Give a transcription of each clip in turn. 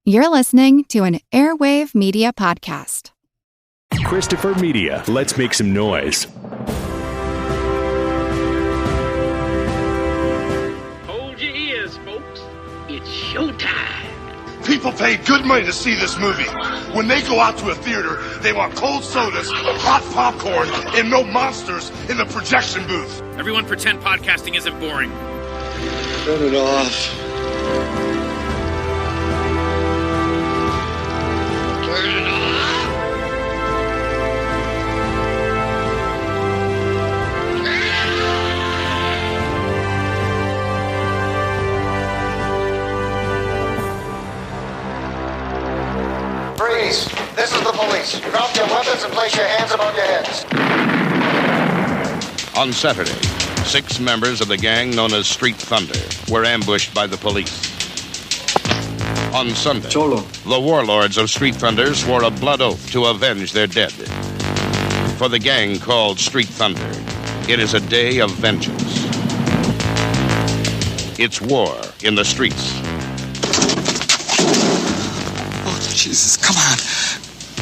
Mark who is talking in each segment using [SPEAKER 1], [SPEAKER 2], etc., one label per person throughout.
[SPEAKER 1] You're listening to an Airwave Media Podcast.
[SPEAKER 2] Christopher Media. Let's make some noise.
[SPEAKER 3] Hold your ears, folks. It's showtime.
[SPEAKER 4] People pay good money to see this movie. When they go out to a theater, they want cold sodas, hot popcorn, and no monsters in the projection booth.
[SPEAKER 5] Everyone pretend podcasting isn't boring.
[SPEAKER 4] Turn it off. Turn it off.
[SPEAKER 6] Freeze! This is the police. Drop your weapons and place your hands above your heads.
[SPEAKER 7] On Saturday, 6 members of the gang known as Street Thunder were ambushed by the police. On Sunday, the warlords of Street Thunder swore a blood oath to avenge their dead. For the gang called Street Thunder, it is a day of vengeance. It's war in the streets.
[SPEAKER 8] Jesus, come on.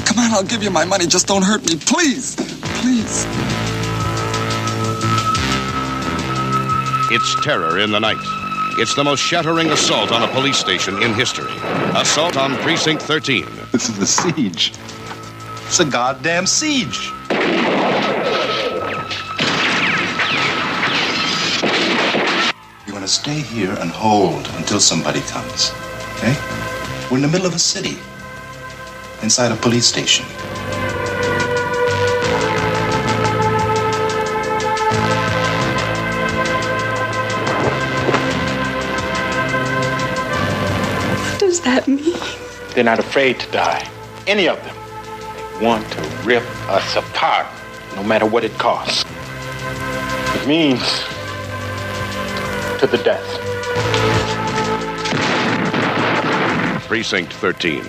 [SPEAKER 8] Come on, I'll give you my money. Just don't hurt me, please. Please.
[SPEAKER 7] It's terror in the night. It's the most shattering assault on a police station in history. Assault on Precinct 13.
[SPEAKER 9] This is a siege. It's a goddamn siege. You're gonna stay here and hold until somebody comes, okay? We're in the middle of a city. Inside a police station.
[SPEAKER 10] What does that mean?
[SPEAKER 3] They're not afraid to die. Any of them. They want to rip us apart, no matter what it costs. It means to the death.
[SPEAKER 7] Precinct 13.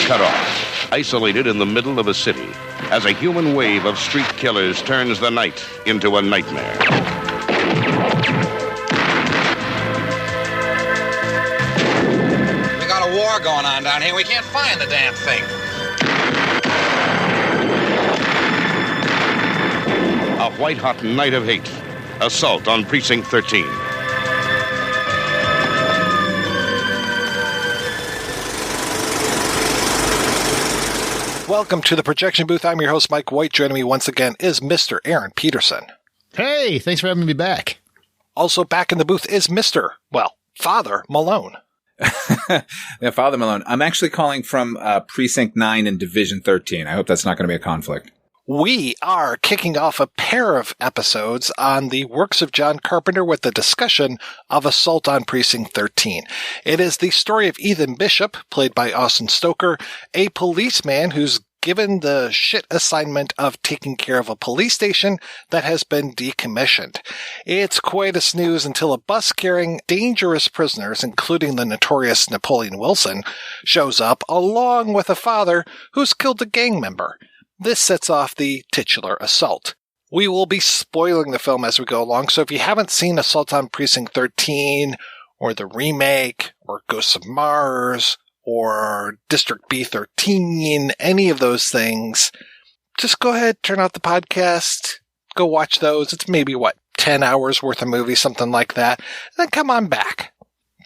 [SPEAKER 7] Cut off. Isolated in the middle of a city, as a human wave of street killers turns the night into a nightmare.
[SPEAKER 6] We got a war going on down here. We can't find the damn thing.
[SPEAKER 7] A white-hot night of hate. Assault on Precinct 13.
[SPEAKER 11] Welcome to the Projection Booth. I'm your host, Mike White. Joining me once again is Mr. Aaron Peterson.
[SPEAKER 12] Hey, thanks for having me back.
[SPEAKER 11] Also back in the booth is Mr. Father Malone.
[SPEAKER 13] Yeah, Father Malone. I'm actually calling from Precinct 9 and Division 13. I hope that's not going to be a conflict.
[SPEAKER 11] We are kicking off a pair of episodes on the works of John Carpenter with the discussion of Assault on Precinct 13. It is the story of Ethan Bishop, played by Austin Stoker, a policeman who's given the shit assignment of taking care of a police station that has been decommissioned. It's quite a snooze until a bus carrying dangerous prisoners, including the notorious Napoleon Wilson, shows up along with a father who's killed a gang member. This sets off the titular assault. We will be spoiling the film as we go along, so if you haven't seen Assault on Precinct 13, or the remake, or Ghosts of Mars, or District B13, any of those things, just go ahead, turn out the podcast, go watch those. It's maybe, 10 hours worth of movie, something like that. And then come on back.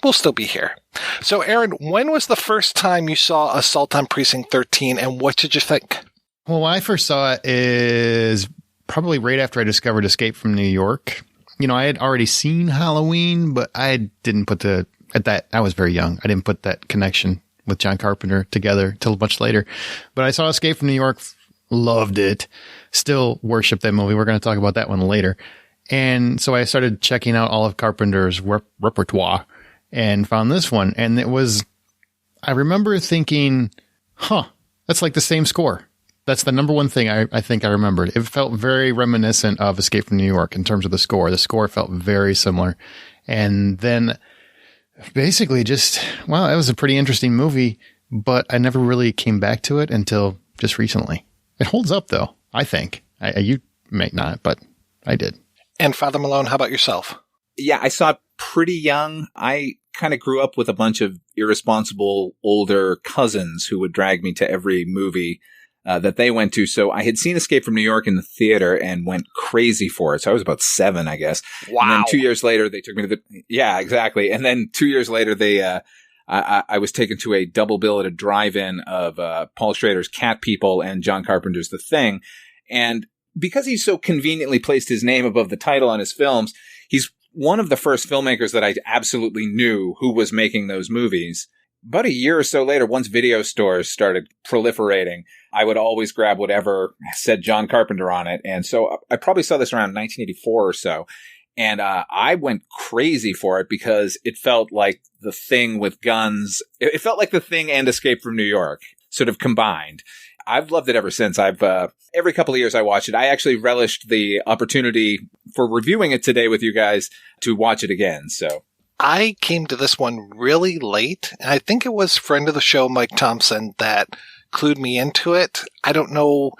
[SPEAKER 11] We'll still be here. So, Aaron, when was the first time you saw Assault on Precinct 13, and what did you think?
[SPEAKER 12] Well, when I first saw it is probably right after I discovered Escape from New York. You know, I had already seen Halloween, but I didn't put I was very young. I didn't put that connection with John Carpenter together till much later. But I saw Escape from New York, loved it, still worship that movie. We're going to talk about that one later. And so I started checking out all of Carpenter's repertoire and found this one. And I remember thinking, that's like the same score. That's the number one thing I think I remembered. It felt very reminiscent of Escape from New York in terms of the score. The score felt very similar. And then basically it was a pretty interesting movie, but I never really came back to it until just recently. It holds up, though, I think. You may not, but I did.
[SPEAKER 11] And Father Malone, how about yourself?
[SPEAKER 13] Yeah, I saw it pretty young. I kind of grew up with a bunch of irresponsible older cousins who would drag me to every movie that they went to. So I had seen Escape from New York in the theater and went crazy for it. So I was about 7, I guess.
[SPEAKER 11] Wow.
[SPEAKER 13] And then 2 years later, they took me to yeah, exactly. And then 2 years later, I was taken to a double bill at a drive-in of Paul Schrader's Cat People and John Carpenter's The Thing. And because he's so conveniently placed his name above the title on his films, he's one of the first filmmakers that I absolutely knew who was making those movies. About a year or so later, once video stores started proliferating, I would always grab whatever said John Carpenter on it. And so I probably saw this around 1984 or so. And I went crazy for it because it felt like The Thing with guns. It felt like The Thing and Escape from New York sort of combined. I've loved it ever since. Every couple of years I watch it. I actually relished the opportunity for reviewing it today with you guys to watch it again. So
[SPEAKER 11] I came to this one really late, and I think it was friend of the show, Mike Thompson, that clued me into it. I don't know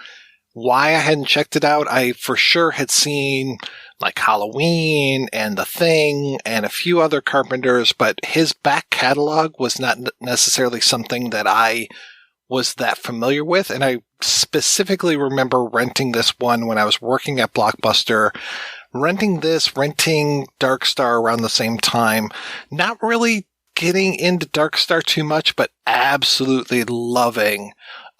[SPEAKER 11] why I hadn't checked it out. I for sure had seen like Halloween and The Thing and a few other Carpenters, but his back catalog was not necessarily something that I was that familiar with. And I specifically remember renting this one when I was working at Blockbuster, renting Dark Star around the same time, not really getting into Dark Star too much, but absolutely loving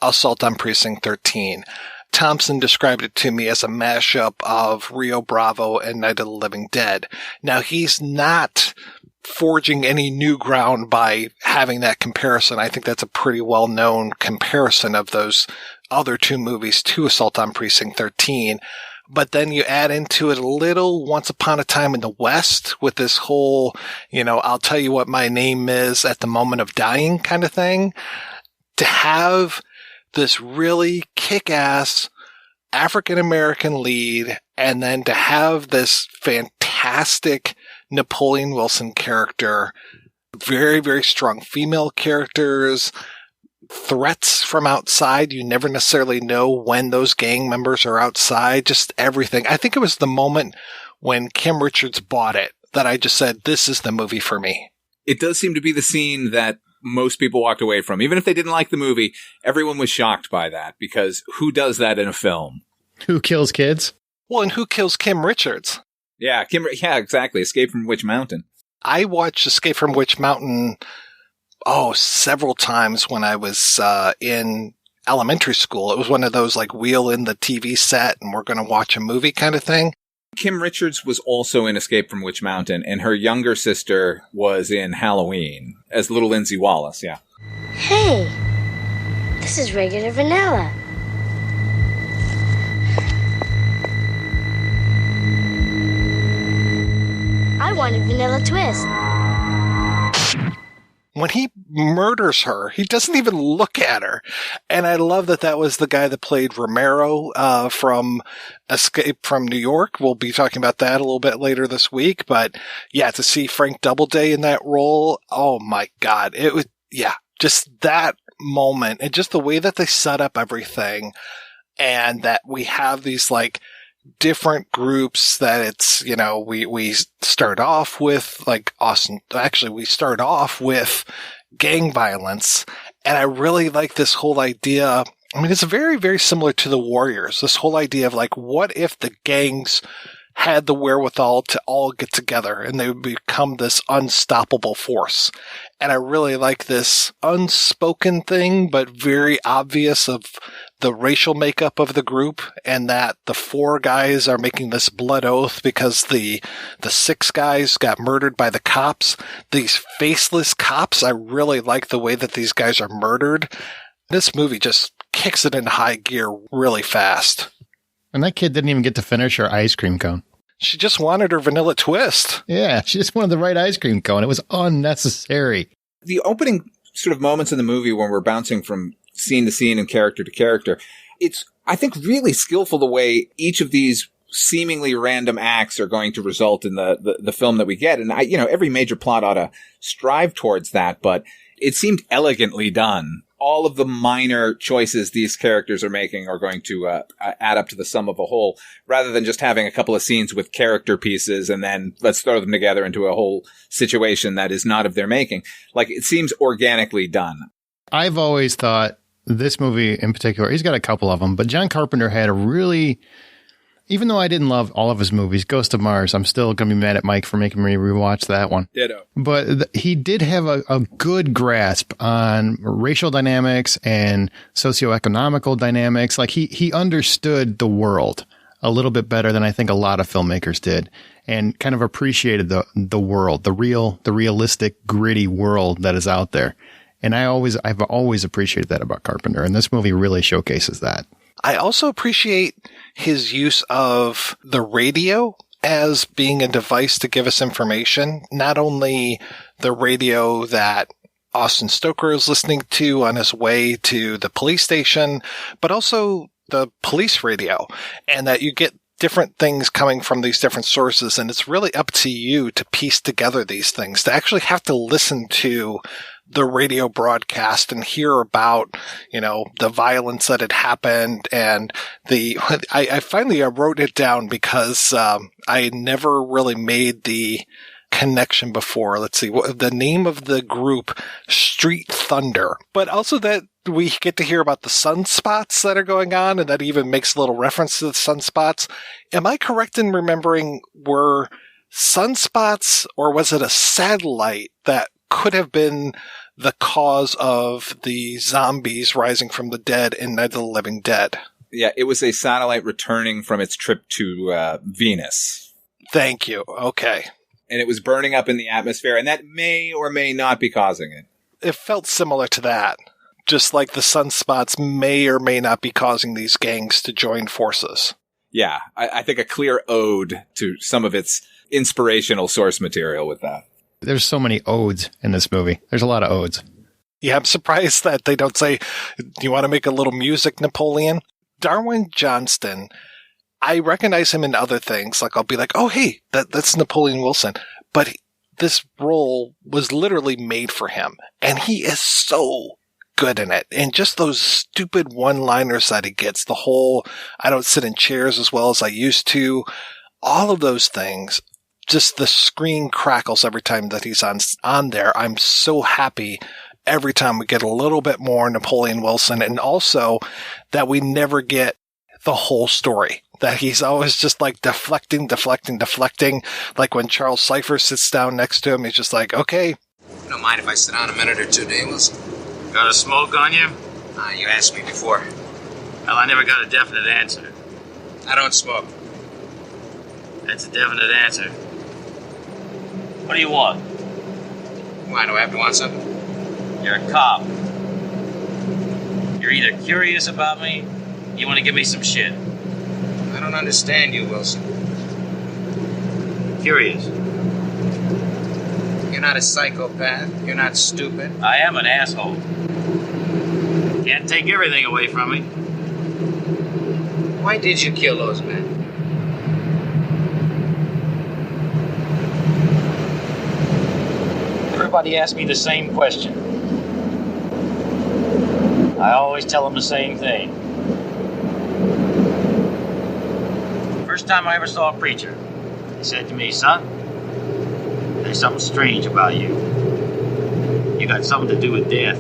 [SPEAKER 11] Assault on Precinct 13. Thompson described it to me as a mashup of Rio Bravo and Night of the Living Dead. Now, he's not forging any new ground by having that comparison. I think that's a pretty well-known comparison of those other two movies to Assault on Precinct 13. But then you add into it a little Once Upon a Time in the West with this whole, I'll tell you what my name is at the moment of dying kind of thing. To have this really kick-ass African-American lead, and then to have this fantastic Napoleon Wilson character, very, very strong female characters, threats from outside. You never necessarily know when those gang members are outside, just everything. I think it was the moment when Kim Richards bought it that I just said, this is the movie for me.
[SPEAKER 13] It does seem to be the scene that most people walked away from. Even if they didn't like the movie, everyone was shocked by that, because who does that in a film?
[SPEAKER 12] Who kills kids?
[SPEAKER 11] Well, and who kills Kim Richards?
[SPEAKER 13] Yeah, exactly. Escape from Witch Mountain.
[SPEAKER 11] I watched Escape from Witch Mountain, several times when I was in elementary school. It was one of those like wheel in the TV set and we're going to watch a movie kind of thing.
[SPEAKER 13] Kim Richards was also in Escape from Witch Mountain, and her younger sister was in Halloween as little Lindsay Wallace, yeah.
[SPEAKER 14] Hey, this is regular vanilla. I wanted vanilla twist.
[SPEAKER 11] When he murders her, he doesn't even look at her. And I love that was the guy that played Romero from Escape from New York. We'll be talking about that a little bit later this week. But yeah, to see Frank Doubleday in that role, oh my God. It was, just that moment and just the way that they set up everything, and that we have these like different groups that it's, we start off with like Austin. Actually, we start off with gang violence. And I really like this whole idea. I mean, it's very, very similar to the Warriors. This whole idea of like, what if the gangs had the wherewithal to all get together and they would become this unstoppable force. And I really like this unspoken thing, but very obvious of the racial makeup of the group, and that the 4 guys are making this blood oath because the 6 guys got murdered by the cops. These faceless cops, I really like the way that these guys are murdered. This movie just kicks it into high gear really fast.
[SPEAKER 12] And that kid didn't even get to finish her ice cream cone.
[SPEAKER 11] She just wanted her vanilla twist.
[SPEAKER 12] Yeah, she just wanted the right ice cream cone. It was unnecessary.
[SPEAKER 13] The opening sort of moments in the movie when we're bouncing from scene to scene and character to character, it's, I think, really skillful the way each of these seemingly random acts are going to result in the film that we get. And every major plot ought to strive towards that, but it seemed elegantly done all of the minor choices these characters are making are going to add up to the sum of a whole, rather than just having a couple of scenes with character pieces and then let's throw them together into a whole situation that is not of their making. Like, it seems organically done.
[SPEAKER 12] I've always thought this movie in particular, he's got a couple of them, but John Carpenter had a really, even though I didn't love all of his movies, Ghost of Mars, I'm still going to be mad at Mike for making me rewatch that one.
[SPEAKER 13] Ditto.
[SPEAKER 12] But he did have a good grasp on racial dynamics and socioeconomical dynamics. Like, he understood the world a little bit better than I think a lot of filmmakers did, and kind of appreciated the world, the realistic, gritty world that is out there. And I've always appreciated that about Carpenter, and this movie really showcases that.
[SPEAKER 11] I also appreciate his use of the radio as being a device to give us information. Not only the radio that Austin Stoker is listening to on his way to the police station, but also the police radio, and that you get different things coming from these different sources. And it's really up to you to piece together these things, to actually have to listen to the radio broadcast and hear about, the violence that had happened. And I finally wrote it down because I never really made the connection before. Let's see, the name of the group, Street Thunder, but also that we get to hear about the sunspots that are going on, and that even makes a little reference to the sunspots. Am I correct in remembering, were sunspots, or was it a satellite that could have been the cause of the zombies rising from the dead in Night of the Living Dead?
[SPEAKER 13] Yeah, it was a satellite returning from its trip to Venus.
[SPEAKER 11] Thank you. Okay.
[SPEAKER 13] And it was burning up in the atmosphere, and that may or may not be causing it.
[SPEAKER 11] It felt similar to that. Just like the sunspots may or may not be causing these gangs to join forces.
[SPEAKER 13] Yeah, I think a clear ode to some of its inspirational source material with that.
[SPEAKER 12] There's so many odes in this movie. There's a lot of odes.
[SPEAKER 11] Yeah, I'm surprised that they don't say, do you want to make a little music, Napoleon? Darwin Johnston, I recognize him in other things. Like, I'll be like, oh, hey, that's Napoleon Wilson. But this role was literally made for him. And he is so good in it. And just those stupid one-liners that he gets, the whole, I don't sit in chairs as well as I used to, all of those things, just the screen crackles every time that he's on there. I'm so happy every time we get a little bit more Napoleon Wilson, and also that we never get the whole story, that he's always just like deflecting. Like when Charles Cypher sits down next to him, he's just like, okay.
[SPEAKER 15] You don't mind if I sit down a minute or two, do you, Wilson?
[SPEAKER 5] Got a smoke on you?
[SPEAKER 15] You asked me before.
[SPEAKER 5] Well, I never got a definite answer.
[SPEAKER 15] I don't smoke.
[SPEAKER 5] That's a definite answer. What do you want?
[SPEAKER 15] Why, do I have to want something?
[SPEAKER 5] You're a cop. You're either curious about me, you want to give me some shit.
[SPEAKER 15] I don't understand you, Wilson.
[SPEAKER 5] Curious.
[SPEAKER 15] You're not a psychopath. You're not stupid.
[SPEAKER 5] I am an asshole. Can't take everything away from me.
[SPEAKER 15] Why did you kill those men?
[SPEAKER 5] Everybody asks me the same question. I always tell them the same thing. First time I ever saw a preacher, he said to me, son, there's something strange about you. You got something to do with death.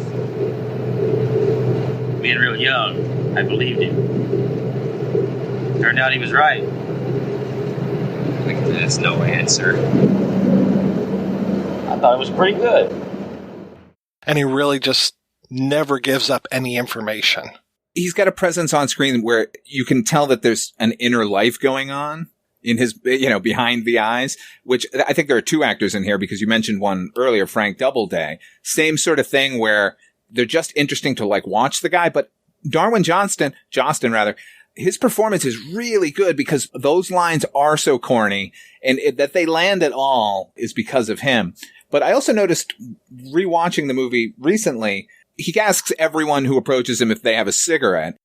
[SPEAKER 5] Being real young, I believed him. Turned out he was right.
[SPEAKER 15] That's no answer.
[SPEAKER 5] I thought it was pretty good.
[SPEAKER 11] And he really just never gives up any information.
[SPEAKER 13] He's got a presence on screen where you can tell that there's an inner life going on in his, behind the eyes, which I think there are two actors in here, because you mentioned one earlier, Frank Doubleday. Same sort of thing where they're just interesting to watch the guy. But Darwin Johnston, his performance is really good because those lines are so corny, and that they land at all is because of him. But I also noticed rewatching the movie recently, he asks everyone who approaches him if they have a cigarette.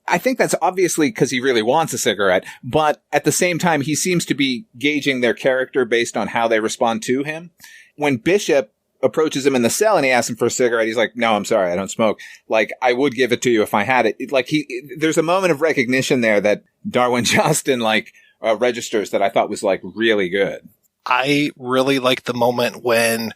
[SPEAKER 13] I think that's obviously because he really wants a cigarette, but at the same time, he seems to be gauging their character based on how they respond to him. When Bishop approaches him in the cell and he asks him for a cigarette, he's like, no, I'm sorry, I don't smoke. Like, I would give it to you if I had it. Like, there's a moment of recognition there that Darwin Justin, like, registers that I thought was, like, really good.
[SPEAKER 11] I really like the moment when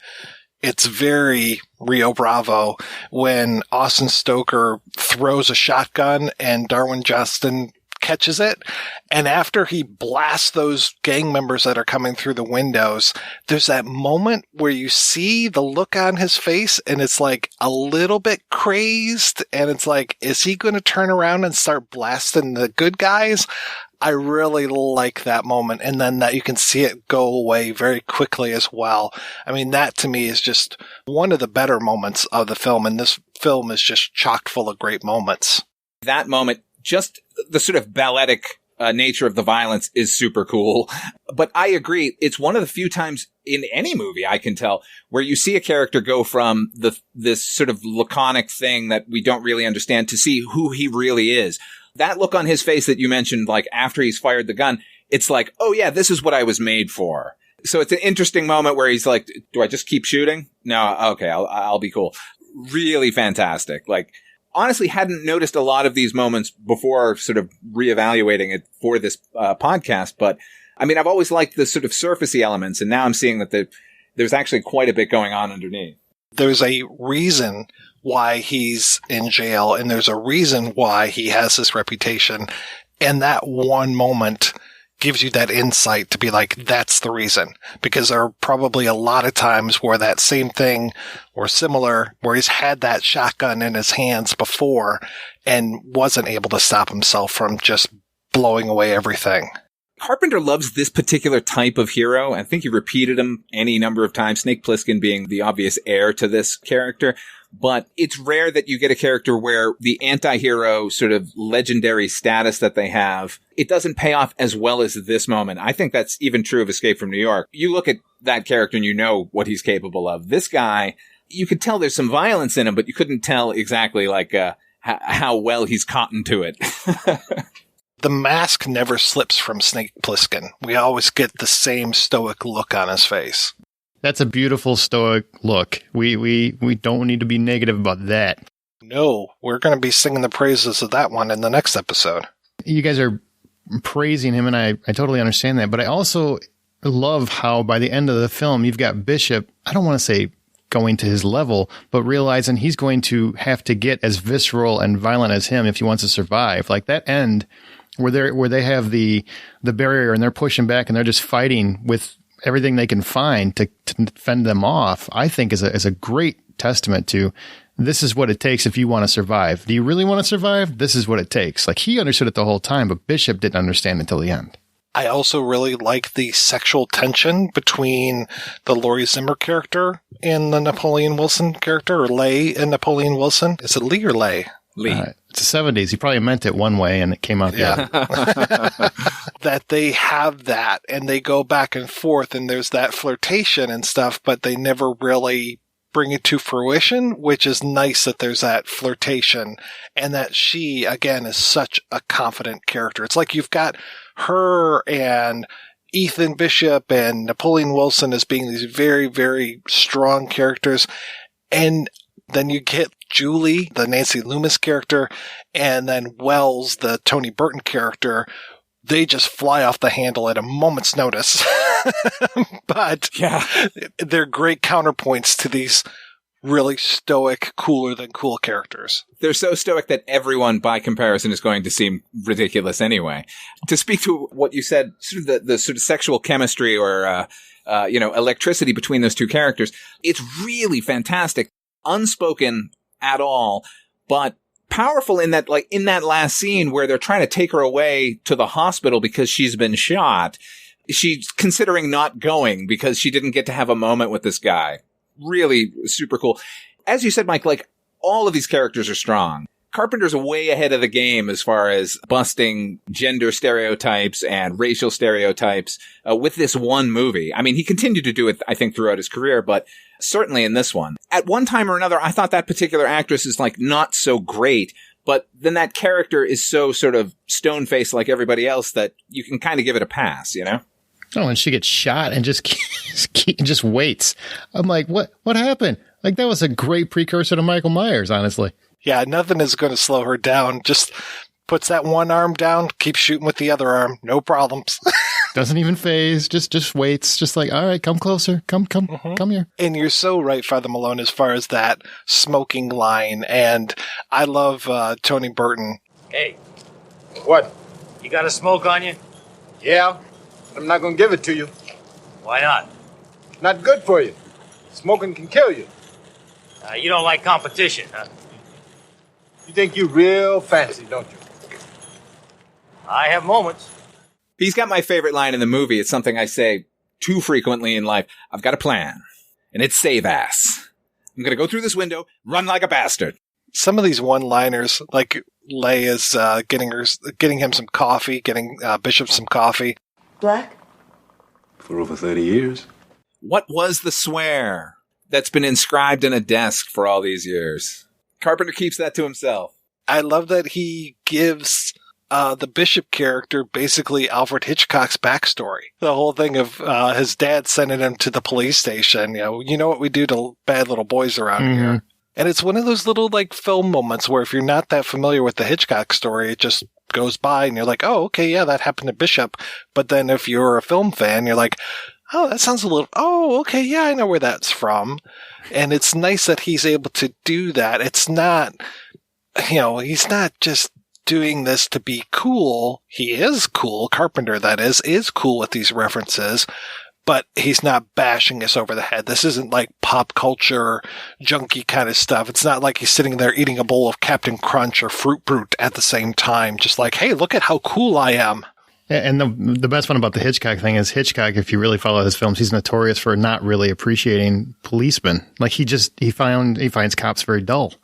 [SPEAKER 11] it's very Rio Bravo, when Austin Stoker throws a shotgun and Darwin Justin catches it. And after he blasts those gang members that are coming through the windows, there's that moment where you see the look on his face and it's like a little bit crazed. And it's like, is he going to turn around and start blasting the good guys? I really like that moment. And then that you can see it go away very quickly as well. I mean, that to me is just one of the better moments of the film. And this film is just chock full of great moments.
[SPEAKER 13] That moment, just the sort of balletic nature of the violence is super cool. But I agree. It's one of the few times in any movie I can tell where you see a character go from this sort of laconic thing that we don't really understand to see who he really is. That look on his face that you mentioned, like after he's fired the gun, it's like, oh yeah, this is what I was made for. So it's an interesting moment where he's like, do I just keep shooting? No. Okay. I'll be cool. Really fantastic. Like, honestly, hadn't noticed a lot of these moments before sort of reevaluating it for this podcast. But I mean, I've always liked the sort of surfacey elements. And now I'm seeing that there's actually quite a bit going on underneath.
[SPEAKER 11] There's a reason why he's in jail, and there's a reason why he has this reputation. And that one moment gives you that insight to be like, that's the reason. Because there are probably a lot of times where that same thing or similar, where he's had that shotgun in his hands before and wasn't able to stop himself from just blowing away everything.
[SPEAKER 13] Carpenter loves this particular type of hero. I think he repeated him any number of times, Snake Plissken being the obvious heir to this character. But it's rare that you get a character where the anti-hero sort of legendary status that they have, it doesn't pay off as well as this moment. I think that's even true of Escape from New York. You look at that character and you know what he's capable of. This guy, you could tell there's some violence in him, but you couldn't tell exactly like how well he's cottoned to it.
[SPEAKER 11] The mask never slips from Snake Plissken. We always get the same stoic look on his face.
[SPEAKER 12] That's a beautiful stoic look. We don't need to be negative about that.
[SPEAKER 11] No, we're going to be singing the praises of that one in the next episode.
[SPEAKER 12] You guys are praising him, and I totally understand that. But I also love how by the end of the film, you've got Bishop, I don't want to say going to his level, but realizing he's going to have to get as visceral and violent as him if he wants to survive. Like that end where they have the barrier and they're pushing back and they're just fighting with everything they can find to fend them off, I think is a great testament to this is what it takes if you want to survive. Do you really want to survive? This is what it takes. Like he understood it the whole time, but Bishop didn't understand until the end.
[SPEAKER 11] I also really like the sexual tension between the Laurie Zimmer character and the Napoleon Wilson character, or Leigh and Napoleon Wilson. Is it Lee or Leigh?
[SPEAKER 13] Lee.
[SPEAKER 12] It's the 70s. He probably meant it one way and it came out the other.
[SPEAKER 11] That they have that and they go back and forth and there's that flirtation and stuff, but they never really bring it to fruition, which is nice that there's that flirtation and that she, again, is such a confident character. It's like you've got her and Ethan Bishop and Napoleon Wilson as being these very, very strong characters. And then you get Julie, the Nancy Loomis character, and then Wells, the Tony Burton character. They just fly off the handle at a moment's notice. But yeah, they're great counterpoints to these really stoic, cooler than cool characters.
[SPEAKER 13] They're so stoic that everyone by comparison is going to seem ridiculous anyway. To speak to what you said, sort of the sort of sexual chemistry or, electricity between those two characters, it's really fantastic. Unspoken at all, but powerful in that, like in that last scene where they're trying to take her away to the hospital because she's been shot. She's considering not going because she didn't get to have a moment with this guy. Really super cool. As you said, Mike, like all of these characters are strong. Carpenter's way ahead of the game as far as busting gender stereotypes and racial stereotypes with this one movie. I mean, he continued to do it, I think, throughout his career, but certainly in this one. At one time or another, I thought that particular actress is like not so great, but then that character is so sort of stone-faced like everybody else that you can kind of give it a pass, you know?
[SPEAKER 12] Oh, and she gets shot and just waits. I'm like, what happened? Like, that was a great precursor to Michael Myers, honestly.
[SPEAKER 11] Yeah, nothing is going to slow her down. Just puts that one arm down, keeps shooting with the other arm. No problems.
[SPEAKER 12] Doesn't even phase. Just waits. Just like, all right, come closer. Come here.
[SPEAKER 11] And you're so right, Father Malone, as far as that smoking line. And I love Tony Burton.
[SPEAKER 5] Hey,
[SPEAKER 3] What?
[SPEAKER 5] you got a smoke on you?
[SPEAKER 3] Yeah, but I'm not going to give it to you.
[SPEAKER 5] Why not?
[SPEAKER 3] Not good for you. Smoking can kill you.
[SPEAKER 5] You don't like competition, huh?
[SPEAKER 3] You think you real fancy, don't you?
[SPEAKER 5] I have moments.
[SPEAKER 13] He's got my favorite line in the movie. It's something I say too frequently in life. I've got a plan, and it's save ass. I'm going to go through this window, run like a bastard.
[SPEAKER 11] Some of these one-liners, like Leigh is getting him some coffee, getting Bishop some coffee.
[SPEAKER 10] Black?
[SPEAKER 9] For over 30 years.
[SPEAKER 13] What was the swear that's been inscribed in a desk for all these years? Carpenter keeps that to himself.
[SPEAKER 11] I love that he gives the Bishop character basically Alfred Hitchcock's backstory. The whole thing of his dad sending him to the police station. You know what we do to bad little boys around here. And it's one of those little like film moments where if you're not that familiar with the Hitchcock story, it just goes by and you're like, oh, okay, yeah, that happened to Bishop. But then if you're a film fan, you're like, oh, that sounds a little, oh, okay, yeah, I know where that's from. And it's nice that he's able to do that. It's not, he's not just doing this to be cool. He is cool. Carpenter, that is cool with these references, but he's not bashing us over the head. This isn't like pop culture junkie kind of stuff. It's not like he's sitting there eating a bowl of Captain Crunch or Fruit Brute at the same time. Just like, hey, look at how cool I am.
[SPEAKER 12] And the best one about the Hitchcock thing is Hitchcock, if you really follow his films, he's notorious for not really appreciating policemen. Like he finds cops very dull.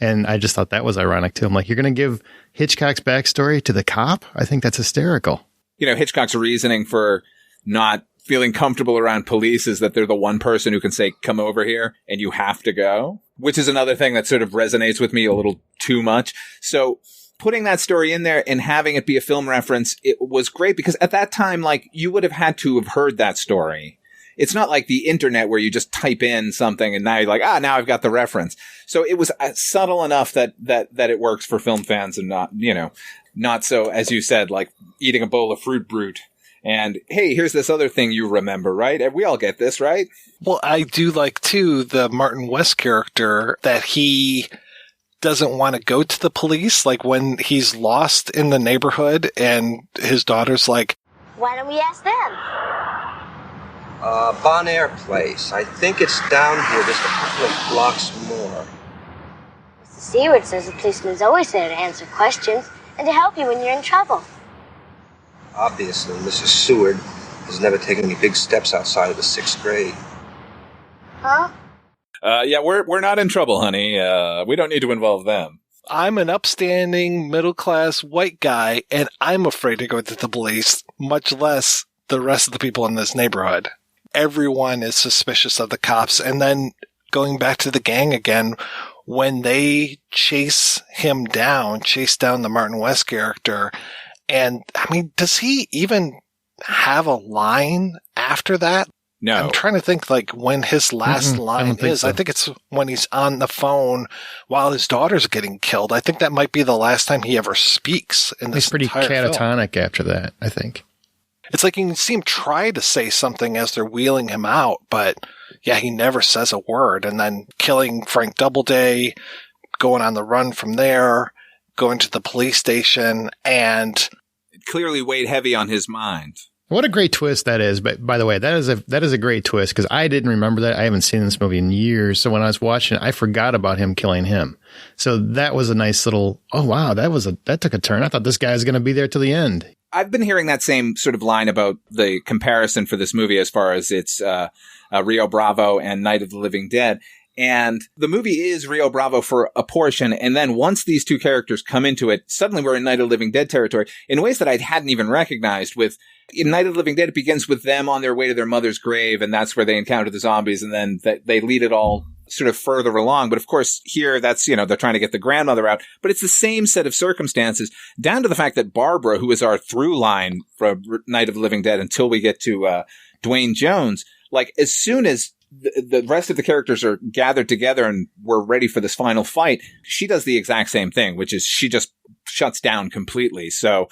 [SPEAKER 12] And I just thought that was ironic to him. Like, you're going to give Hitchcock's backstory to the cop? I think that's hysterical.
[SPEAKER 13] Hitchcock's reasoning for not feeling comfortable around police is that they're the one person who can say, come over here, and you have to go, which is another thing that sort of resonates with me a little too much. So putting that story in there and having it be a film reference, it was great because at that time, like, you would have had to have heard that story. It's not like the internet where you just type in something and now you're like, now I've got the reference. So it was subtle enough that it works for film fans and not so, as you said, like eating a bowl of Fruit Brute. And hey, here's this other thing you remember, right? We all get this, right?
[SPEAKER 11] Well, I do like too the Martin West character that he doesn't want to go to the police. Like when he's lost in the neighborhood and his daughter's like,
[SPEAKER 14] why don't we ask them?
[SPEAKER 16] Bon Air Place. I think it's down here just a couple of blocks more.
[SPEAKER 14] Mr. Seward says the policeman's always there to answer questions and to help you when you're in trouble.
[SPEAKER 16] Obviously, Mrs. Seward has never taken any big steps outside of the 6th grade.
[SPEAKER 14] Huh?
[SPEAKER 13] Yeah, we're not in trouble, honey. We don't need to involve them.
[SPEAKER 11] I'm an upstanding, middle-class white guy, and I'm afraid to go to the police, much less the rest of the people in this neighborhood. Everyone is suspicious of the cops. And then going back to the gang again, when they chase down the Martin West character, and I mean, does he even have a line after that?
[SPEAKER 13] No.
[SPEAKER 11] I'm trying to think like when his last line is. So. I think it's when he's on the phone while his daughter's getting killed. I think that might be the last time he ever speaks in this.
[SPEAKER 12] He's pretty catatonic after that, I think.
[SPEAKER 11] It's like you can see him try to say something as they're wheeling him out, but yeah, he never says a word. And then killing Frank Doubleday, going on the run from there, going to the police station, and
[SPEAKER 13] it clearly weighed heavy on his mind.
[SPEAKER 12] What a great twist that is. But by the way, that is a great twist because I didn't remember that. I haven't seen this movie in years. So when I was watching it, I forgot about him killing him. So that was a nice little, oh wow, that took a turn. I thought this guy was going to be there till the end.
[SPEAKER 13] I've been hearing that same sort of line about the comparison for this movie as far as it's Rio Bravo and Night of the Living Dead. And the movie is Rio Bravo for a portion. And then once these two characters come into it, suddenly we're in Night of the Living Dead territory in ways that I hadn't even recognized. In Night of the Living Dead, it begins with them on their way to their mother's grave. And that's where they encounter the zombies. And then they lead it all sort of further along. But of course, here that's, they're trying to get the grandmother out. But it's the same set of circumstances, down to the fact that Barbara, who is our through line for Night of the Living Dead until we get to Dwayne Jones, like as soon as the rest of the characters are gathered together and we're ready for this final fight, she does the exact same thing, which is she just shuts down completely. So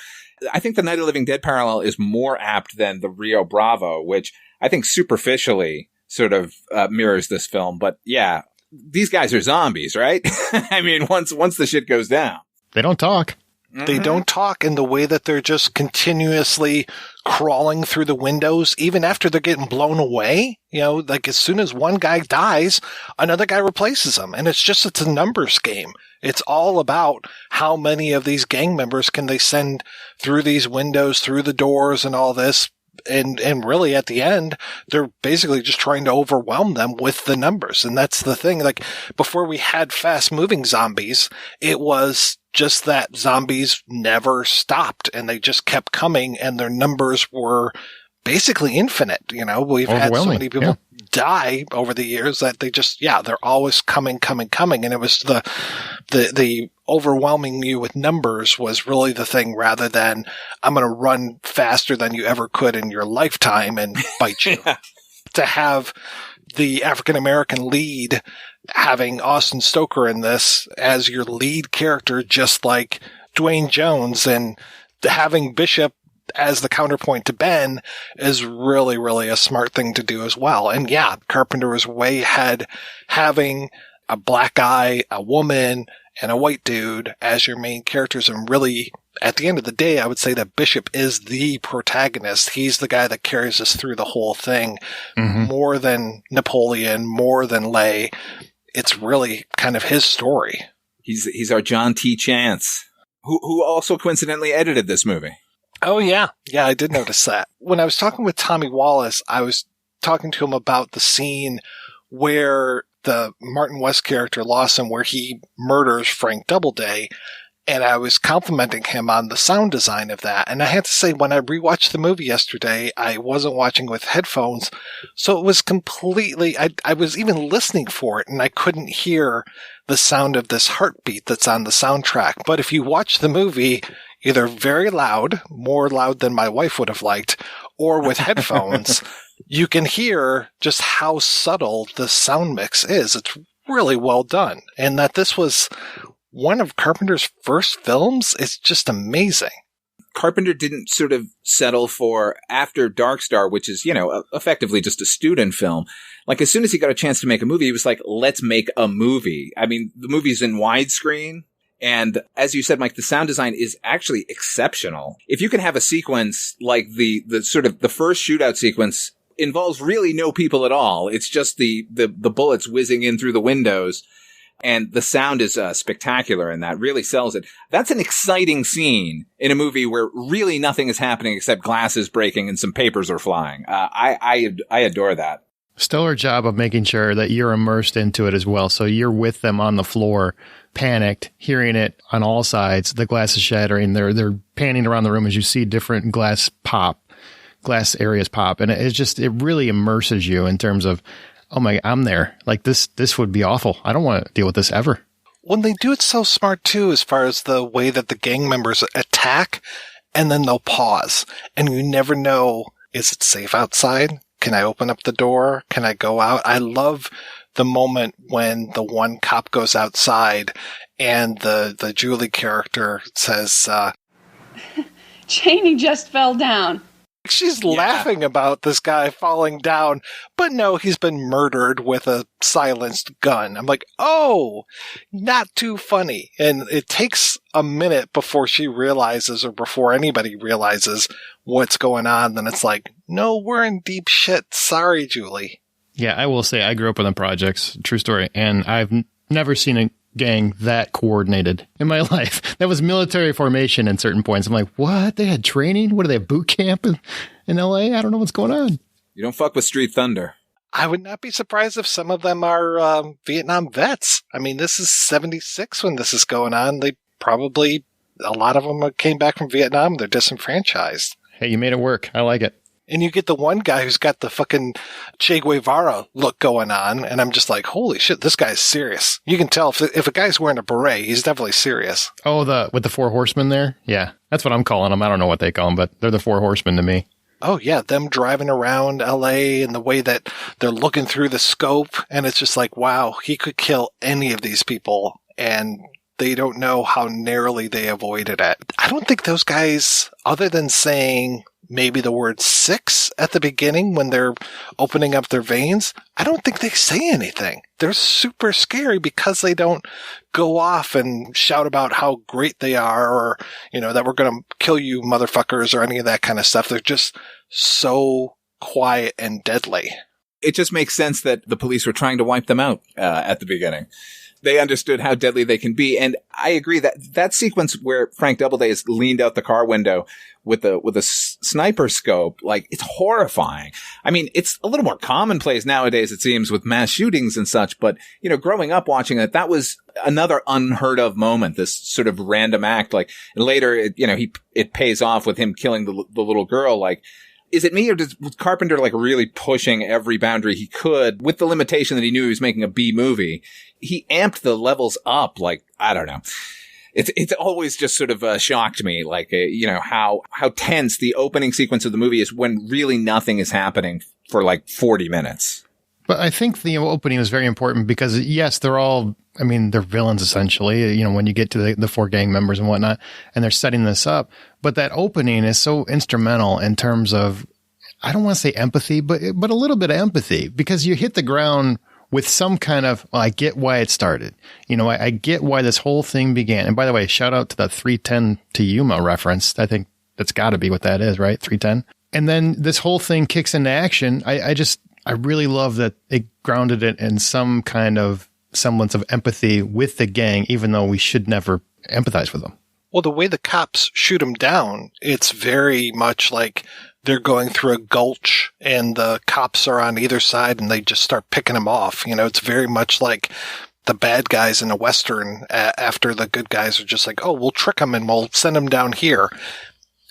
[SPEAKER 13] I think the Night of the Living Dead parallel is more apt than the Rio Bravo, which I think superficially sort of mirrors this film. But yeah, these guys are zombies, right? I mean, once the shit goes down.
[SPEAKER 12] They don't talk.
[SPEAKER 11] They don't talk in the way that they're just continuously crawling through the windows, even after they're getting blown away. Like as soon as one guy dies, another guy replaces them. And it's a numbers game. It's all about how many of these gang members can they send through these windows, through the doors and all this. And really at the end, they're basically just trying to overwhelm them with the numbers. And that's the thing. Like before we had fast moving zombies, it was just that zombies never stopped and they just kept coming and their numbers were basically infinite. We've had so many people die over the years that they just, they're always coming. And it was the overwhelming you with numbers was really the thing rather than I'm going to run faster than you ever could in your lifetime and bite you. To have the African-American lead having Austin Stoker in this as your lead character, just like Dwayne Jones, and having Bishop as the counterpoint to Ben is really, really a smart thing to do as well. And Carpenter was way ahead, having a black guy, a woman, and a white dude as your main characters. And really, at the end of the day, I would say that Bishop is the protagonist. He's the guy that carries us through the whole thing, more than Napoleon, more than Lay. It's really kind of his story.
[SPEAKER 13] He's our John T. Chance, who also coincidentally edited this movie.
[SPEAKER 11] Oh, yeah. Yeah, I did notice that. When I was talking with Tommy Wallace, I was talking to him about the scene where the Martin West character, Lawson, where he murders Frank Doubleday. And I was complimenting him on the sound design of that. And I had to say, when I rewatched the movie yesterday, I wasn't watching with headphones. So it was completely, I was even listening for it and I couldn't hear the sound of this heartbeat that's on the soundtrack. But if you watch the movie, either very loud, more loud than my wife would have liked, or with headphones, you can hear just how subtle the sound mix is. It's really well done. And that this was one of Carpenter's first films is just amazing.
[SPEAKER 13] Carpenter didn't sort of settle for, after Dark Star, which is, effectively just a student film. Like, as soon as he got a chance to make a movie, he was like, let's make a movie. I mean, the movie's in widescreen. And as you said, Mike, the sound design is actually exceptional. If you can have a sequence like the sort of the first shootout sequence involves really no people at all. It's just the bullets whizzing in through the windows. And the sound is spectacular, and that really sells it. That's an exciting scene in a movie where really nothing is happening except glasses breaking and some papers are flying. I adore that.
[SPEAKER 12] Stellar job of making sure that you're immersed into it as well. So you're with them on the floor, panicked, hearing it on all sides. The glass is shattering. They're panning around the room as you see different glass areas pop. And it really immerses you in terms of, oh my, I'm there. Like this would be awful. I don't want to deal with this ever.
[SPEAKER 11] When they do it so smart too, as far as the way that the gang members attack and then they'll pause and you never know, is it safe outside? Can I open up the door? Can I go out? I love the moment when the one cop goes outside and the Julie character says,
[SPEAKER 10] Cheney just fell down.
[SPEAKER 11] She's laughing about this guy falling down, but no, he's been murdered with a silenced gun. I'm like, oh, not too funny. And it takes a minute before she realizes, or before anybody realizes what's going on. Then it's like, no, we're in deep shit. Sorry, Julie.
[SPEAKER 12] Yeah, I will say I grew up in the projects, true story, and I've never seen a gang that coordinated in my life. That was military formation at certain points. I'm like, what? They had training? What, do they have boot camp in LA? I don't know what's going on.
[SPEAKER 13] You don't fuck with Street Thunder.
[SPEAKER 11] I would not be surprised if some of them are Vietnam vets. I mean, this is 76 when this is going on. They probably, a lot of them came back from Vietnam. They're disenfranchised.
[SPEAKER 12] Hey, you made it work. I like it.
[SPEAKER 11] And you get the one guy who's got the fucking Che Guevara look going on. And I'm just like, holy shit, this guy's serious. You can tell if a guy's wearing a beret, he's definitely serious.
[SPEAKER 12] Oh, with the four horsemen there? Yeah, that's what I'm calling them. I don't know what they call them, but they're the four horsemen to me.
[SPEAKER 11] Oh, yeah, them driving around L.A. and the way that they're looking through the scope. And it's just like, wow, he could kill any of these people. And they don't know how narrowly they avoided it. I don't think those guys, other than saying maybe the word 6 at the beginning when they're opening up their veins, I don't think they say anything. They're super scary because they don't go off and shout about how great they are or, that we're going to kill you motherfuckers or any of that kind of stuff. They're just so quiet and deadly.
[SPEAKER 13] It just makes sense that the police were trying to wipe them out at the beginning. They understood how deadly they can be. And I agree that sequence where Frank Doubleday is leaned out the car window with a sniper scope, like, it's horrifying. I mean, it's a little more commonplace nowadays, it seems, with mass shootings and such. But, growing up watching it, that was another unheard of moment, this sort of random act. Like, and later, it pays off with him killing the little girl. Like, is it me or was Carpenter like really pushing every boundary he could with the limitation that he knew he was making a B movie? He amped the levels up. Like, I don't know. It's always just sort of shocked me, like, how tense the opening sequence of the movie is when really nothing is happening for like 40 minutes.
[SPEAKER 12] But I think the opening is very important because, yes, they're villains essentially, when you get to the four gang members and whatnot, and they're setting this up. But that opening is so instrumental in terms of, I don't want to say empathy, but a little bit of empathy, because you hit the ground with some kind of, I get why it started. I get why this whole thing began. And by the way, shout out to the 310 to Yuma reference. I think that's got to be what that is, right? 310. And then this whole thing kicks into action. I really love that it grounded it in some kind of semblance of empathy with the gang, even though we should never empathize with them.
[SPEAKER 11] Well, the way the cops shoot him down, it's very much like they're going through a gulch and the cops are on either side and they just start picking them off. It's very much like the bad guys in a Western after the good guys are just like, oh, we'll trick them and we'll send them down here.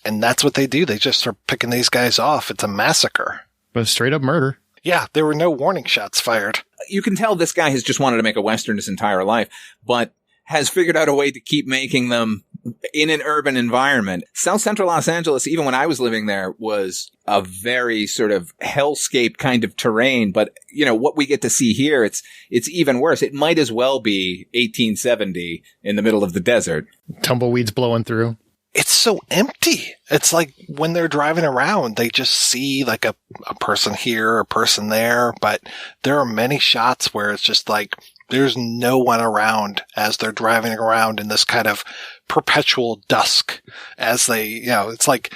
[SPEAKER 11] And that's what they do. They just start picking these guys off. It's a massacre.
[SPEAKER 12] But straight up murder.
[SPEAKER 11] Yeah, there were no warning shots fired.
[SPEAKER 13] You can tell this guy has just wanted to make a Western his entire life, but has figured out a way to keep making them in an urban environment. South Central Los Angeles, even when I was living there, was a very sort of hellscape kind of terrain. But, what we get to see here, it's even worse. It might as well be 1870 in the middle of the desert.
[SPEAKER 12] Tumbleweeds blowing through.
[SPEAKER 11] It's so empty. It's like when they're driving around, they just see like a person here, a person there. But there are many shots where it's just like there's no one around as they're driving around in this kind of perpetual dusk as they, it's like,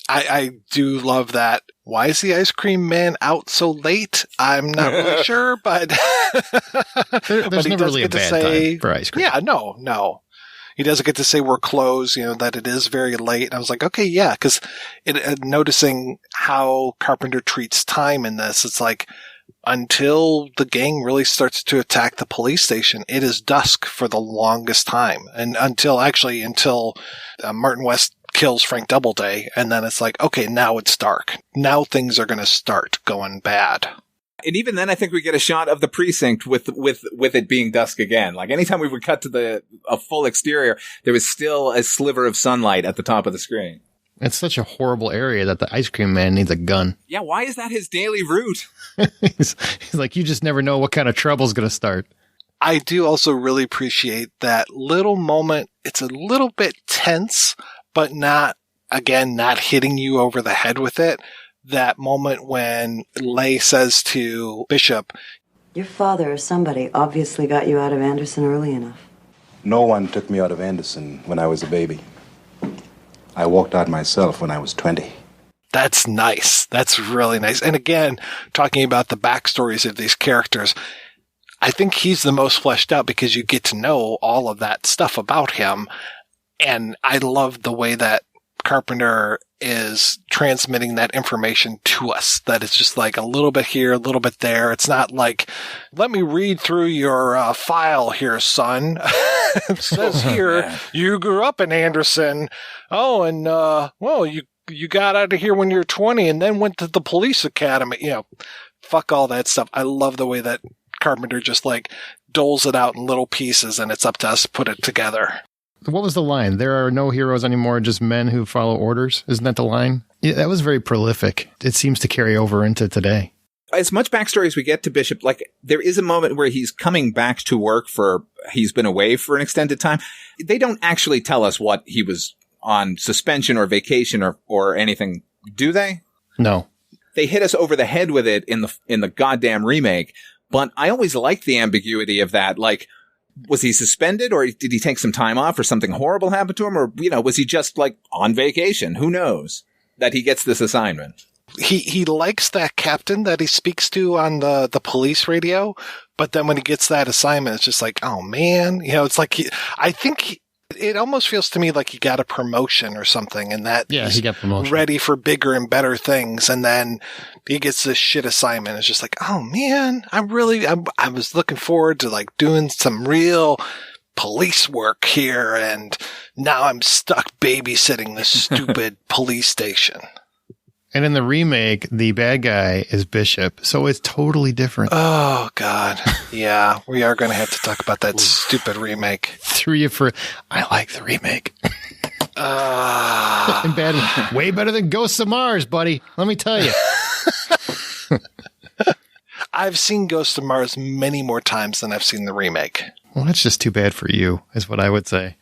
[SPEAKER 11] I do love that. Why is the ice cream man out so late? I'm not really sure, but
[SPEAKER 12] there's
[SPEAKER 11] but
[SPEAKER 12] never really a bad time for ice cream.
[SPEAKER 11] Yeah, no. He doesn't get to say we're closed, that it is very late. And I was like, okay, yeah, because noticing how Carpenter treats time in this, it's like until the gang really starts to attack the police station, it is dusk for the longest time. And until Martin West kills Frank Doubleday, and then it's like, okay, now it's dark. Now things are going to start going bad.
[SPEAKER 13] And even then, I think we get a shot of the precinct with it being dusk again. Like anytime we would cut to a full exterior, there was still a sliver of sunlight at the top of the screen.
[SPEAKER 12] It's such a horrible area that the ice cream man needs a gun.
[SPEAKER 13] Yeah, why is that his daily route?
[SPEAKER 12] he's like, you just never know what kind of trouble's going to start.
[SPEAKER 11] I do also really appreciate that little moment. It's a little bit tense, but not hitting you over the head with it. That moment when Leigh says to Bishop,
[SPEAKER 10] your father or somebody obviously got you out of Anderson early enough.
[SPEAKER 9] No one took me out of Anderson when I was a baby. I walked out myself when I was 20.
[SPEAKER 11] That's nice. That's really nice. And again, talking about the backstories of these characters, I think he's the most fleshed out because you get to know all of that stuff about him. And I love the way that Carpenter is transmitting that information to us, that it's just like a little bit here, a little bit there. It's not like, let me read through your file here, son. It says here, you grew up in Anderson. Oh, and, you you got out of here when you were 20 and then went to the police academy. Fuck all that stuff. I love the way that Carpenter just like doles it out in little pieces, and it's up to us to put it together.
[SPEAKER 12] What was the line? There are no heroes anymore, just men who follow orders. Isn't that the line? Yeah, that was very prolific. It seems to carry over into today.
[SPEAKER 13] As much backstory as we get to Bishop, like there is a moment where he's coming back to work he's been away for an extended time. They don't actually tell us what he was on suspension or vacation or anything, do they?
[SPEAKER 12] No.
[SPEAKER 13] They hit us over the head with it in the goddamn remake. But I always liked the ambiguity of that. Like, was he suspended or did he take some time off or something horrible happened to him? Or, was he just like on vacation? Who knows that he gets this assignment?
[SPEAKER 11] He likes that captain that he speaks to on the police radio. But then when he gets that assignment, it's just like, oh man, it's like, it almost feels to me like he got a promotion or something, and that
[SPEAKER 12] he got promotion,
[SPEAKER 11] ready for bigger and better things, and then he gets this shit assignment. It's just like, oh man, I was looking forward to like doing some real police work here, and now I'm stuck babysitting this stupid police station.
[SPEAKER 12] And in the remake, the bad guy is Bishop, so it's totally different.
[SPEAKER 11] Oh, God. Yeah, we are going to have to talk about that stupid remake.
[SPEAKER 12] I like the remake. Way better than Ghosts of Mars, buddy. Let me tell you.
[SPEAKER 11] I've seen Ghosts of Mars many more times than I've seen the remake.
[SPEAKER 12] Well, that's just too bad for you, is what I would say.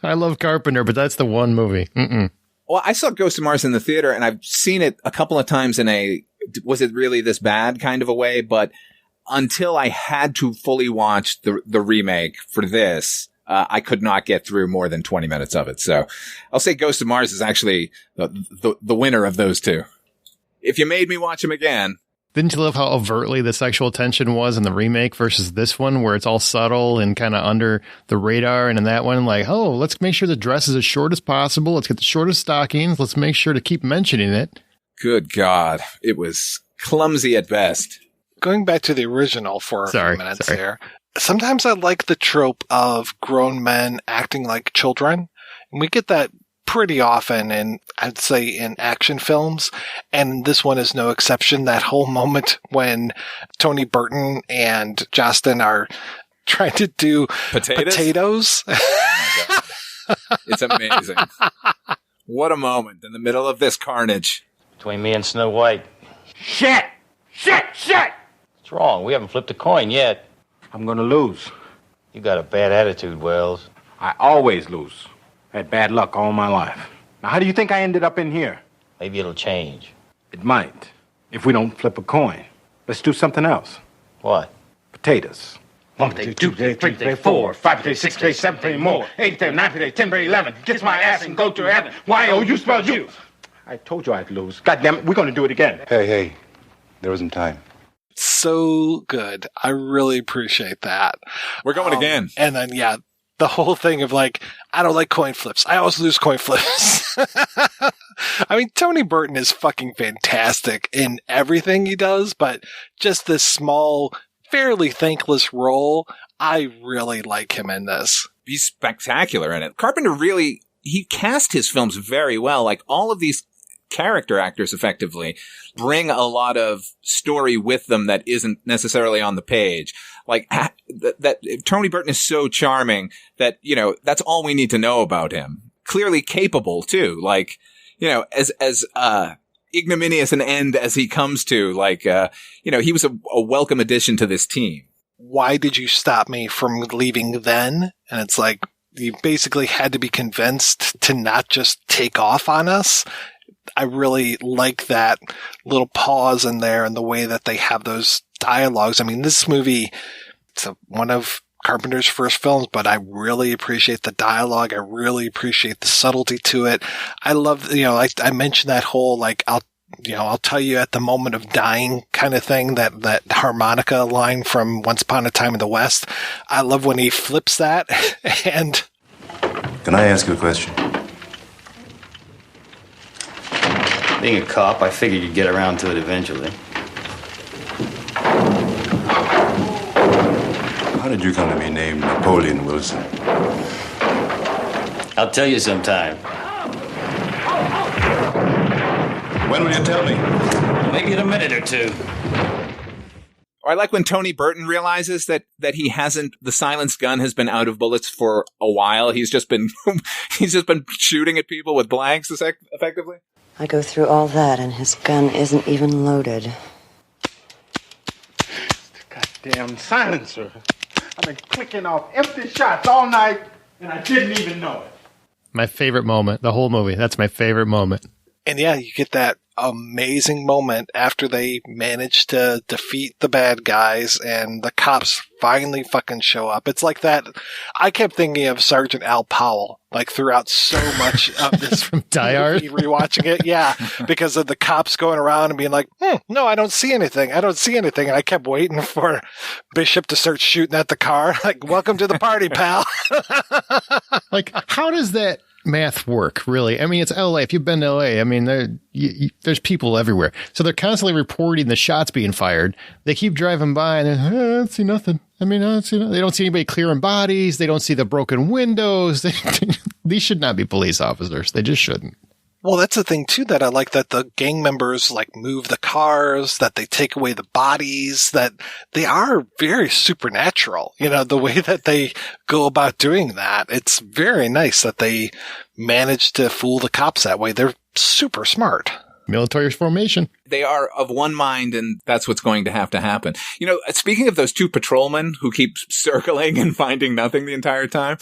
[SPEAKER 12] I love Carpenter, but that's the one movie. Mm-mm.
[SPEAKER 13] Well, I saw Ghost of Mars in the theater, and I've seen it a couple of times in a was it really this bad kind of a way, but until I had to fully watch the remake for this, I could not get through more than 20 minutes of it. So I'll say Ghost of Mars is actually the winner of those two. If you made me watch them again.
[SPEAKER 12] Didn't you love how overtly the sexual tension was in the remake versus this one, where it's all subtle and kind of under the radar? And in that one, like, oh, let's make sure the dress is as short as possible. Let's get the shortest stockings. Let's make sure to keep mentioning it.
[SPEAKER 13] Good God. It was clumsy at best.
[SPEAKER 11] Going back to the original for a few minutes there, sometimes I like the trope of grown men acting like children. And we get that pretty often in, I'd say, in action films, and this one is no exception. That whole moment when Tony Burton and Justin are trying to do potatoes.
[SPEAKER 13] Oh my God. It's amazing. What a moment in the middle of this carnage.
[SPEAKER 5] Between me and Snow White. Shit! What's wrong? We haven't flipped a coin yet.
[SPEAKER 3] I'm gonna lose.
[SPEAKER 5] You got a bad attitude, Wells.
[SPEAKER 3] I always lose. Had bad luck all my life. Now, how do you think I ended up in here?
[SPEAKER 5] Maybe it'll change.
[SPEAKER 3] It might, if we don't flip a coin. Let's do something else.
[SPEAKER 5] What?
[SPEAKER 3] Potatoes. 1 potato, 2 potato, 3 potato, 4, 5 potato, 6 potato, 7 potato, more, 8 potato, 9 potato, 10 potato, 11. Kiss my ass and go to heaven. Y-O-U spell you. I told you I'd lose. God damn it, we're going to do it again.
[SPEAKER 9] Hey, there wasn't time.
[SPEAKER 11] So good. I really appreciate that.
[SPEAKER 13] We're going again.
[SPEAKER 11] And then, the whole thing of like, I don't like coin flips. I always lose coin flips. I mean, Tony Burton is fucking fantastic in everything he does, but just this small, fairly thankless role, I really like him in this.
[SPEAKER 13] He's spectacular in it. Carpenter really, he cast his films very well. Like all of these character actors effectively bring a lot of story with them that isn't necessarily on the page. Like that Tony Burton is so charming that, that's all we need to know about him. Clearly capable too. Like, as ignominious an end as he comes to, like, he was a welcome addition to this team.
[SPEAKER 11] Why did you stop me from leaving then? And it's like, you basically had to be convinced to not just take off on us. I really like that little pause in there and the way that they have those dialogues. I mean, this movie, it's one of Carpenter's first films, but I really appreciate the dialogue. I really appreciate the subtlety to it. I love, I mentioned that whole, like, I'll tell you at the moment of dying kind of thing, that harmonica line from Once Upon a Time in the West. I love when he flips that. And
[SPEAKER 9] can I ask you a question?
[SPEAKER 17] Being a cop, I figured you'd get around to it eventually.
[SPEAKER 9] How did you come to be named Napoleon Wilson?
[SPEAKER 17] I'll tell you sometime.
[SPEAKER 9] When will you tell me?
[SPEAKER 17] Maybe in a minute or two.
[SPEAKER 13] Or I like when Tony Burton realizes that he hasn't, the silenced gun has been out of bullets for a while. He's just been shooting at people with blanks effectively.
[SPEAKER 10] I go through all that and his gun isn't even loaded.
[SPEAKER 3] Goddamn silencer. I've been clicking off empty shots all night, and I didn't even know it.
[SPEAKER 12] My favorite moment, the whole movie. That's my favorite moment.
[SPEAKER 11] And yeah, you get that amazing moment after they manage to defeat the bad guys and the cops finally fucking show up. It's like that. I kept thinking of Sergeant Al Powell, like throughout so much of this
[SPEAKER 12] from Die Hard,
[SPEAKER 11] rewatching it. Yeah, because of the cops going around and being like, no, I don't see anything. I don't see anything. And I kept waiting for Bishop to start shooting at the car. Like, welcome to the party, pal.
[SPEAKER 12] Like, how does that math work, really? I mean, it's LA. If you've been to LA, I mean, there's people everywhere. So they're constantly reporting the shots being fired. They keep driving by and I don't see nothing. I mean, I don't see nothing. They don't see anybody clearing bodies. They don't see the broken windows. These should not be police officers. They just shouldn't.
[SPEAKER 11] Well, that's the thing, too, that I like, that the gang members, like, move the cars, that they take away the bodies, that they are very supernatural. You know, the way that they go about doing that. It's very nice that they manage to fool the cops that way. They're super smart.
[SPEAKER 12] Military formation.
[SPEAKER 13] They are of one mind, and that's what's going to happen. You know, speaking of those two patrolmen who keep circling and finding nothing the entire time,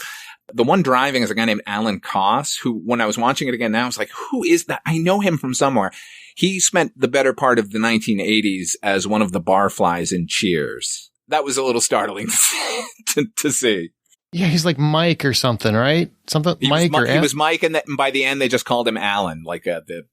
[SPEAKER 13] the one driving is a guy named Alan Koss, who, when I was watching it again now, I was like, who is that? I know him from somewhere. He spent the better part of the 1980s as one of the barflies in Cheers. That was a little startling to see.
[SPEAKER 12] Yeah, he's like Mike or something, right? He was Mike, and by the end they just called him Alan. Like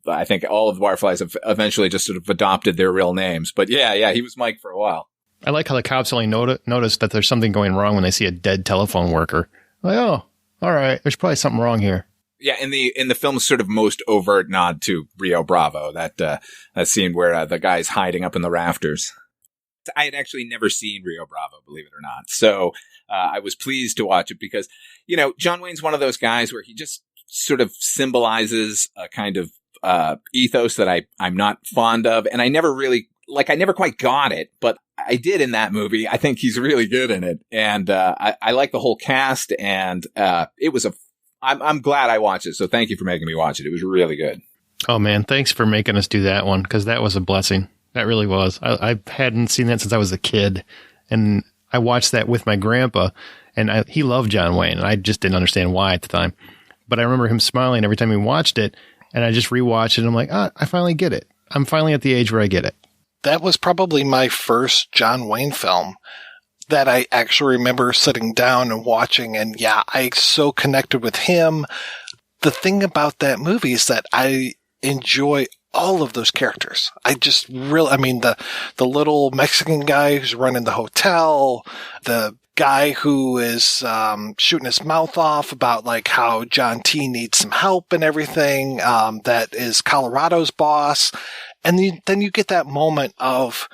[SPEAKER 12] I think all of the barflies have eventually just sort of adopted their real names. But yeah, he was Mike for a while. I like how the cops only notice that there's something going wrong when they see a dead telephone worker. Like, oh, all right, there's probably something wrong here.
[SPEAKER 13] Yeah, in the film's sort of most overt nod to Rio Bravo, that scene where the guy's hiding up in the rafters. I had actually never seen Rio Bravo, believe it or not. So I was pleased to watch it because, you know, John Wayne's one of those guys where he just sort of symbolizes a kind of ethos that I'm not fond of. And I never quite got it, but I did in that movie. I think he's really good in it. And I like the whole cast. And I'm glad I watched it. So thank you for making me watch it. It was really good.
[SPEAKER 12] Oh, man. Thanks for making us do that one, because that was a blessing. That really was. I hadn't seen that since I was a kid, and I watched that with my grandpa, and he loved John Wayne, and I just didn't understand why at the time. But I remember him smiling every time he watched it, and I just rewatched it, and I'm like, I finally get it. I'm finally at the age where I get it.
[SPEAKER 11] That was probably my first John Wayne film that I actually remember sitting down and watching, and yeah, I so connected with him. The thing about that movie is that I enjoy all of those characters. The little Mexican guy who's running the hotel, the guy who is shooting his mouth off about like how John T needs some help and everything, that is Colorado's boss. And then you get that moment of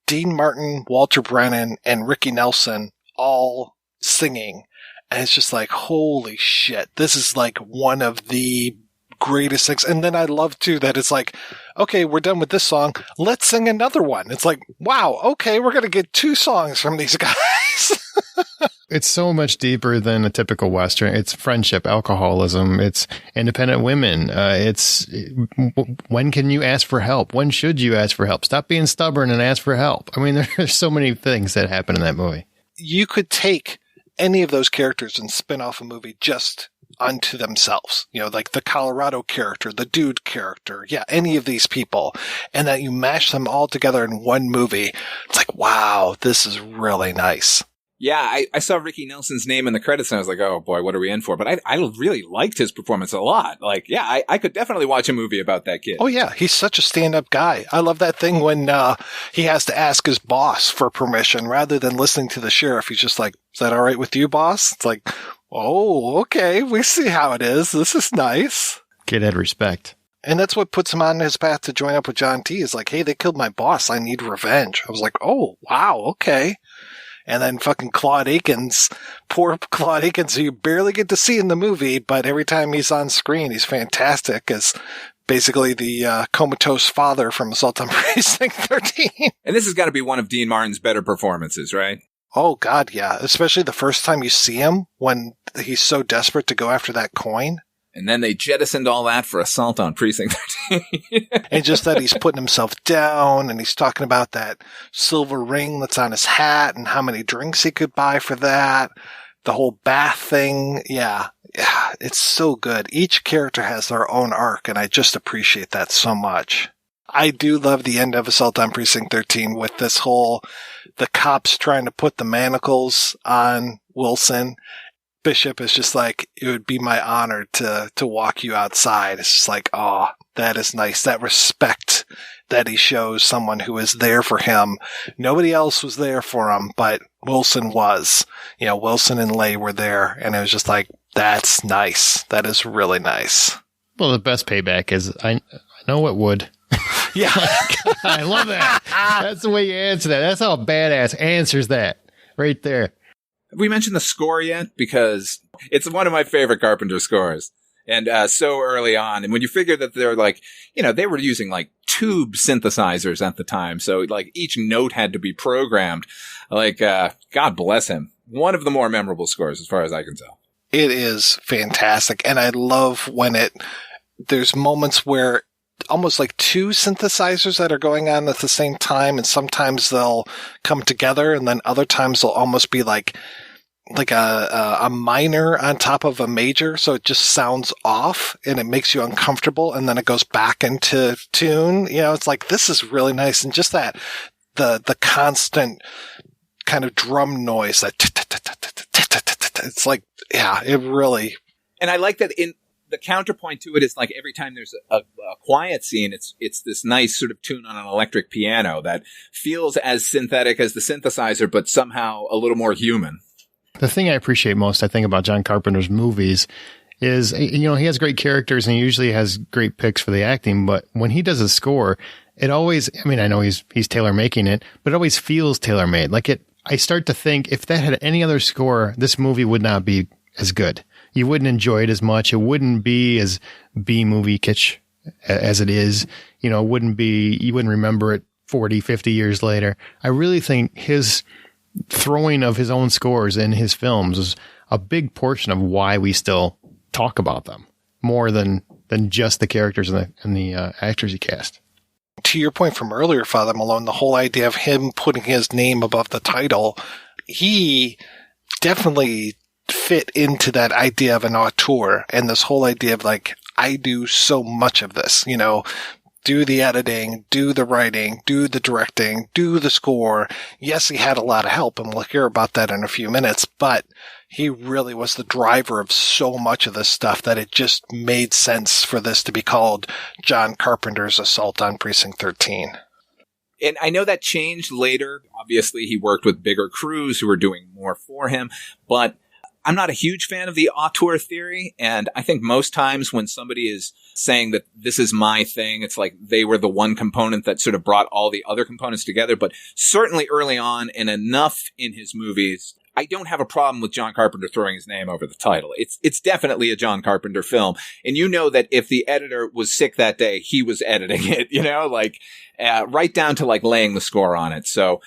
[SPEAKER 11] Dean Martin, Walter Brennan, and Ricky Nelson all singing. And it's just like, holy shit, this is like one of the greatest things. And then I love too that it's like, okay, we're done with this song, let's sing another one. It's like, wow, okay, we're gonna get 2 songs from these guys.
[SPEAKER 12] It's so much deeper than a typical Western. It's friendship, alcoholism, it's independent women. When can you ask for help? When should you ask for help? Stop being stubborn and ask for help. I mean, there's so many things that happen in that movie.
[SPEAKER 11] You could take any of those characters and spin off a movie just unto themselves, you know, like the Colorado character, the dude character, yeah, any of these people, and that you mash them all together in one movie. It's like, wow, this is really nice.
[SPEAKER 13] Yeah, I saw Ricky Nelson's name in the credits and I was like, oh boy, what are we in for? But I really liked his performance a lot. Like, yeah, I could definitely watch a movie about that kid.
[SPEAKER 11] Oh yeah, he's such a stand-up guy. I love that thing when he has to ask his boss for permission rather than listening to the sheriff. He's just like, is that all right with you, boss? It's like, oh, okay, we see how it is. This is nice.
[SPEAKER 12] Kid had respect.
[SPEAKER 11] And that's what puts him on his path to join up with John T. Is like, hey, they killed my boss. I need revenge. I was like, oh, wow, okay. And then fucking Claude Akins, poor Claude Akins, who you barely get to see in the movie, but every time he's on screen, he's fantastic as basically the comatose father from Assault on Precinct 13.
[SPEAKER 13] And this has got to be one of Dean Martin's better performances, right?
[SPEAKER 11] Oh, God, yeah. Especially the first time you see him when he's so desperate to go after that coin.
[SPEAKER 13] And then they jettisoned all that for Assault on Precinct 13.
[SPEAKER 11] And just that he's putting himself down and he's talking about that silver ring that's on his hat and how many drinks he could buy for that. The whole bath thing. Yeah, it's so good. Each character has their own arc, and I just appreciate that so much. I do love the end of Assault on Precinct 13 with this whole, the cops trying to put the manacles on Wilson. Bishop is just like, it would be my honor to walk you outside. It's just like, oh, that is nice. That respect that he shows someone who is there for him. Nobody else was there for him, but Wilson was. You know, Wilson and Leigh were there, and it was just like, that's nice. That is really nice.
[SPEAKER 12] Well, the best payback is, I know it would.
[SPEAKER 11] Yeah.
[SPEAKER 12] I love that. That's the way you answer that. That's how a badass answers that right there.
[SPEAKER 13] Have we mentioned the score yet? Because it's one of my favorite Carpenter scores. And so early on. And when you figure that they're like, you know, they were using like tube synthesizers at the time. So like each note had to be programmed. Like, God bless him. One of the more memorable scores as far as I can tell.
[SPEAKER 11] It is fantastic. And I love when there's moments where almost like two synthesizers that are going on at the same time, and sometimes they'll come together, and then other times they'll almost be like a minor on top of a major, so it just sounds off and it makes you uncomfortable, and then it goes back into tune. You know, it's like, this is really nice. And just that the constant kind of drum noise, that it's like, yeah, it really.
[SPEAKER 13] And I like that in the counterpoint to it is like every time there's a quiet scene, it's this nice sort of tune on an electric piano that feels as synthetic as the synthesizer, but somehow a little more human.
[SPEAKER 12] The thing I appreciate most, I think, about John Carpenter's movies is, you know, he has great characters and he usually has great picks for the acting, but when he does a score, it always, I mean, I know he's tailor making it, but it always feels tailor made. Like I start to think if that had any other score, this movie would not be as good. You wouldn't enjoy it as much. It wouldn't be as B-movie kitsch as it is. You know, you wouldn't remember it 40, 50 years later. I really think his throwing of his own scores in his films is a big portion of why we still talk about them more than just the characters and the actors he cast.
[SPEAKER 11] To your point from earlier, Father Malone, the whole idea of him putting his name above the title, he definitely fit into that idea of an auteur and this whole idea of like, I do so much of this, you know, do the editing, do the writing, do the directing, do the score. Yes, he had a lot of help, and we'll hear about that in a few minutes, but he really was the driver of so much of this stuff that it just made sense for this to be called John Carpenter's Assault on Precinct 13.
[SPEAKER 13] And I know that changed later. Obviously, he worked with bigger crews who were doing more for him, but I'm not a huge fan of the auteur theory, and I think most times when somebody is saying that this is my thing, it's like they were the one component that sort of brought all the other components together. But certainly early on, and enough in his movies, I don't have a problem with John Carpenter throwing his name over the title. It's definitely a John Carpenter film. And you know that if the editor was sick that day, he was editing it, you know, like right down to like laying the score on it. So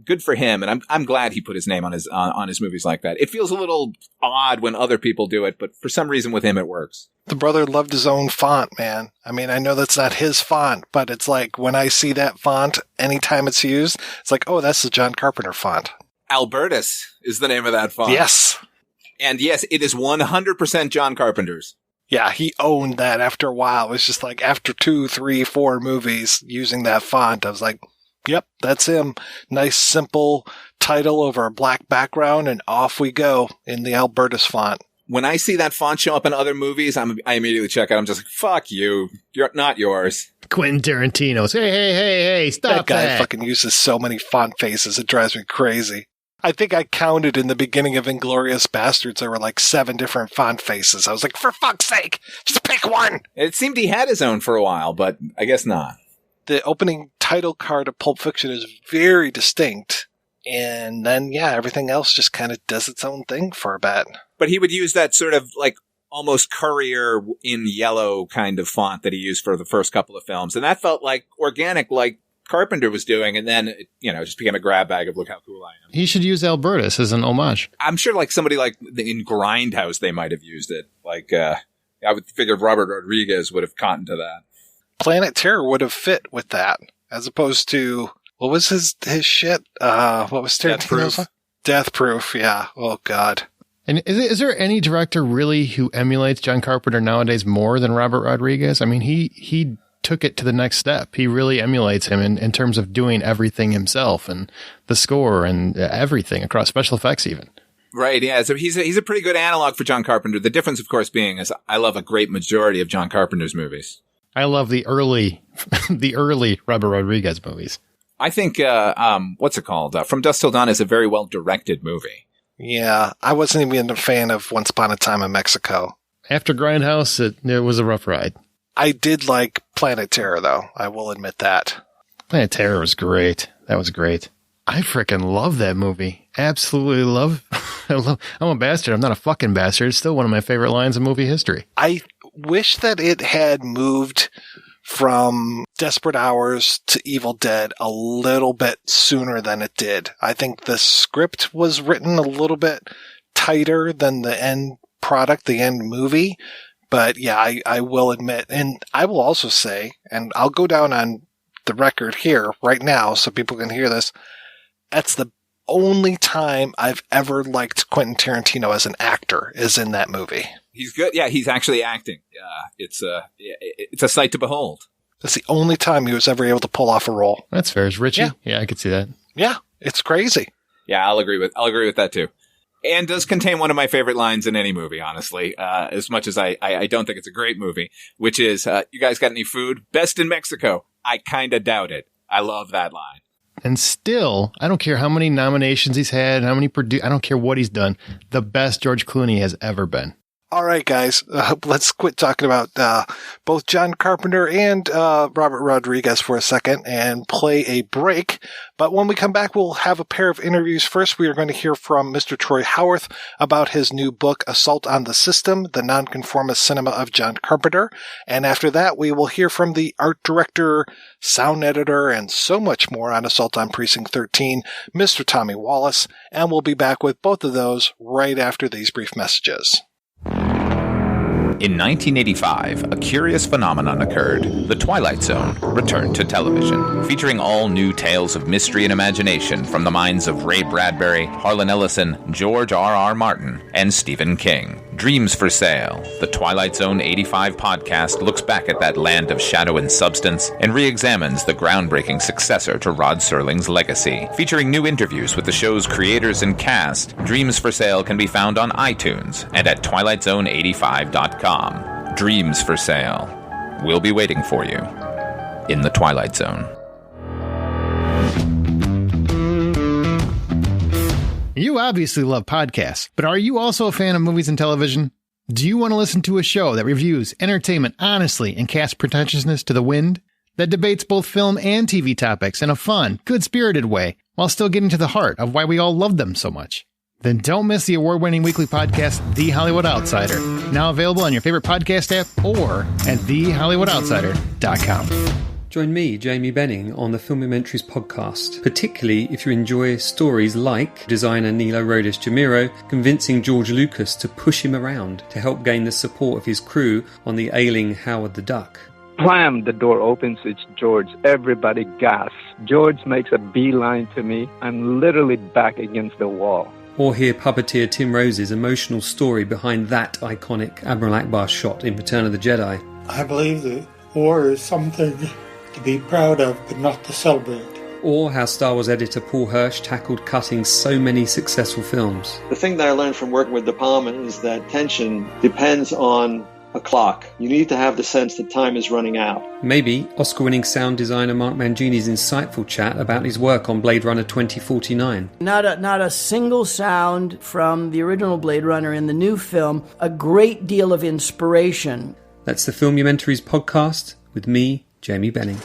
[SPEAKER 13] good for him. And I'm glad he put his name on his movies like that. It feels a little odd when other people do it, but for some reason with him it works.
[SPEAKER 11] The brother loved his own font, man. I mean, I know that's not his font, but it's like when I see that font, anytime it's used, it's like, oh, that's the John Carpenter font.
[SPEAKER 13] Albertus is the name of that font.
[SPEAKER 11] Yes.
[SPEAKER 13] And yes, it is 100% John Carpenter's.
[SPEAKER 11] Yeah, he owned that after a while. It was just like after 2, 3, 4 movies using that font, I was like, yep, that's him. Nice, simple title over a black background, and off we go in the Albertus font.
[SPEAKER 13] When I see that font show up in other movies, I immediately check out. I'm just like, fuck you. You're not yours.
[SPEAKER 12] Quentin Tarantino's. Hey, stop that.
[SPEAKER 11] That guy fucking uses so many font faces. It drives me crazy. I think I counted in the beginning of Inglourious Bastards, there were like 7 different font faces. I was like, for fuck's sake, just pick one.
[SPEAKER 13] It seemed he had his own for a while, but I guess not.
[SPEAKER 11] The opening title card of Pulp Fiction is very distinct. And then, yeah, everything else just kind of does its own thing for a bit.
[SPEAKER 13] But he would use that sort of like almost Courier in yellow kind of font that he used for the first couple of films. And that felt like organic, like Carpenter was doing. And then, it just became a grab bag of look how cool I am.
[SPEAKER 12] He should use Albertus as an homage.
[SPEAKER 13] I'm sure like somebody like in Grindhouse, they might have used it. Like, I would figure Robert Rodriguez would have cottoned to that.
[SPEAKER 11] Planet Terror would have fit with that, as opposed to, what was his shit? What was Tarantino's? Death Proof, yeah. Oh, God.
[SPEAKER 12] And is there any director really who emulates John Carpenter nowadays more than Robert Rodriguez? I mean, he took it to the next step. He really emulates him in terms of doing everything himself and the score and everything across special effects even.
[SPEAKER 13] Right, yeah. So he's a pretty good analog for John Carpenter. The difference, of course, being is I love a great majority of John Carpenter's movies.
[SPEAKER 12] I love the early Robert Rodriguez movies.
[SPEAKER 13] I think, what's it called? From Dusk Till Dawn is a very well-directed movie.
[SPEAKER 11] Yeah, I wasn't even a fan of Once Upon a Time in Mexico.
[SPEAKER 12] After Grindhouse, it was a rough ride.
[SPEAKER 11] I did like Planet Terror, though. I will admit that.
[SPEAKER 12] Planet Terror was great. That was great. I freaking love that movie. Absolutely love. I'm a bastard. I'm not a fucking bastard. It's still one of my favorite lines of movie history.
[SPEAKER 11] I wish that it had moved from Desperate Hours to Evil Dead a little bit sooner than it did. I think the script was written a little bit tighter than the end product, the end movie. But yeah, I will admit, and I will also say, and I'll go down on the record here right now so people can hear this, that's the only time I've ever liked Quentin Tarantino as an actor is in that movie.
[SPEAKER 13] He's good. Yeah, he's actually acting. It's a sight to behold.
[SPEAKER 11] That's the only time he was ever able to pull off a role.
[SPEAKER 12] That's fair. Is Richie? Yeah, I could see that.
[SPEAKER 11] Yeah, it's crazy.
[SPEAKER 13] Yeah, I'll agree with that too. And does contain one of my favorite lines in any movie, honestly. As much as I don't think it's a great movie, which is, "You guys got any food? Best in Mexico. I kinda doubt it." I love that line.
[SPEAKER 12] And still, I don't care how many nominations he's had, I don't care what he's done. The best George Clooney has ever been.
[SPEAKER 11] All right, guys, let's quit talking about both John Carpenter and Robert Rodriguez for a second and play a break. But when we come back, we'll have a pair of interviews. First, we are going to hear from Mr. Troy Howarth about his new book, Assault on the System, The Nonconformist Cinema of John Carpenter. And after that, we will hear from the art director, sound editor, and so much more on Assault on Precinct 13, Mr. Tommy Wallace. And we'll be back with both of those right after these brief messages.
[SPEAKER 18] In 1985, a curious phenomenon occurred. The Twilight Zone returned to television, featuring all new tales of mystery and imagination from the minds of Ray Bradbury, Harlan Ellison, George R.R. Martin, and Stephen King. Dreams for Sale, the Twilight Zone 85 podcast looks back at that land of shadow and substance and re-examines the groundbreaking successor to Rod Serling's legacy. Featuring new interviews with the show's creators and cast, Dreams for Sale can be found on iTunes and at twilightzone85.com. Dreams for Sale. We'll be waiting for you in the Twilight Zone.
[SPEAKER 12] You obviously love podcasts, but are you also a fan of movies and television? Do you want to listen to a show that reviews entertainment honestly and casts pretentiousness to the wind? That debates both film and TV topics in a fun, good-spirited way, while still getting to the heart of why we all love them so much? Then don't miss the award-winning weekly podcast, The Hollywood Outsider, now available on your favorite podcast app or at thehollywoodoutsider.com.
[SPEAKER 19] Join me, Jamie Benning, on the Filmumentaries podcast, particularly if you enjoy stories like designer Nilo Rodis Jamiro convincing George Lucas to push him around to help gain the support of his crew on the ailing Howard the Duck.
[SPEAKER 20] Blam! The door opens, it's George. Everybody gasps. George makes a beeline to me. I'm literally back against the wall.
[SPEAKER 19] Or hear puppeteer Tim Rose's emotional story behind that iconic Admiral Akbar shot in Return of the Jedi.
[SPEAKER 21] I believe the war is something to be proud of, but not to celebrate.
[SPEAKER 19] Or how Star Wars editor Paul Hirsch tackled cutting so many successful films.
[SPEAKER 22] The thing that I learned from working with De Palma is that tension depends on a clock. You need to have the sense that time is running out.
[SPEAKER 19] Maybe Oscar-winning sound designer Mark Mangini's insightful chat about his work on Blade Runner 2049.
[SPEAKER 23] Not a single sound from the original Blade Runner in the new film. A great deal of inspiration.
[SPEAKER 19] That's the Filmumentaries podcast with me, Jamie Benning.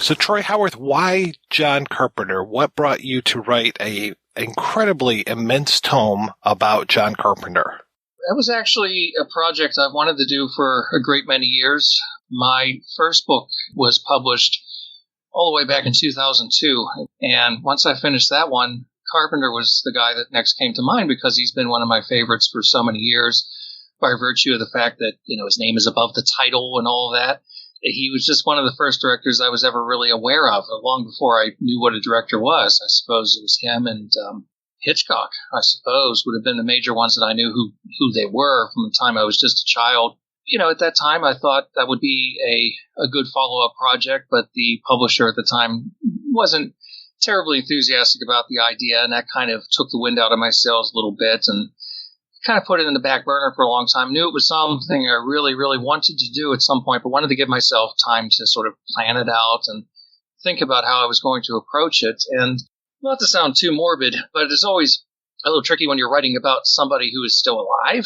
[SPEAKER 11] So Troy Howarth, why John Carpenter? What brought you to write a incredibly immense tome about John Carpenter.
[SPEAKER 1] That was actually a project I've wanted to do for a great many years. My first book was published all the way back in 2002. And once I finished that one, Carpenter was the guy that next came to mind because he's been one of my favorites for so many years by virtue of the fact that, his name is above the title and all of that. He was just one of the first directors I was ever really aware of, long before I knew what a director was. I suppose it was him and Hitchcock, I suppose, would have been the major ones that I knew who they were from the time I was just a child. At that time, I thought that would be a good follow-up project, but the publisher at the time wasn't terribly enthusiastic about the idea, and that kind of took the wind out of my sails a little bit and kind of put it in the back burner for a long time. Knew it was something I really, really wanted to do at some point, but wanted to give myself time to sort of plan it out and think about how I was going to approach it. And not to sound too morbid, but it's always a little tricky when you're writing about somebody who is still alive,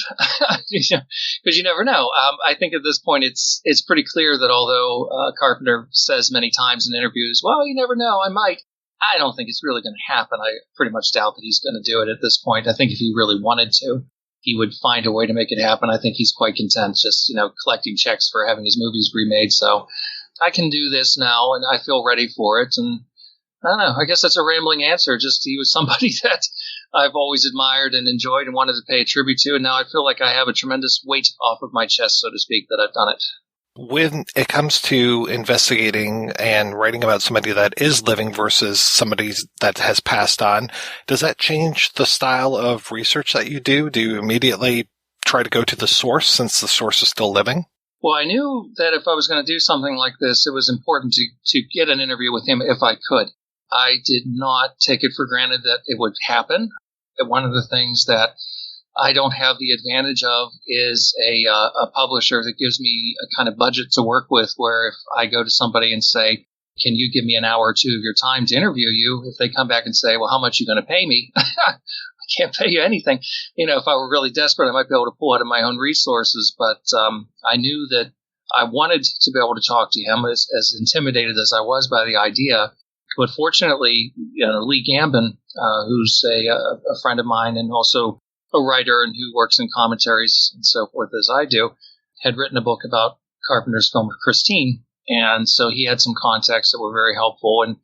[SPEAKER 1] because you never know. I think at this point it's pretty clear that although Carpenter says many times in interviews, well, you never know, I might. I don't think it's really going to happen. I pretty much doubt that he's going to do it at this point. I think if he really wanted to, he would find a way to make it happen. I think he's quite content just, collecting checks for having his movies remade. So I can do this now, and I feel ready for it. And I don't know. I guess that's a rambling answer. Just he was somebody that I've always admired and enjoyed and wanted to pay a tribute to. And now I feel like I have a tremendous weight off of my chest, so to speak, that I've done it.
[SPEAKER 11] When it comes to investigating and writing about somebody that is living versus somebody that has passed on, does that change the style of research that you do? Do you immediately try to go to the source since the source is still living?
[SPEAKER 1] Well, I knew that if I was going to do something like this, it was important to get an interview with him if I could. I did not take it for granted that it would happen. One of the things that I don't have the advantage of is a publisher that gives me a kind of budget to work with, where if I go to somebody and say, can you give me an hour or two of your time to interview you? If they come back and say, well, how much are you going to pay me? I can't pay you anything. If I were really desperate, I might be able to pull out of my own resources. But I knew that I wanted to be able to talk to him, as intimidated as I was by the idea. But fortunately, Lee Gambin, who's a friend of mine and also a writer and who works in commentaries and so forth as I do, had written a book about Carpenter's film Christine. And so he had some contacts that were very helpful. And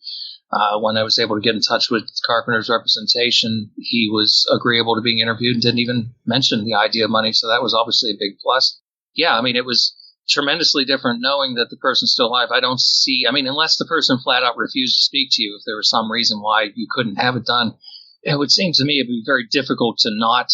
[SPEAKER 1] when I was able to get in touch with Carpenter's representation, he was agreeable to being interviewed and didn't even mention the idea of money. So that was obviously a big plus. Yeah, it was tremendously different knowing that the person's still alive. I don't see, unless the person flat out refused to speak to you, if there was some reason why you couldn't have it done, it would seem to me it'd be very difficult to not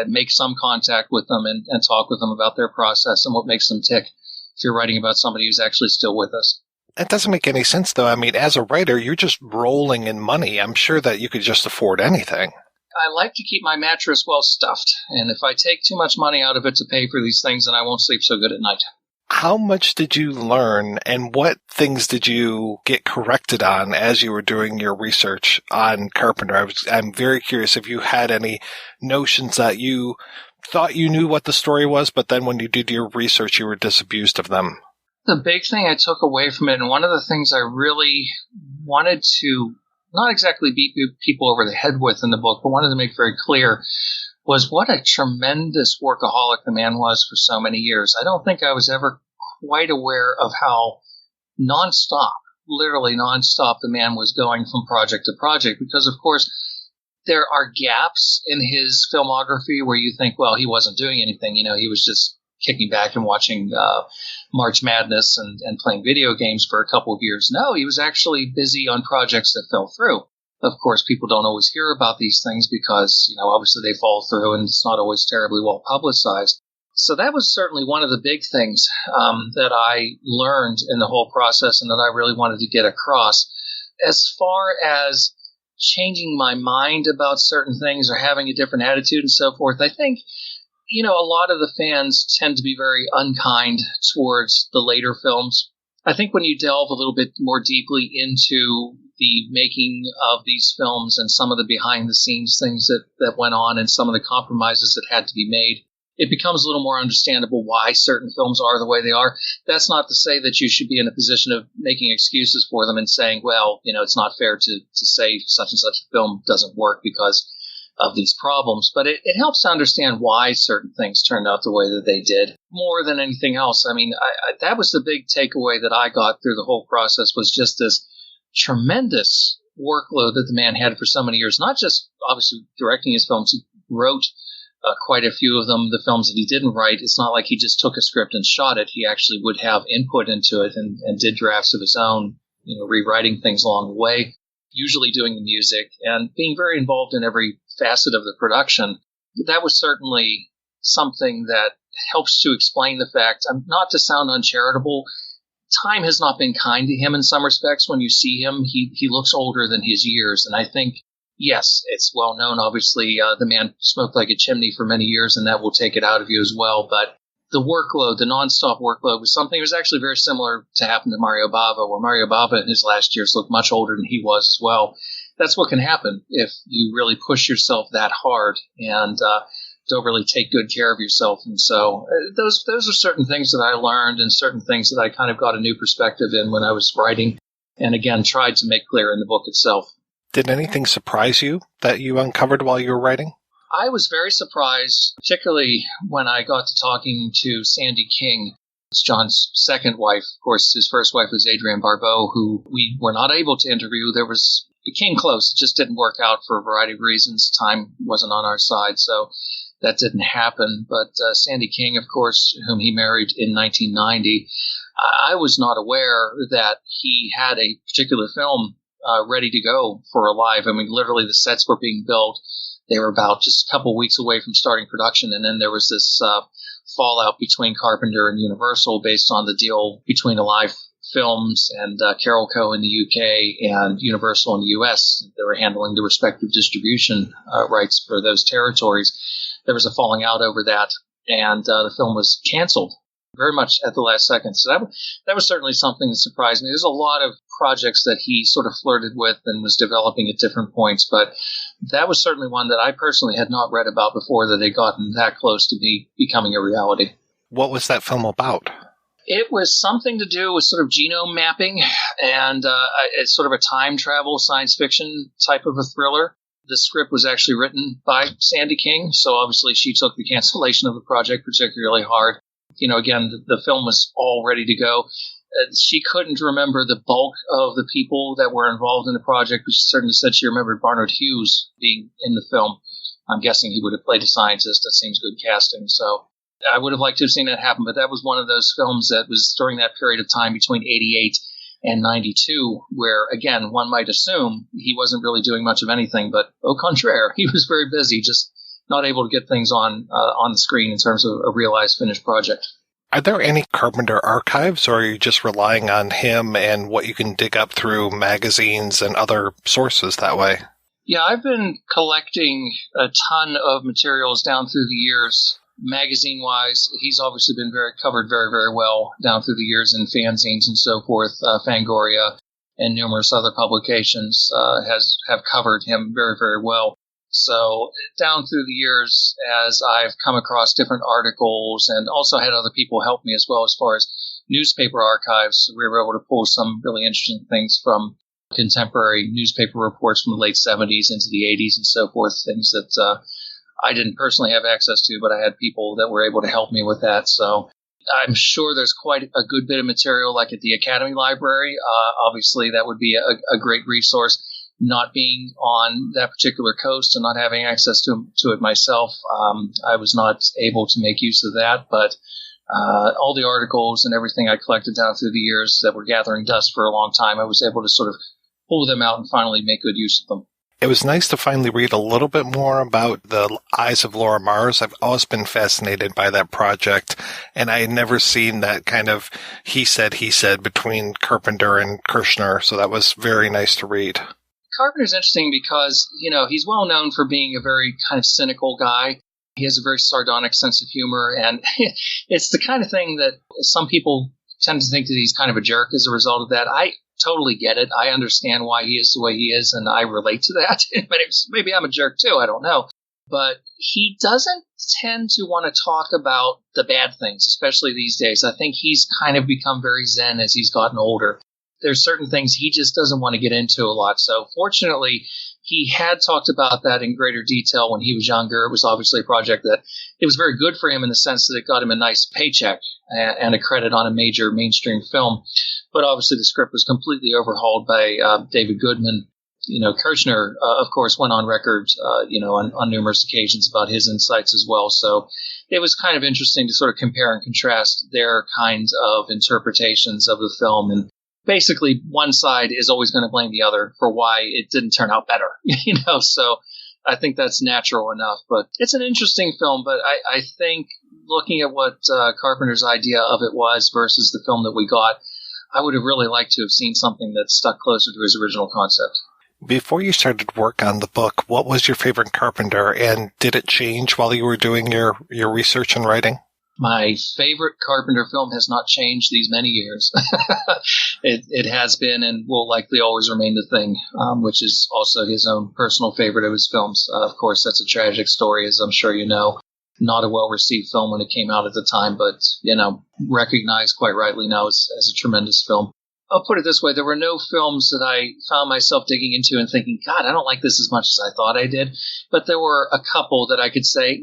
[SPEAKER 1] make some contact with them and talk with them about their process and what makes them tick if you're writing about somebody who's actually still with us.
[SPEAKER 11] That doesn't make any sense, though. As a writer, you're just rolling in money. I'm sure that you could just afford anything.
[SPEAKER 1] I like to keep my mattress well stuffed, and if I take too much money out of it to pay for these things, then I won't sleep so good at night.
[SPEAKER 11] How much did you learn, and what things did you get corrected on as you were doing your research on Carpenter? I'm very curious if you had any notions that you thought you knew what the story was, but then when you did your research, you were disabused of them.
[SPEAKER 1] The big thing I took away from it, and one of the things I really wanted to not exactly beat people over the head with in the book, but wanted to make very clear, was what a tremendous workaholic the man was for so many years. I don't think I was ever quite aware of how literally nonstop the man was going from project to project, because of course there are gaps in his filmography where you think, well, he wasn't doing anything. He was just kicking back and watching March Madness and playing video games for a couple of years. No, he was actually busy on projects that fell through. Of course, people don't always hear about these things because, obviously they fall through and it's not always terribly well publicized. So that was certainly one of the big things that I learned in the whole process and that I really wanted to get across. As far as changing my mind about certain things or having a different attitude and so forth, I think, a lot of the fans tend to be very unkind towards the later films. I think when you delve a little bit more deeply into the making of these films and some of the behind-the-scenes things that went on and some of the compromises that had to be made, it becomes a little more understandable why certain films are the way they are. That's not to say that you should be in a position of making excuses for them and saying, well, it's not fair to say such and such a film doesn't work because of these problems. But it helps to understand why certain things turned out the way that they did more than anything else. I mean, that was the big takeaway that I got through the whole process, was just this tremendous workload that the man had for so many years, not just obviously directing his films. He wrote quite a few of them. The films that he didn't write, it's not like he just took a script and shot it. He actually would have input into it and did drafts of his own, rewriting things along the way, usually doing the music and being very involved in every facet of the production. That was certainly something that helps to explain the fact, not to sound uncharitable, time has not been kind to him in some respects. When you see him, he looks older than his years. And I think, yes, it's well known, obviously, the man smoked like a chimney for many years, and that will take it out of you as well. But the workload, the nonstop workload, was something that was actually very similar to happen to Mario Bava, where Mario Bava in his last years looked much older than he was as well. That's what can happen if you really push yourself that hard and don't really take good care of yourself. And so those are certain things that I learned and certain things that I kind of got a new perspective in when I was writing, and again, tried to make clear in the book itself.
[SPEAKER 11] Did anything surprise you that you uncovered while you were writing?
[SPEAKER 1] I was very surprised, particularly when I got to talking to Sandy King. It's John's second wife. Of course, his first wife was Adrienne Barbeau, who we were not able to interview. It came close. It just didn't work out for a variety of reasons. Time wasn't on our side, so that didn't happen. But Sandy King, of course, whom he married in 1990, I was not aware that he had a particular film ready to go for Alive. I mean, literally the sets were being built. They were about just a couple weeks away from starting production, and then there was this fallout between Carpenter and Universal based on the deal between Alive Films and Carol Co. in the UK and Universal in the US. They were handling the respective distribution rights for those territories. There was a falling out over that, and the film was canceled very much at the last second. So that was certainly something that surprised me. There's a lot of projects that he sort of flirted with and was developing at different points, but that was certainly one that I personally had not read about before, that had gotten that close to be becoming a reality.
[SPEAKER 11] What was that film about?
[SPEAKER 1] It was something to do with sort of genome mapping, and it's sort of a time travel science fiction type of a thriller. The script was actually written by Sandy King, so obviously she took the cancellation of the project particularly hard. Again, the film was all ready to go. She couldn't remember the bulk of the people that were involved in the project, but she certainly said she remembered Barnard Hughes being in the film. I'm guessing he would have played a scientist. That seems good casting. So I would have liked to have seen that happen, but that was one of those films that was during that period of time between 88 and 92, where, again, one might assume he wasn't really doing much of anything, but au contraire, he was very busy, just not able to get things on the screen in terms of a realized finished project.
[SPEAKER 11] Are there any Carpenter archives, or are you just relying on him and what you can dig up through magazines and other sources that way?
[SPEAKER 1] Yeah, I've been collecting a ton of materials down through the years. Magazine-wise, he's obviously been covered very, very well down through the years in fanzines and so forth. Fangoria and numerous other publications have covered him very, very well. So down through the years, as I've come across different articles and also had other people help me as well as far as newspaper archives, we were able to pull some really interesting things from contemporary newspaper reports from the late 70s into the 80s and so forth, things that I didn't personally have access to, but I had people that were able to help me with that. So I'm sure there's quite a good bit of material, like at the Academy Library. Obviously, that would be a great resource. Not being on that particular coast and not having access to it myself, I was not able to make use of that. But all the articles and everything I collected down through the years that were gathering dust for a long time, I was able to sort of pull them out and finally make good use of them.
[SPEAKER 11] It was nice to finally read a little bit more about the Eyes of Laura Mars. I've always been fascinated by that project, and I had never seen that kind of he said between Carpenter and Kirshner, so that was very nice to read.
[SPEAKER 1] Carpenter's interesting because, he's well known for being a very kind of cynical guy. He has a very sardonic sense of humor, and it's the kind of thing that some people tend to think that he's kind of a jerk as a result of that. I totally get it. I understand why he is the way he is, and I relate to that. Maybe I'm a jerk too. I don't know. but he doesn't tend to want to talk about the bad things, especially these days. I think he's kind of become very zen as he's gotten older. There's certain things he just doesn't want to get into a lot. So fortunately, he had talked about that in greater detail when he was younger. It was obviously a project that it was very good for him in the sense that it got him a nice paycheck and a credit on a major mainstream film. But obviously the script was completely overhauled by David Goodman. Kirchner, of course, went on record, on numerous occasions about his insights as well. So it was kind of interesting to sort of compare and contrast their kinds of interpretations of the film. And basically, one side is always going to blame the other for why it didn't turn out better, So I think that's natural enough. But it's an interesting film. But I think looking at what Carpenter's idea of it was versus the film that we got, I would have really liked to have seen something that stuck closer to his original concept.
[SPEAKER 11] Before you started work on the book, what was your favorite Carpenter, and did it change while you were doing your research and writing?
[SPEAKER 1] My favorite Carpenter film has not changed these many years. It has been and will likely always remain the Thing, which is also his own personal favorite of his films. Of course, that's a tragic story, as I'm sure you know. Not a well-received film when it came out at the time, but, recognized quite rightly now as a tremendous film. I'll put it this way. There were no films that I found myself digging into and thinking, God, I don't like this as much as I thought I did. But there were a couple that I could say,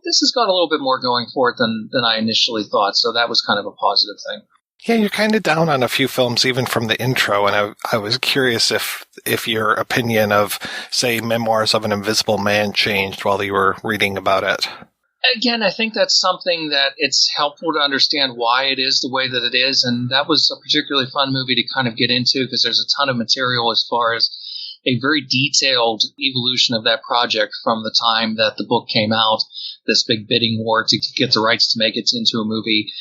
[SPEAKER 1] this has got a little bit more going for it than I initially thought. So that was kind of a positive thing.
[SPEAKER 11] Yeah, you're kind of down on a few films, even from the intro. And I was curious if your opinion of, say, Memoirs of an Invisible Man changed while you were reading about it.
[SPEAKER 1] Again, I think that's something that it's helpful to understand why it is the way that it is. And that was a particularly fun movie to kind of get into because there's a ton of material as far as a very detailed evolution of that project from the time that the book came out, this big bidding war to get the rights to make it into a movie,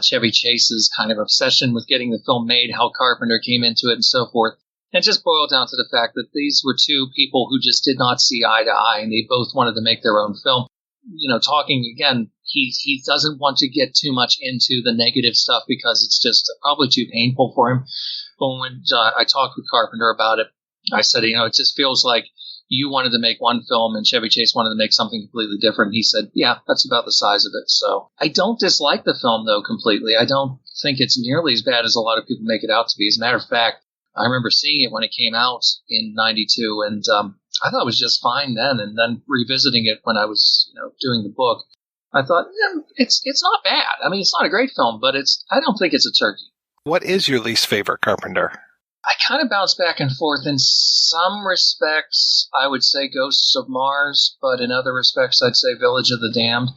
[SPEAKER 1] Chevy Chase's kind of obsession with getting the film made, how Carpenter came into it and so forth. And just boiled down to the fact that these were two people who just did not see eye to eye, and they both wanted to make their own film. Talking again, he doesn't want to get too much into the negative stuff because it's just probably too painful for him. But when I talked with Carpenter about it, I said, it just feels like you wanted to make one film and Chevy Chase wanted to make something completely different. He said, yeah, that's about the size of it. So I don't dislike the film, though, completely. I don't think it's nearly as bad as a lot of people make it out to be. As a matter of fact, I remember seeing it when it came out in 92, and I thought it was just fine then. And then revisiting it when I was doing the book, I thought, it's not bad. I mean, it's not a great film, but I don't think it's a turkey.
[SPEAKER 11] What is your least favorite Carpenter?
[SPEAKER 1] I kind of bounce back and forth. In some respects, I would say Ghosts of Mars, but in other respects, I'd say Village of the Damned.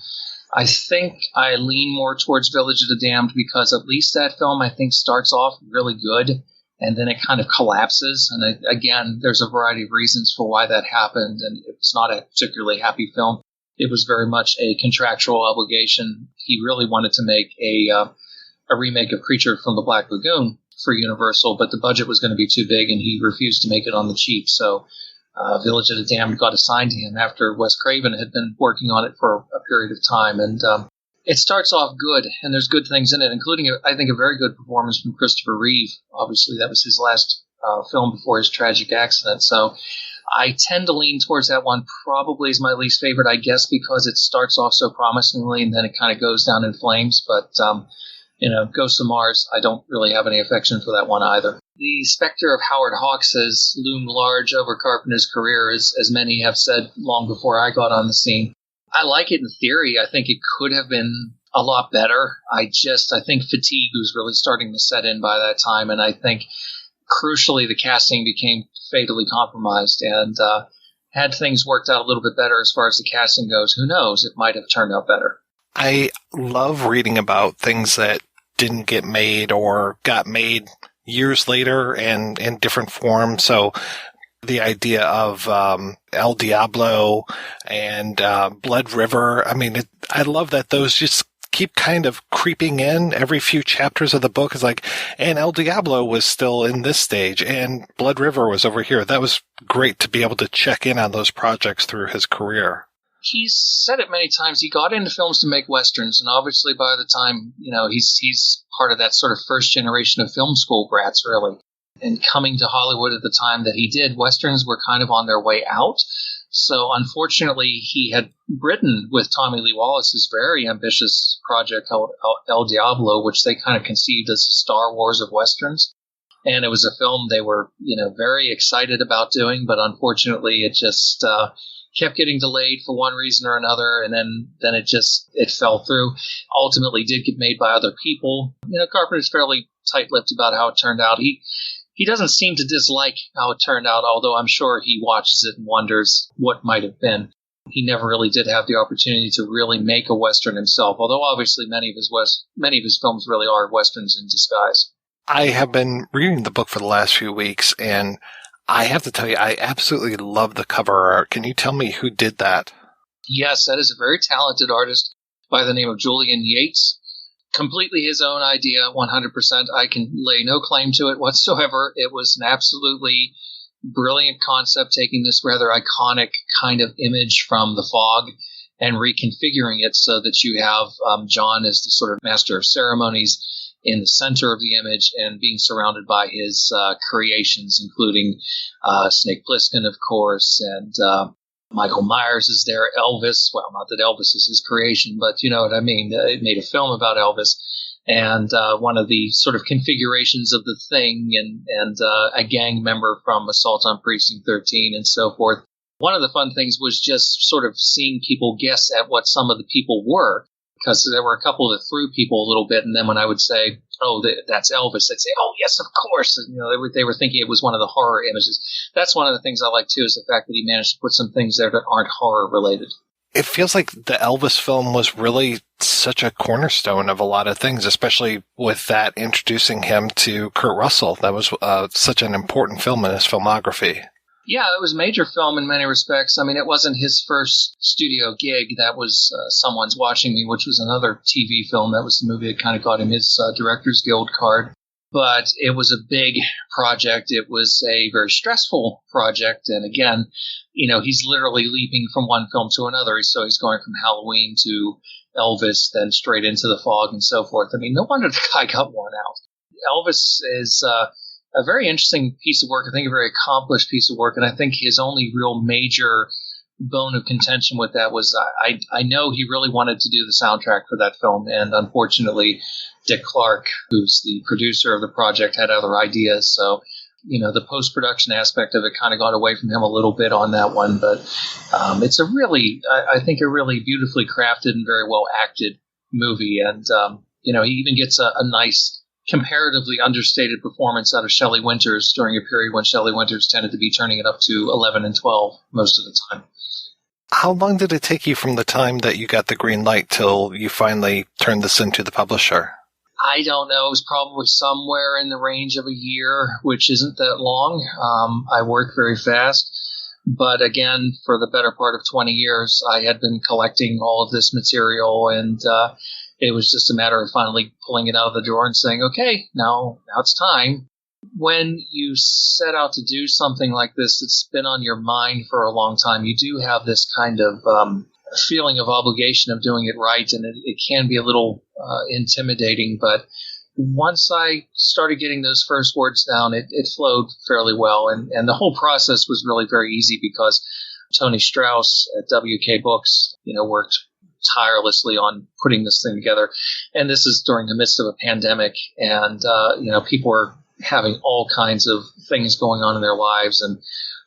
[SPEAKER 1] I think I lean more towards Village of the Damned because at least that film, I think, starts off really good, and then it kind of collapses. And again, there's a variety of reasons for why that happened, and it was not a particularly happy film. It was very much a contractual obligation. He really wanted to make a remake of Creature from the Black Lagoon for Universal, but the budget was going to be too big, and he refused to make it on the cheap. So Village of the Damned got assigned to him after Wes Craven had been working on it for a period of time. And it starts off good, and there's good things in it, including, I think, a very good performance from Christopher Reeve. Obviously, that was his last film before his tragic accident. So I tend to lean towards that one, probably is my least favorite, I guess, because it starts off so promisingly, and then it kind of goes down in flames. But Ghosts of Mars, I don't really have any affection for that one either. The specter of Howard Hawks has loomed large over Carpenter's career, as many have said long before I got on the scene. I like it in theory. I think it could have been a lot better. I think fatigue was really starting to set in by that time, and I think crucially the casting became fatally compromised, and had things worked out a little bit better as far as the casting goes, who knows, it might have turned out better.
[SPEAKER 11] I love reading about things that didn't get made or got made years later and in different forms. So the idea of El Diablo and Blood River, I mean, I love that those just keep kind of creeping in every few chapters of the book. Is like, and El Diablo was still in this stage and Blood River was over here. That was great to be able to check in on those projects through his career.
[SPEAKER 1] He's said it many times. He got into films to make Westerns, and obviously by the time, he's part of that sort of first generation of film school brats, really. And coming to Hollywood at the time that he did, Westerns were kind of on their way out. So unfortunately, he had written with Tommy Lee Wallace this very ambitious project called El Diablo, which they kind of conceived as the Star Wars of Westerns. And it was a film they were, very excited about doing, but unfortunately it just kept getting delayed for one reason or another, and then it fell through. Ultimately did get made by other people. Carpenter's fairly tight-lipped about how it turned out. He doesn't seem to dislike how it turned out, although I'm sure he watches it and wonders what might have been. He never really did have the opportunity to really make a Western himself, although obviously many of his films really are Westerns in disguise.
[SPEAKER 11] I have been reading the book for the last few weeks, and I have to tell you, I absolutely love the cover art. Can you tell me who did that?
[SPEAKER 1] Yes, that is a very talented artist by the name of Julian Yates. Completely his own idea, 100%. I can lay no claim to it whatsoever. It was an absolutely brilliant concept, taking this rather iconic kind of image from The Fog and reconfiguring it so that you have John as the sort of master of ceremonies in the center of the image and being surrounded by his creations, including Snake Plissken, of course, and Michael Myers is there, Elvis. Well, not that Elvis is his creation, but you know what I mean. It made a film about Elvis. And one of the sort of configurations of the Thing and a gang member from Assault on Precinct 13 and so forth. One of the fun things was just sort of seeing people guess at what some of the people were, because there were a couple that threw people a little bit. And then when I would say, oh, that's Elvis, they'd say, oh, yes, of course. And, they were thinking it was one of the horror images. That's one of the things I like, too, is the fact that he managed to put some things there that aren't horror related.
[SPEAKER 11] It feels like the Elvis film was really such a cornerstone of a lot of things, especially with that introducing him to Kurt Russell. That was such an important film in his filmography.
[SPEAKER 1] Yeah, it was a major film in many respects. I mean, it wasn't his first studio gig. That was Someone's Watching Me, which was another TV film. That was the movie that kind of got him his Directors Guild card. But it was a big project. It was a very stressful project. And again, he's literally leaping from one film to another. So he's going from Halloween to Elvis, then straight into The Fog and so forth. I mean, no wonder the guy got worn out. Elvis is a very interesting piece of work. I think a very accomplished piece of work. And I think his only real major bone of contention with that was I know he really wanted to do the soundtrack for that film. And unfortunately, Dick Clark, who's the producer of the project, had other ideas. So, the post-production aspect of it kind of got away from him a little bit on that one. But it's a really, I think, a really beautifully crafted and very well acted movie. And, he even gets a nice, comparatively understated performance out of Shelley Winters during a period when Shelley Winters tended to be turning it up to 11 and 12 most of the time.
[SPEAKER 11] How long did it take you from the time that you got the green light till you finally turned this into the publisher?
[SPEAKER 1] I don't know. It was probably somewhere in the range of a year, which isn't that long. I work very fast. But again, for the better part of 20 years, I had been collecting all of this material, and it was just a matter of finally pulling it out of the drawer and saying, okay, now it's time. When you set out to do something like this that's been on your mind for a long time, you do have this kind of feeling of obligation of doing it right, and it can be a little intimidating. But once I started getting those first words down, it flowed fairly well, and the whole process was really very easy because Tony Strauss at WK Books, worked tirelessly on putting this thing together. And this is during the midst of a pandemic, and people were having all kinds of things going on in their lives and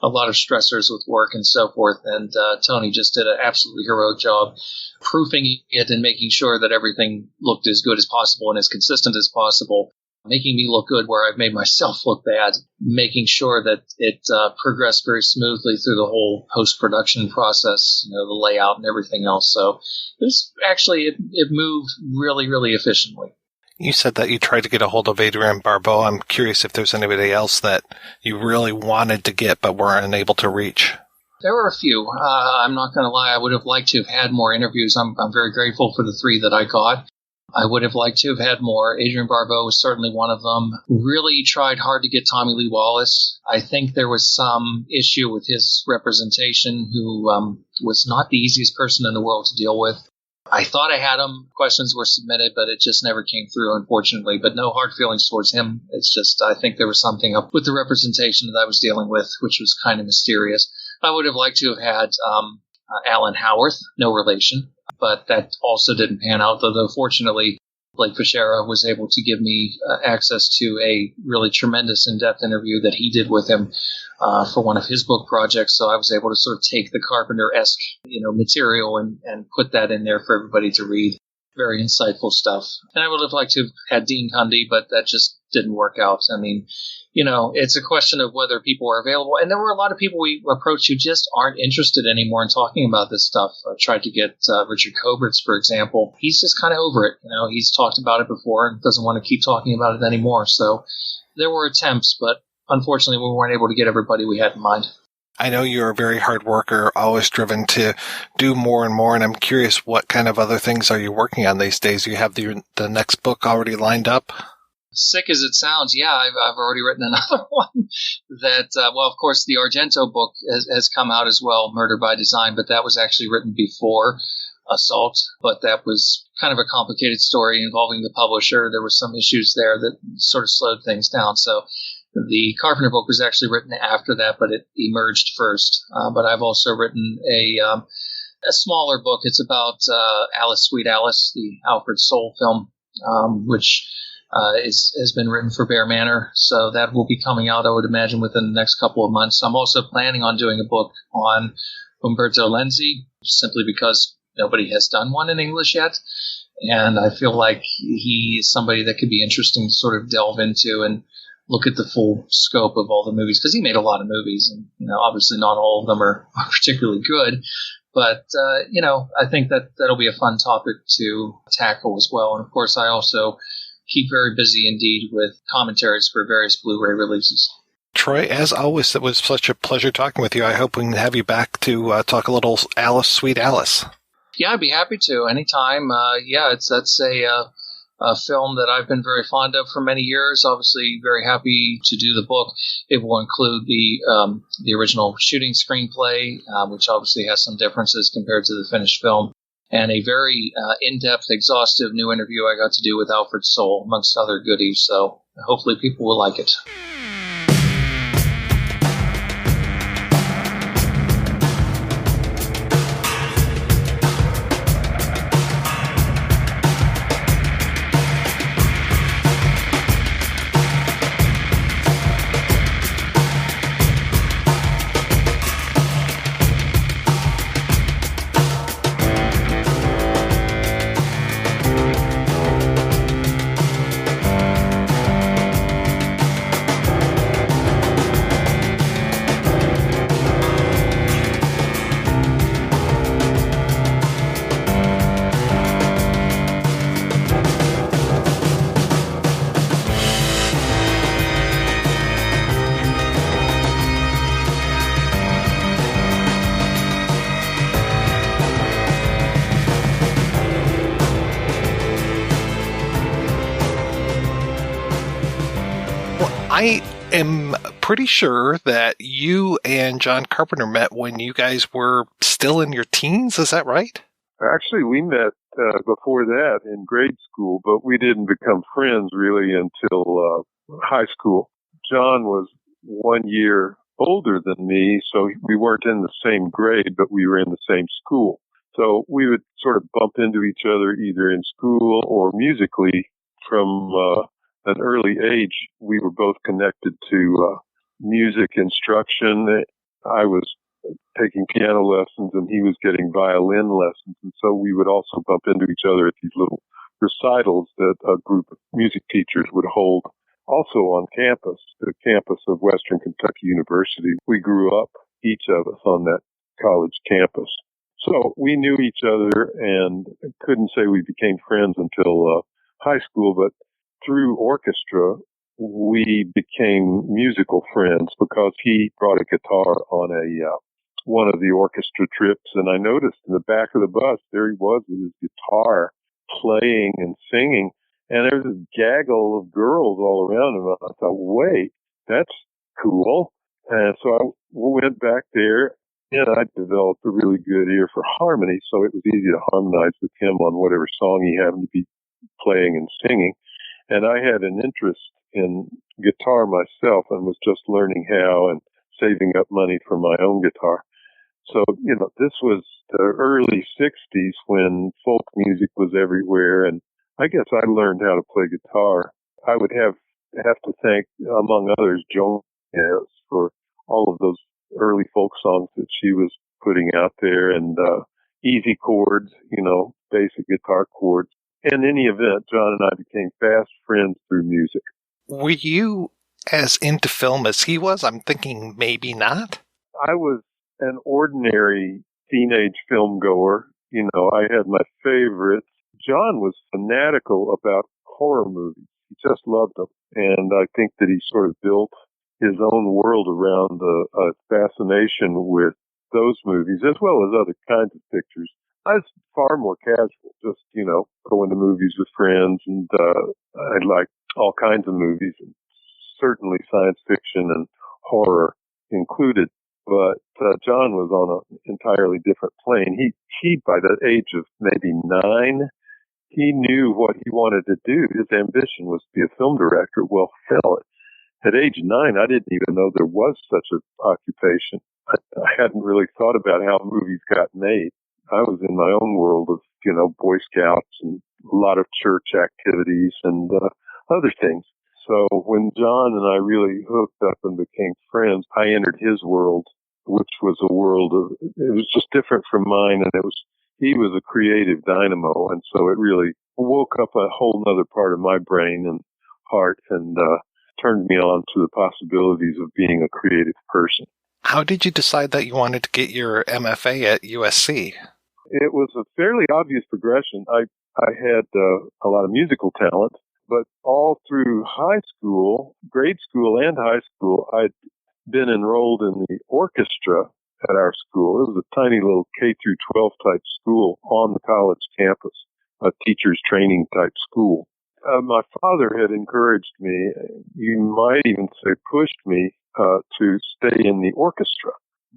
[SPEAKER 1] a lot of stressors with work and so forth. And Tony just did an absolutely heroic job proofing it and making sure that everything looked as good as possible and as consistent as possible, making me look good where I've made myself look bad, making sure that it progressed very smoothly through the whole post-production process, the layout and everything else. So it was actually, it moved really, really efficiently.
[SPEAKER 11] You said that you tried to get a hold of Adrienne Barbeau. I'm curious if there's anybody else that you really wanted to get but were unable to reach.
[SPEAKER 1] There were a few. I'm not going to lie. I would have liked to have had more interviews. I'm very grateful for the 3 that I got. I would have liked to have had more. Adrienne Barbeau was certainly one of them. Really tried hard to get Tommy Lee Wallace. I think there was some issue with his representation, who was not the easiest person in the world to deal with. I thought I had him. Questions were submitted, but it just never came through, unfortunately. But no hard feelings towards him. It's just I think there was something up with the representation that I was dealing with, which was kind of mysterious. I would have liked to have had Alan Howarth, no relation, but that also didn't pan out, though fortunately Blake Fischera was able to give me access to a really tremendous in-depth interview that he did with him for one of his book projects. So I was able to sort of take the Carpenter-esque, material and put that in there for everybody to read. Very insightful stuff. And I would have liked to have had Dean Cundy, but that just didn't work out. I mean, it's a question of whether people are available. And there were a lot of people we approached who just aren't interested anymore in talking about this stuff. I tried to get Richard Coberts, for example. He's just kind of over it. He's talked about it before and doesn't want to keep talking about it anymore. So there were attempts, but unfortunately we weren't able to get everybody we had in mind.
[SPEAKER 11] I know you're a very hard worker, always driven to do more and more, and I'm curious, what kind of other things are you working on these days? You have the next book already lined up?
[SPEAKER 1] Sick as it sounds, yeah, I've already written another one that, of course, the Argento book has come out as well, Murder by Design, but that was actually written before Assault, but that was kind of a complicated story involving the publisher. There were some issues there that sort of slowed things down, so the Carpenter book was actually written after that, but it emerged first. But I've also written a smaller book. It's about Alice, Sweet Alice, the Alfred Soul film, which has been written for Bear Manor. So that will be coming out, I would imagine, within the next couple of months. I'm also planning on doing a book on Umberto Lenzi, simply because nobody has done one in English yet. And I feel like he is somebody that could be interesting to sort of delve into and look at the full scope of all the movies, because he made a lot of movies, and obviously not all of them are particularly good, but I think that'll be a fun topic to tackle as well. And of course, I also keep very busy indeed with commentaries for various Blu-ray releases.
[SPEAKER 11] Troy, as always, it was such a pleasure talking with you. I hope we can have you back to talk a little Alice, Sweet Alice.
[SPEAKER 1] Yeah, I'd be happy to anytime. That's a film that I've been very fond of for many years. Obviously, very happy to do the book. It will include the original shooting screenplay, which obviously has some differences compared to the finished film, and a very in-depth, exhaustive new interview I got to do with Alfred Soul, amongst other goodies. So hopefully people will like it.
[SPEAKER 11] I am pretty sure that you and John Carpenter met when you guys were still in your teens. Is that right?
[SPEAKER 2] Actually, we met before that in grade school, but we didn't become friends really until high school. John was 1 year older than me, so we weren't in the same grade, but we were in the same school. So we would sort of bump into each other either in school or musically. From an early age, we were both connected to music instruction. I was taking piano lessons and he was getting violin lessons. And so we would also bump into each other at these little recitals that a group of music teachers would hold also on campus, the campus of Western Kentucky University. We grew up, each of us, on that college campus. So we knew each other and couldn't say we became friends until high school, but through orchestra, we became musical friends because he brought a guitar on one of the orchestra trips, and I noticed in the back of the bus, there he was with his guitar playing and singing, and there was this gaggle of girls all around him. I thought, wait, that's cool. And so I went back there, and I developed a really good ear for harmony, so it was easy to harmonize with him on whatever song he happened to be playing and singing. And I had an interest in guitar myself and was just learning how and saving up money for my own guitar. So, this was the early 60s when folk music was everywhere, and I guess I learned how to play guitar. I would have to thank, among others, Joan for all of those early folk songs that she was putting out there, and easy chords, basic guitar chords. In any event, John and I became fast friends through music.
[SPEAKER 11] Were you as into film as he was? I'm thinking maybe not.
[SPEAKER 2] I was an ordinary teenage film goer. I had my favorites. John was fanatical about horror movies. He just loved them. And I think that he sort of built his own world around a fascination with those movies, as well as other kinds of pictures. I was far more casual, just, going to movies with friends, and I liked all kinds of movies, and certainly science fiction and horror included. But John was on an entirely different plane. He, by the age of maybe 9, he knew what he wanted to do. His ambition was to be a film director. Well, hell, at age 9, I didn't even know there was such an occupation. I hadn't really thought about how movies got made. I was in my own world of, Boy Scouts and a lot of church activities and other things. So when John and I really hooked up and became friends, I entered his world, which was a world it was just different from mine, and he was a creative dynamo, and so it really woke up a whole other part of my brain and heart, and turned me on to the possibilities of being a creative person.
[SPEAKER 11] How did you decide that you wanted to get your MFA at USC?
[SPEAKER 2] It was a fairly obvious progression. I had a lot of musical talent, but all through high school, grade school and high school, I'd been enrolled in the orchestra at our school. It was a tiny little K through 12 type school on the college campus, a teacher's training type school. My father had encouraged me, you might even say pushed me, to stay in the orchestra.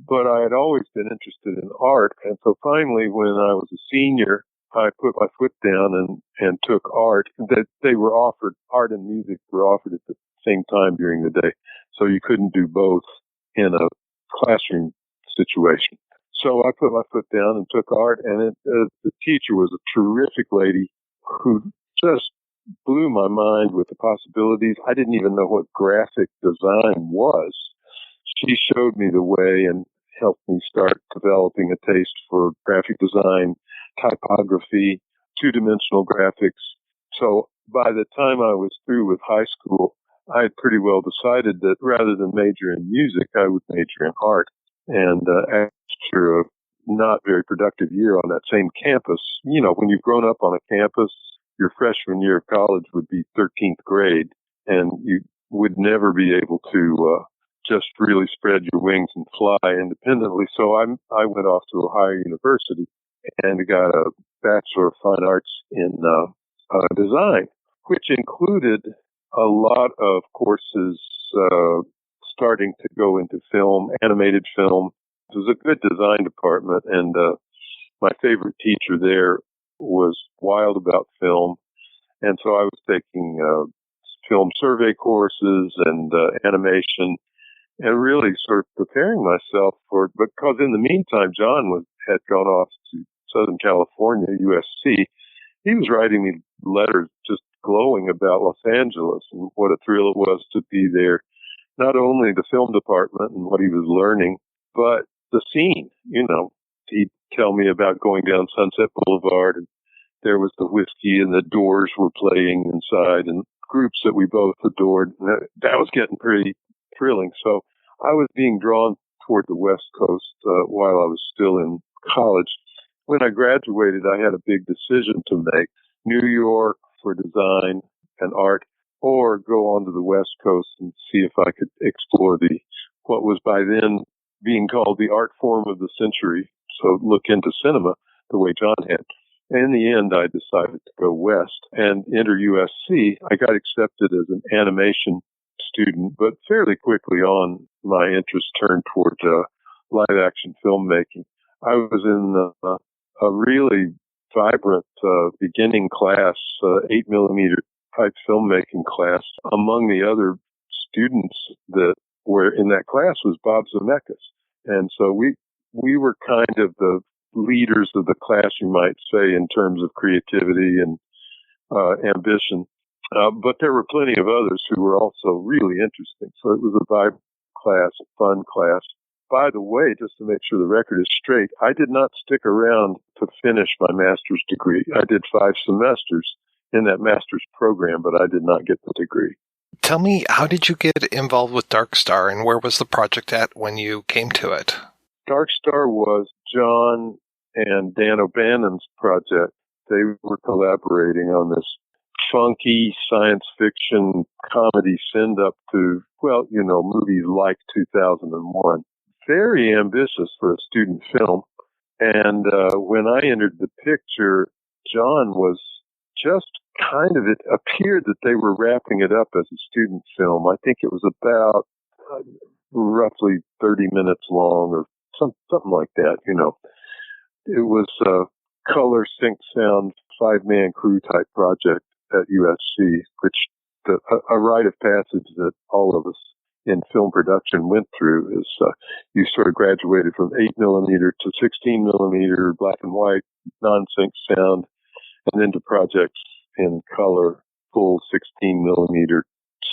[SPEAKER 2] But I had always been interested in art, and so finally when I was a senior, I put my foot down and took art. That they were offered, art and music were offered at the same time during the day. So you couldn't do both in a classroom situation. So I put my foot down and took art, and the teacher was a terrific lady who just blew my mind with the possibilities. I didn't even know what graphic design was. She showed me the way and helped me start developing a taste for graphic design, typography, two-dimensional graphics. So by the time I was through with high school, I had pretty well decided that rather than major in music, I would major in art. And after a not very productive year on that same campus, when you've grown up on a campus, your freshman year of college would be 13th grade, and you would never be able to just really spread your wings and fly independently. So I went off to Ohio University and got a Bachelor of Fine Arts in design, which included a lot of courses starting to go into film, animated film. It was a good design department, and my favorite teacher there was wild about film. And so I was taking film survey courses and animation, and really sort of preparing myself for it. Because in the meantime, John had gone off to Southern California, USC. He was writing me letters just glowing about Los Angeles and what a thrill it was to be there. Not only the film department and what he was learning, but the scene. He'd tell me about going down Sunset Boulevard, and there was the whiskey and the Doors were playing inside, and groups that we both adored. That was getting pretty thrilling. So I was being drawn toward the West Coast while I was still in college. When I graduated, I had a big decision to make: New York for design and art, or go on to the West Coast and see if I could explore what was by then being called the art form of the century. So look into cinema the way John had. In the end, I decided to go west and enter USC. I got accepted as an animation student, but fairly quickly on, my interest turned toward live-action filmmaking. I was in a really vibrant beginning class, 8mm type filmmaking class. Among the other students that were in that class was Bob Zemeckis. And so we we were kind of the leaders of the class, you might say, in terms of creativity and ambition. But there were plenty of others who were also really interesting. So it was a vibrant class, a fun class. By the way, just to make sure the record is straight, I did not stick around to finish my master's degree. I did 5 semesters in that master's program, but I did not get the degree.
[SPEAKER 11] Tell me, how did you get involved with Dark Star, and where was the project at when you came to it?
[SPEAKER 2] Dark Star was John and Dan O'Bannon's project. They were collaborating on this funky science fiction comedy send up to, well, you know, movies like 2001. Very ambitious for a student film. And when I entered the picture, John was just kind of, it appeared that they were wrapping it up as a student film. I think it was about roughly 30 minutes long or something like that, you know. It was a color, sync, sound, 5-man crew type project at USC, which a rite of passage that all of us in film production went through is you sort of graduated from 8 millimeter to 16 millimeter black and white, non-sync sound, and then to projects in color, full 16 millimeter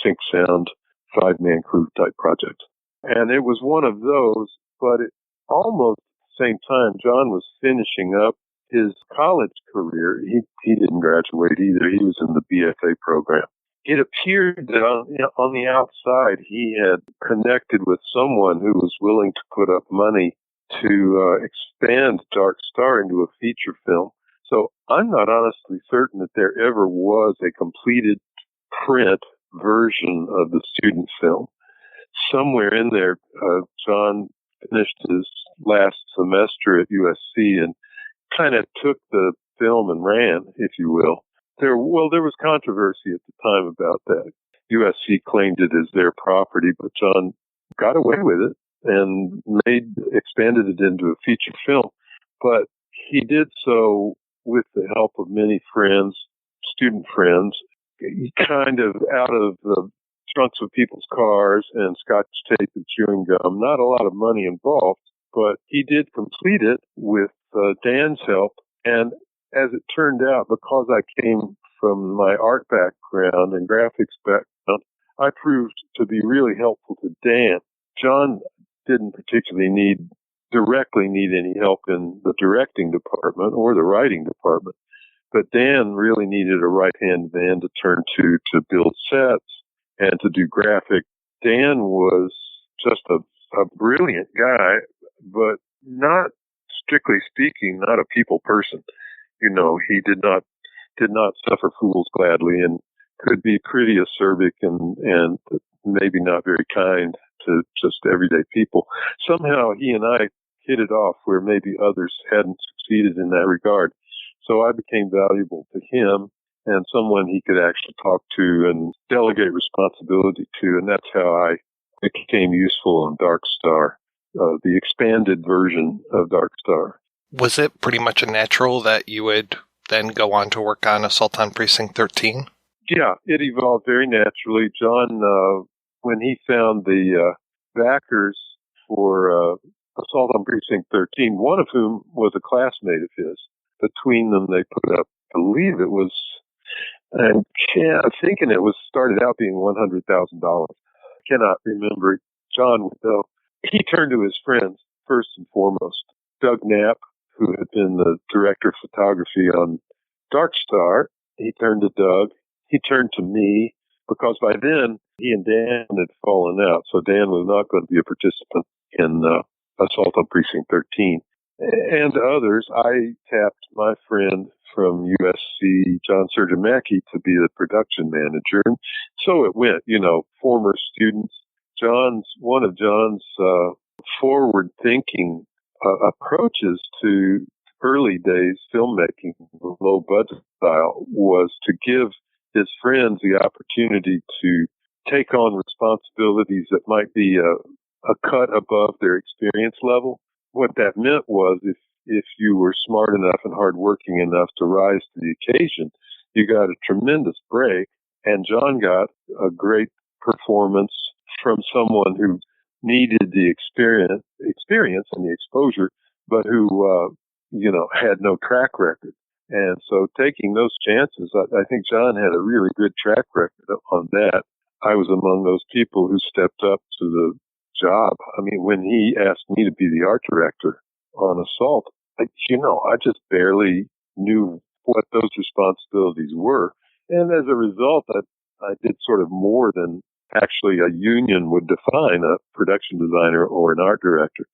[SPEAKER 2] sync sound, 5-man crew type project. And it was one of those, but almost at the same time, John was finishing up his college career. He didn't graduate either. He was in the BFA program. It appeared that on the outside, he had connected with someone who was willing to put up money to expand Dark Star into a feature film. So I'm not honestly certain that there ever was a completed print version of the student film. Somewhere in there, John finished his last semester at USC and kind of took the film and ran, if you will. There was controversy at the time about that. USC claimed it as their property, but John got away with it and expanded it into a feature film. But he did so with the help of many friends, student friends, kind of out of the trunks of people's cars and scotch tape and chewing gum. Not a lot of money involved, but he did complete it with Dan's help. And as it turned out, because I came from my art background and graphics background, I proved to be really helpful to Dan. John didn't particularly directly need any help in the directing department or the writing department, but Dan really needed a right-hand man to turn to build sets and to do graphic. Dan was just a brilliant guy, but not, strictly speaking, not a people person. You know, he did not suffer fools gladly and could be pretty acerbic and maybe not very kind to just everyday people. Somehow he and I hit it off where maybe others hadn't succeeded in that regard. So I became valuable to him and someone he could actually talk to and delegate responsibility to. And that's how I became useful in Dark Star, the expanded version of Dark Star.
[SPEAKER 11] Was it pretty much a natural that you would then go on to work on Assault on Precinct 13?
[SPEAKER 2] Yeah, it evolved very naturally. John, when he found the backers for Assault on Precinct 13, one of whom was a classmate of his, between them they put up, I believe it was, I'm thinking it was started out being $100,000. I cannot remember. John would know. He turned to his friends, first and foremost. Doug Knapp, who had been the director of photography on Dark Star, he turned to Doug. He turned to me, because by then he and Dan had fallen out, so Dan was not going to be a participant in Assault on Precinct 13. And others, I tapped my friend from USC, John Sergimaki, to be the production manager. And so it went, you know, former students. One of John's forward-thinking approaches to early days filmmaking, low budget style, was to give his friends the opportunity to take on responsibilities that might be a cut above their experience level. What that meant was if you were smart enough and hardworking enough to rise to the occasion, you got a tremendous break. And John got a great performance from someone who needed the experience and the exposure, but who, had no track record. And so taking those chances, I think John had a really good track record on that. I was among those people who stepped up to the job. I mean, when he asked me to be the art director on Assault, I just barely knew what those responsibilities were. And as a result, I did sort of more than actually a union would define a production designer or an art director.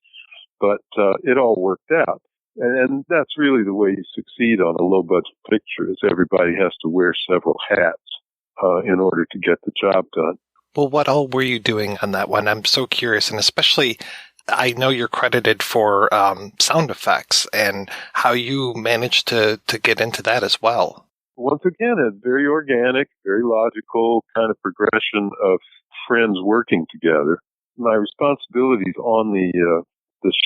[SPEAKER 2] But it all worked out. And that's really the way you succeed on a low-budget picture, is everybody has to wear several hats in order to get the job done.
[SPEAKER 11] Well, what all were you doing on that one? I'm so curious, and especially I know you're credited for sound effects and how you managed to get into that as well.
[SPEAKER 2] Once again, it's very organic, very logical kind of progression of friends working together. My responsibilities on the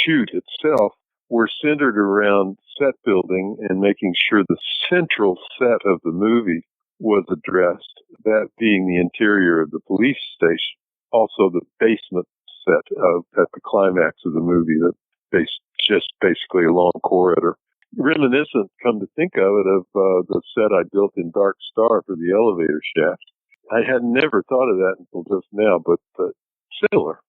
[SPEAKER 2] shoot itself were centered around set building and making sure the central set of the movie was addressed, that being the interior of the police station, also the basement set at the climax of the movie, just basically a long corridor. Reminiscent, come to think of it, of the set I built in Dark Star for the elevator shaft. I had never thought of that until just now, but similar,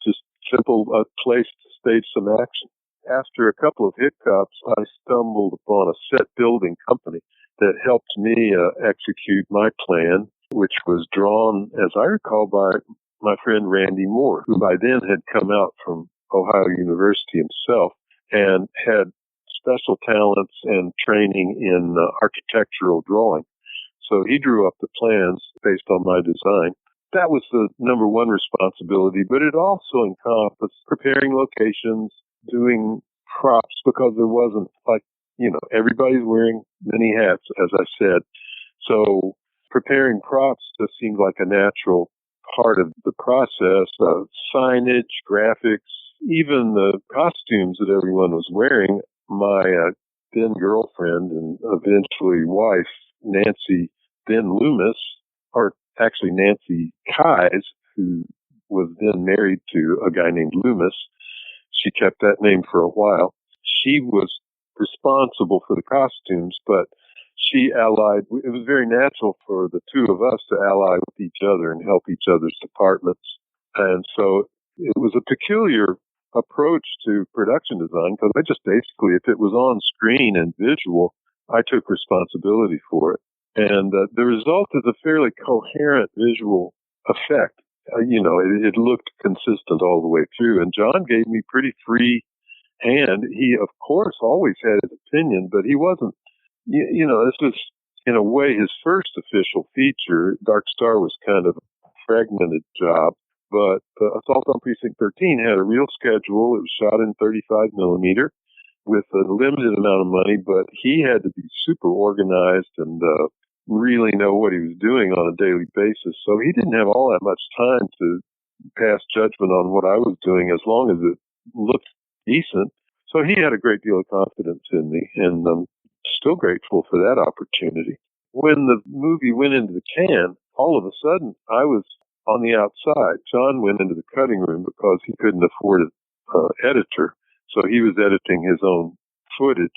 [SPEAKER 2] just simple place to stage some action. After a couple of hiccups, I stumbled upon a set building company that helped me execute my plan, which was drawn, as I recall, by my friend Randy Moore, who by then had come out from Ohio University himself and had special talents and training in architectural drawing. So he drew up the plans based on my design. That was the number one responsibility, but it also encompassed preparing locations, doing props, because there wasn't everybody's wearing many hats, as I said. So preparing props just seemed like a natural part of the process of signage, graphics, even the costumes that everyone was wearing. My then girlfriend and eventually wife, Nancy then Loomis, or actually Nancy Keyes, who was then married to a guy named Loomis. She kept that name for a while. She was responsible for the costumes, but she allied. It was very natural for the two of us to ally with each other and help each other's departments. And so it was a peculiar approach to production design, because I just basically, if it was on screen and visual, I took responsibility for it. And the result is a fairly coherent visual effect. It looked consistent all the way through. And John gave me pretty free hand. He, of course, always had his opinion, but he wasn't, this was, in a way, his first official feature. Dark Star was kind of a fragmented job, but Assault on Precinct 13 had a real schedule. It was shot in 35 millimeter with a limited amount of money, but he had to be super organized and really know what he was doing on a daily basis. So he didn't have all that much time to pass judgment on what I was doing, as long as it looked decent. So he had a great deal of confidence in me, and I'm still grateful for that opportunity. When the movie went into the can, all of a sudden I was on the outside. John went into the cutting room because he couldn't afford an editor, so he was editing his own footage,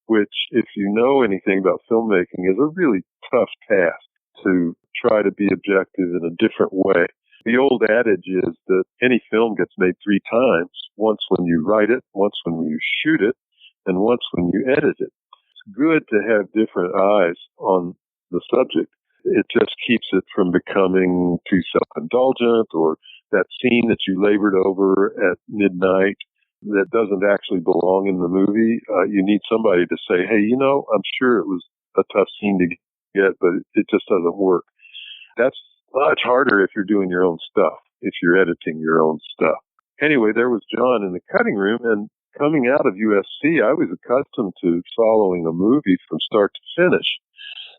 [SPEAKER 2] which, if you know anything about filmmaking, is a really tough task to try to be objective in a different way. The old adage is that any film gets made 3 times, once when you write it, once when you shoot it, and once when you edit it. It's good to have different eyes on the subject. It just keeps it from becoming too self-indulgent, or that scene that you labored over at midnight that doesn't actually belong in the movie. You need somebody to say, hey, I'm sure it was a tough scene to get, but it just doesn't work. That's much harder if you're doing your own stuff, if you're editing your own stuff. Anyway, there was John in the cutting room, and coming out of USC, I was accustomed to following a movie from start to finish.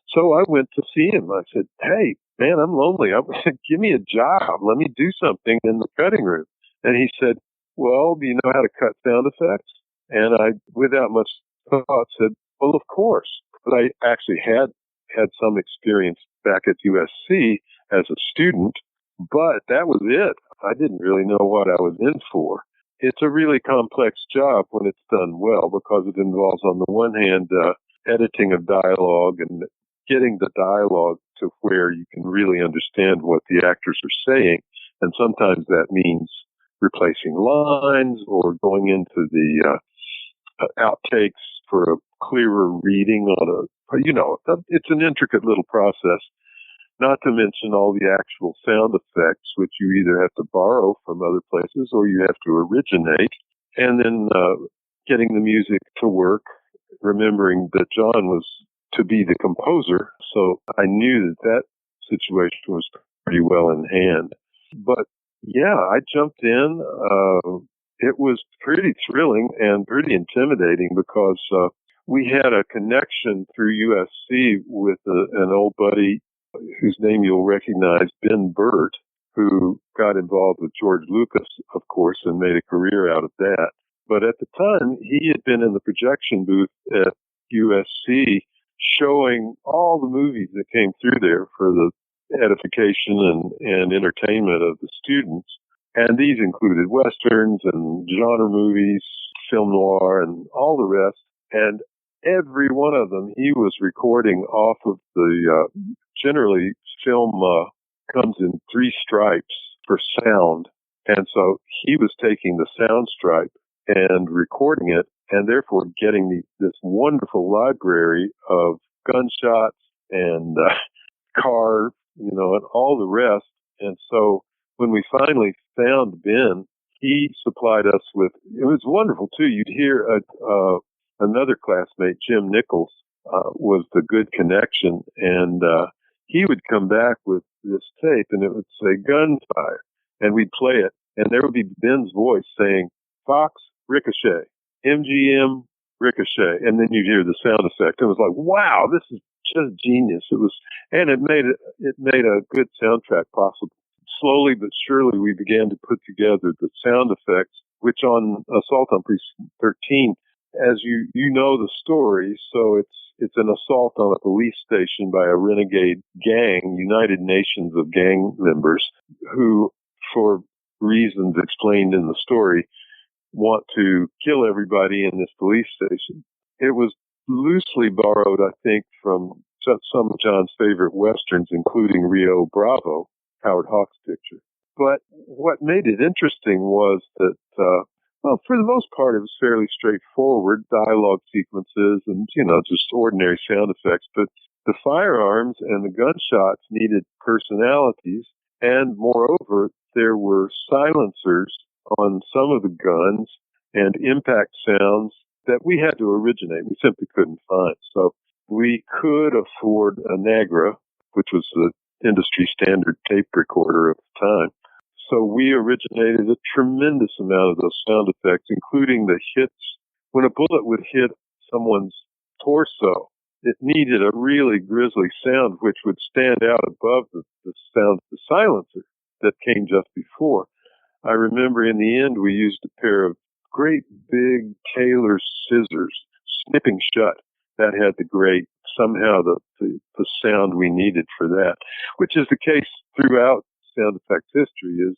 [SPEAKER 2] So I went to see him. I said, hey, man, I'm lonely. Give me a job. Let me do something in the cutting room. And he said, well, do you know how to cut sound effects? And I, without much thought, said, well, of course. But I actually had some experience back at USC as a student, but that was it. I didn't really know what I was in for. It's a really complex job when it's done well because it involves, on the one hand, editing of dialogue and getting the dialogue to where you can really understand what the actors are saying. And sometimes that means replacing lines or going into the outtakes for a clearer reading on it's an intricate little process, not to mention all the actual sound effects, which you either have to borrow from other places or you have to originate, and then getting the music to work, remembering that John was to be the composer, so I knew that situation was pretty well in hand. But yeah, I jumped in. It was pretty thrilling and pretty intimidating because we had a connection through USC with an old buddy whose name you'll recognize, Ben Burt, who got involved with George Lucas, of course, and made a career out of that. But at the time, he had been in the projection booth at USC showing all the movies that came through there for the edification and entertainment of the students. And these included westerns and genre movies, film noir, and all the rest. And every one of them, he was recording off of the, generally film comes in 3 stripes for sound. And so he was taking the sound stripe and recording it, and therefore getting this wonderful library of gunshots and car, and all the rest. And so when we finally found Ben, he supplied us with, it was wonderful too. You'd hear another classmate, Jim Nichols, was the good connection. And he would come back with this tape and it would say gunfire. And we'd play it. And there would be Ben's voice saying, Fox, ricochet, MGM, ricochet. And then you'd hear the sound effect. It was like, wow, this is just genius. And it made a good soundtrack possible. Slowly but surely, we began to put together the sound effects, which on Assault on Precinct 13, as you know the story, so it's an assault on a police station by a renegade gang, United Nations of gang members, who, for reasons explained in the story, want to kill everybody in this police station. It was loosely borrowed, I think, from some of John's favorite westerns, including Rio Bravo, Howard Hawks' picture. But what made it interesting was that, for the most part, it was fairly straightforward, dialogue sequences and, just ordinary sound effects. But the firearms and the gunshots needed personalities. And moreover, there were silencers on some of the guns and impact sounds that we had to originate. We simply couldn't find. So we could afford a Nagra, which was the industry standard tape recorder of the time. So we originated a tremendous amount of those sound effects, including the hits. When a bullet would hit someone's torso, it needed a really grisly sound, which would stand out above the sound of the silencer that came just before. I remember in the end, we used a pair of great big Taylor scissors, snipping shut. That had the great, somehow the sound we needed for that, which is the case throughout sound effects history, is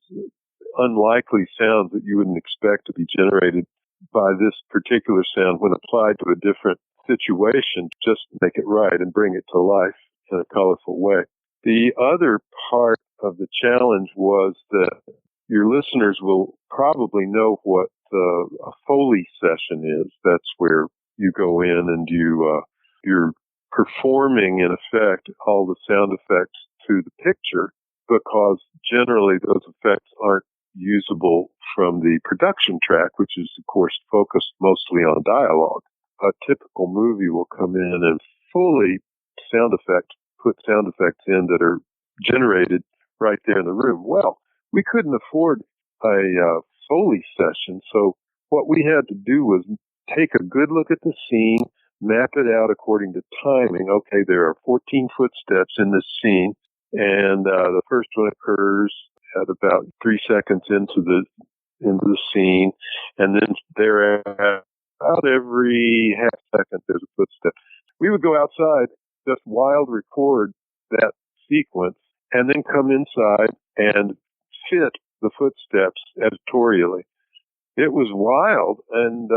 [SPEAKER 2] unlikely sounds that you wouldn't expect to be generated by this particular sound when applied to a different situation, just make it right and bring it to life in a colorful way. The other part of the challenge was that your listeners will probably know what a Foley session is. That's where you go in and you're performing, in effect, all the sound effects to the picture, because generally those effects aren't usable from the production track, which is, of course, focused mostly on dialogue. A typical movie will come in and fully put sound effects in that are generated right there in the room. Well, we couldn't afford a Foley session, so what we had to do was take a good look at the scene, map it out according to timing. Okay, there are 14 footsteps in this scene, and the first one occurs at about 3 seconds into the scene, and then thereafter, about every half second, there's a footstep. We would go outside, just wild record that sequence, and then come inside and fit the footsteps editorially. It was wild, and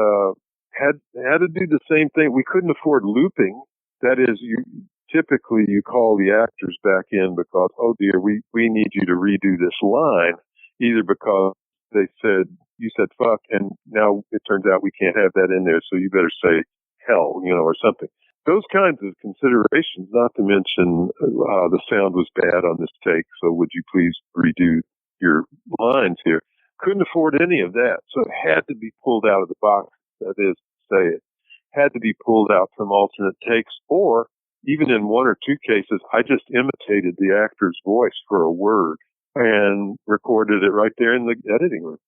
[SPEAKER 2] had to do the same thing. We couldn't afford looping. That is, typically you call the actors back in because, oh dear, we need you to redo this line, either because you said fuck, and now it turns out we can't have that in there, so you better say hell, or something. Those kinds of considerations, not to mention the sound was bad on this take, so would you please redo your lines here? Couldn't afford any of that, so it had to be pulled out of the box, that is to say, it had to be pulled out from alternate takes, or even in one or two cases, I just imitated the actor's voice for a word and recorded it right there in the editing room.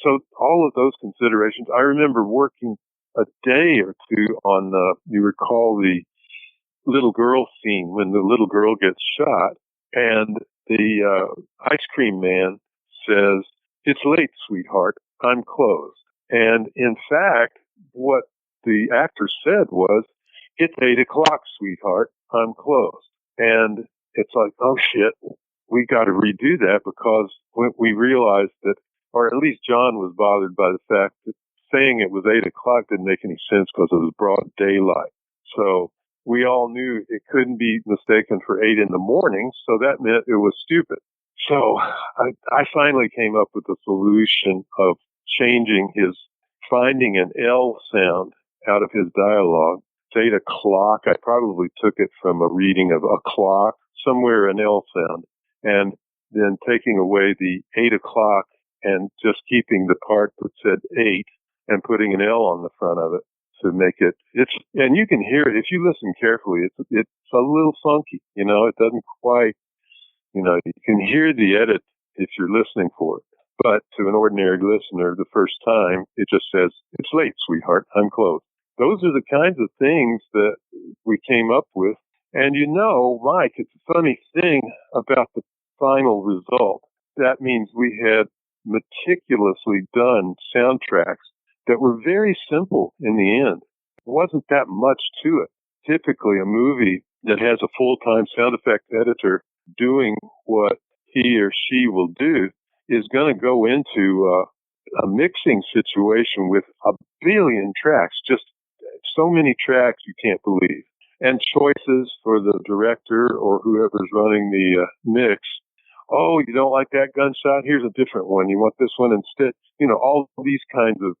[SPEAKER 2] So all of those considerations, I remember working a day or two on you recall the little girl scene when the little girl gets shot and the ice cream man says, "It's late, sweetheart. I'm closed." And in fact, what the actor said was, "It's 8 o'clock, sweetheart. I'm closed." And it's like, oh shit, we got to redo that because we realized that, or at least John was bothered by the fact that saying it was 8 o'clock didn't make any sense because it was broad daylight. So we all knew it couldn't be mistaken for 8 in the morning, so that meant it was stupid. So I finally came up with the solution of finding an L sound out of his dialogue. It's 8 o'clock. I probably took it from a reading of a clock, somewhere an L sound, and then taking away the 8 o'clock and just keeping the part that said 8 and putting an L on the front of it to make it, and you can hear it if you listen carefully. It's a little funky, it doesn't quite, you can hear the edit if you're listening for it. But to an ordinary listener, the first time, it just says, "It's late, sweetheart. I'm closed." Those are the kinds of things that we came up with. And Mike, it's a funny thing about the final result. That means we had meticulously done soundtracks that were very simple in the end. There wasn't that much to it. Typically, a movie that has a full-time sound effects editor doing what he or she will do is going to go into a mixing situation with a billion tracks, just so many tracks you can't believe, and choices for the director or whoever's running the mix. Oh, you don't like that gunshot? Here's a different one. You want this one instead? All these kinds of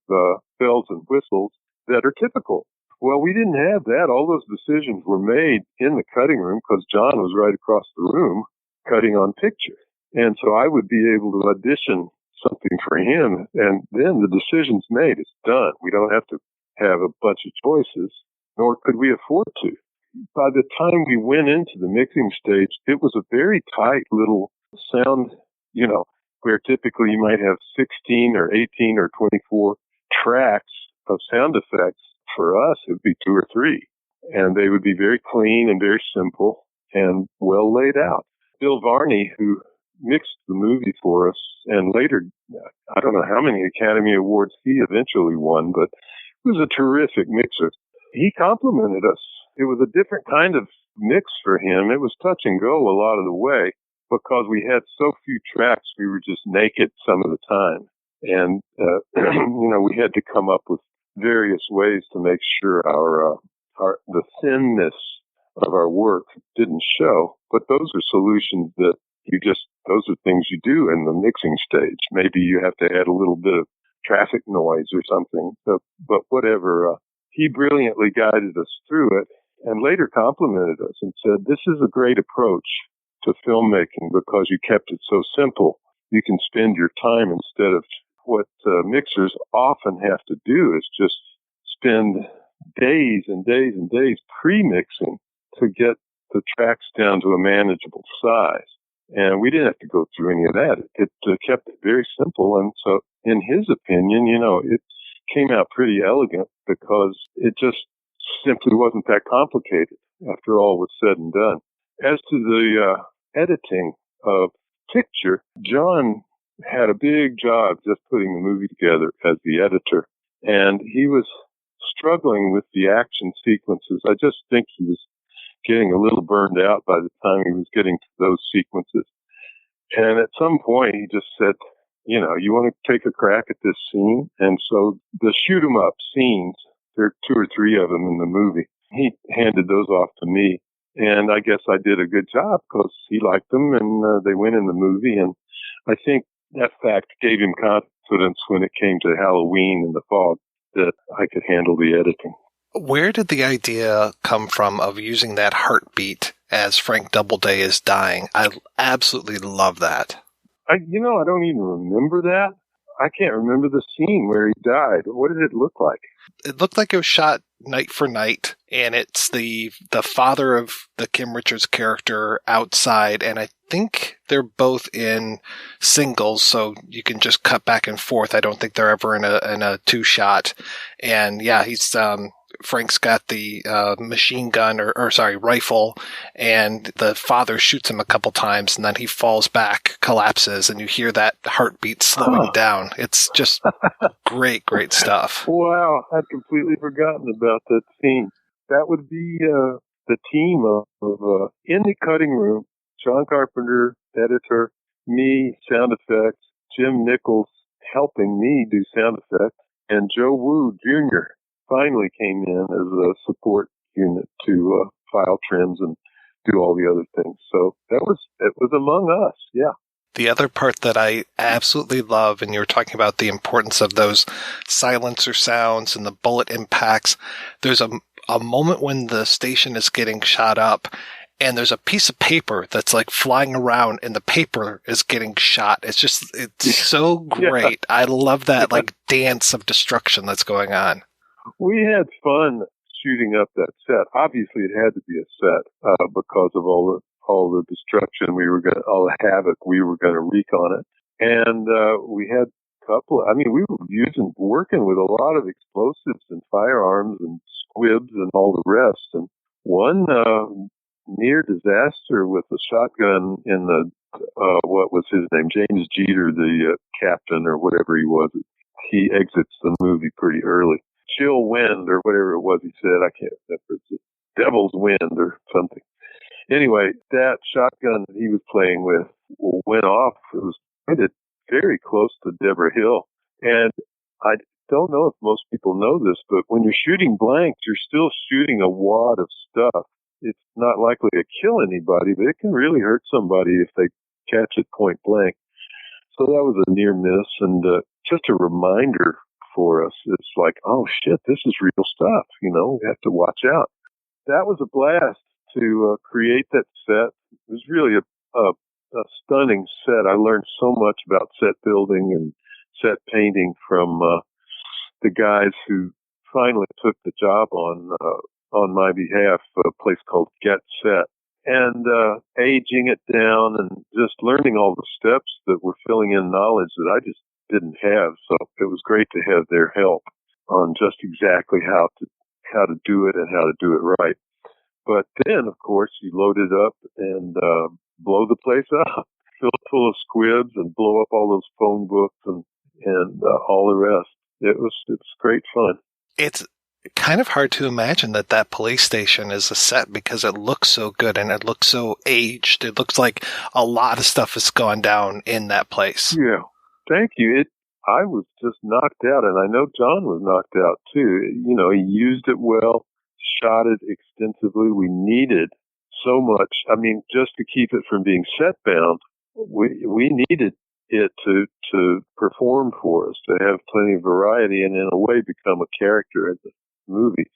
[SPEAKER 2] bells and whistles that are typical. Well, we didn't have that. All those decisions were made in the cutting room because John was right across the room cutting on picture. And so I would be able to audition something for him, and then the decision's made. It's done. We don't have to have a bunch of choices, nor could we afford to. By the time we went into the mixing stage, it was a very tight little sound, where typically you might have 16 or 18 or 24 tracks of sound effects. For us, it would be 2 or 3, and they would be very clean and very simple and well laid out. Bill Varney, who mixed the movie for us, and later, I don't know how many Academy Awards he eventually won, but he was a terrific mixer. He complimented us. It was a different kind of mix for him. It was touch and go a lot of the way because we had so few tracks. We were just naked some of the time. And, we had to come up with various ways to make sure the thinness of our work didn't show. But those are solutions that those are things you do in the mixing stage. Maybe you have to add a little bit of traffic noise or something, but whatever. He brilliantly guided us through it and later complimented us and said, "This is a great approach to filmmaking because you kept it so simple. You can spend your time instead of what mixers often have to do is just spend days and days and days pre-mixing to get the tracks down to a manageable size." And we didn't have to go through any of that. It kept it very simple. And so in his opinion, it came out pretty elegant because it just simply wasn't that complicated after all was said and done. As to the editing of picture, John had a big job just putting the movie together as the editor. And he was struggling with the action sequences. I just think he was getting a little burned out by the time he was getting to those sequences. And at some point he just said, you want to take a crack at this scene? And so the shoot 'em up scenes, there are 2 or 3 of them in the movie. He handed those off to me. And I guess I did a good job because he liked them and they went in the movie. And I think that fact gave him confidence when it came to Halloween and the fog that I could handle the editing.
[SPEAKER 11] Where did the idea come from of using that heartbeat as Frank Doubleday is dying? I absolutely love that.
[SPEAKER 2] I don't even remember that. I can't remember the scene where he died. What did it look like?
[SPEAKER 11] It looked like it was shot night for night, and it's the father of the Kim Richards character outside, and I think they're both in singles, so you can just cut back and forth. I don't think they're ever in a 2-shot. And yeah, he's Frank's got the machine gun rifle, and the father shoots him a couple times, and then he falls back, collapses, and you hear that heartbeat slowing down. It's just great stuff.
[SPEAKER 2] Wow, I'd completely forgotten about that scene. That would be the team of in the cutting room, John Carpenter, editor, me, sound effects, Jim Nichols helping me do sound effects, and Joe Wu Jr. finally came in as a support unit to file trims and do all the other things. So it was among us, yeah.
[SPEAKER 11] The other part that I absolutely love, and you were talking about the importance of those silencer sounds and the bullet impacts, there's a moment when the station is getting shot up, and there's a piece of paper that's like flying around, and the paper is getting shot. It's so great. Yeah. I love that like dance of destruction that's going on.
[SPEAKER 2] We had fun shooting up that set. Obviously, it had to be a set because of all the destruction all the havoc we were going to wreak on it. And we had we were working with a lot of explosives and firearms and squibs and all the rest. And one near disaster with the shotgun in the, what was his name? James Jeter, the captain or whatever he was. He exits the movie pretty early. Chill wind or whatever it was he said. I can't remember. It's a devil's wind or something. Anyway, that shotgun that he was playing with went off. It was pointed very close to Deborah Hill. And I don't know if most people know this, but when you're shooting blanks, you're still shooting a wad of stuff. It's not likely to kill anybody, but it can really hurt somebody if they catch it point blank. So that was a near miss, and just a reminder for us. It's like, oh shit, this is real stuff. We have to watch out. That was a blast to create that set. It was really a stunning set. I learned so much about set building and set painting from the guys who finally took the job on my behalf, a place called Get Set. And aging it down and just learning all the steps that were filling in knowledge that I just didn't have. So it was great to have their help on just exactly how to do it and how to do it right. But then, of course, you load it up and blow the place up, fill it full of squibs and blow up all those phone books and all the rest. It's great fun.
[SPEAKER 11] It's kind of hard to imagine that police station is a set because it looks so good and it looks so aged. It looks like a lot of stuff has gone down in that place.
[SPEAKER 2] Yeah. Thank you. I was just knocked out, and I know John was knocked out too. He used it well, shot it extensively. We needed so much. I mean, just to keep it from being set bound, we needed it to perform for us, to have plenty of variety and in a way become a character in the movie.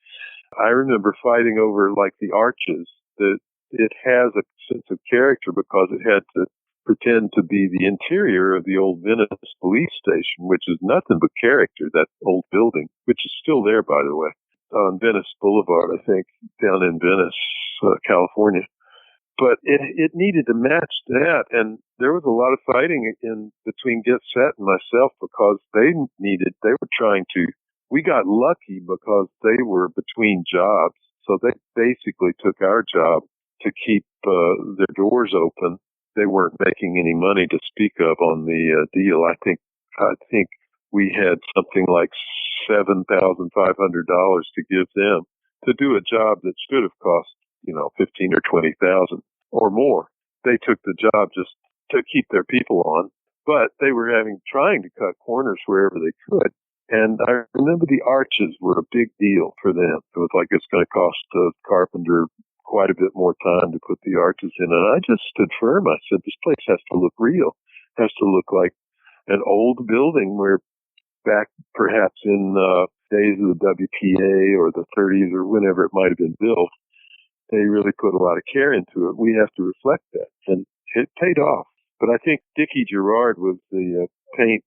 [SPEAKER 2] I remember fighting over like the arches, that it has a sense of character because it had to pretend to be the interior of the old Venice police station, which is nothing but character, that old building, which is still there, by the way, on Venice Boulevard, I think, down in Venice, California. But it needed to match that, and there was a lot of fighting in between Get Set and myself because we got lucky because they were between jobs, so they basically took our job to keep their doors open. They weren't making any money to speak of on the deal. I think we had something like $7,500 to give them to do a job that should have cost, $15,000 or $20,000 or more. They took the job just to keep their people on. but they were trying to cut corners wherever they could. And I remember the arches were a big deal for them. It was like it's going to cost Carpenter quite a bit more time to put the arches in. And I just stood firm. I said, this place has to look real. It has to look like an old building where back perhaps in days of the WPA or the 30s or whenever it might have been built, they really put a lot of care into it. We have to reflect that. And it paid off. But I think Dickie Gerard was the paint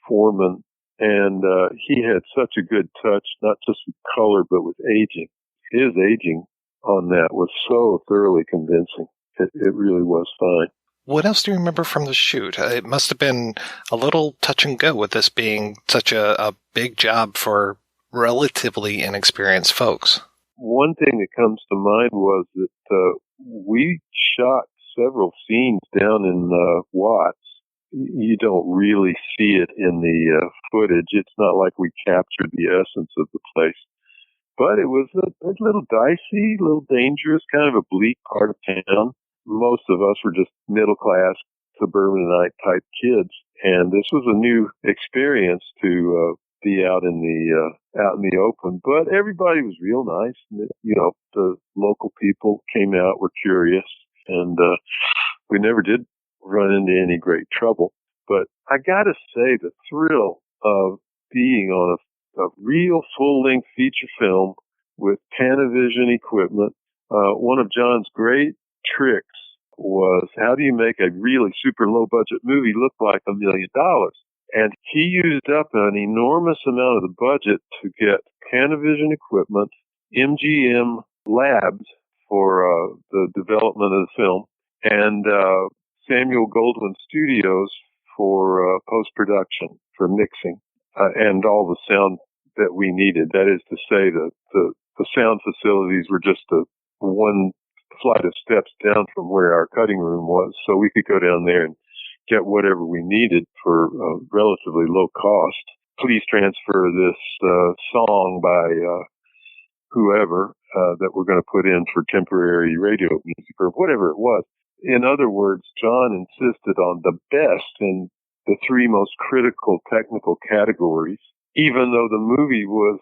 [SPEAKER 2] foreman, and he had such a good touch, not just with color, but with aging. His aging on that was so thoroughly convincing. It really was fine.
[SPEAKER 11] What else do you remember from the shoot? It must have been a little touch and go with this being such a big job for relatively inexperienced folks.
[SPEAKER 2] One thing that comes to mind was that we shot several scenes down in Watts. You don't really see it in the footage. It's not like we captured the essence of the place. But it was a little dicey, a little dangerous, kind of a bleak part of town. Most of us were just middle-class, suburbanite type kids, and this was a new experience to be out in the open. But everybody was real nice. You know, the local people came out, were curious, and we never did run into any great trouble. But I got to say, the thrill of being on a real full-length feature film with Panavision equipment. One of John's great tricks was, how do you make a really super low-budget movie look like $1 million? And he used up an enormous amount of the budget to get Panavision equipment, MGM labs for the development of the film, and Samuel Goldwyn Studios for post-production, for mixing, and all the sound that we needed. That is to say, that the sound facilities were just one flight of steps down from where our cutting room was, so we could go down there and get whatever we needed for relatively low cost. Please transfer this song by whoever that we're going to put in for temporary radio music or whatever it was. In other words, John insisted on the best in the three most critical technical categories, even though the movie was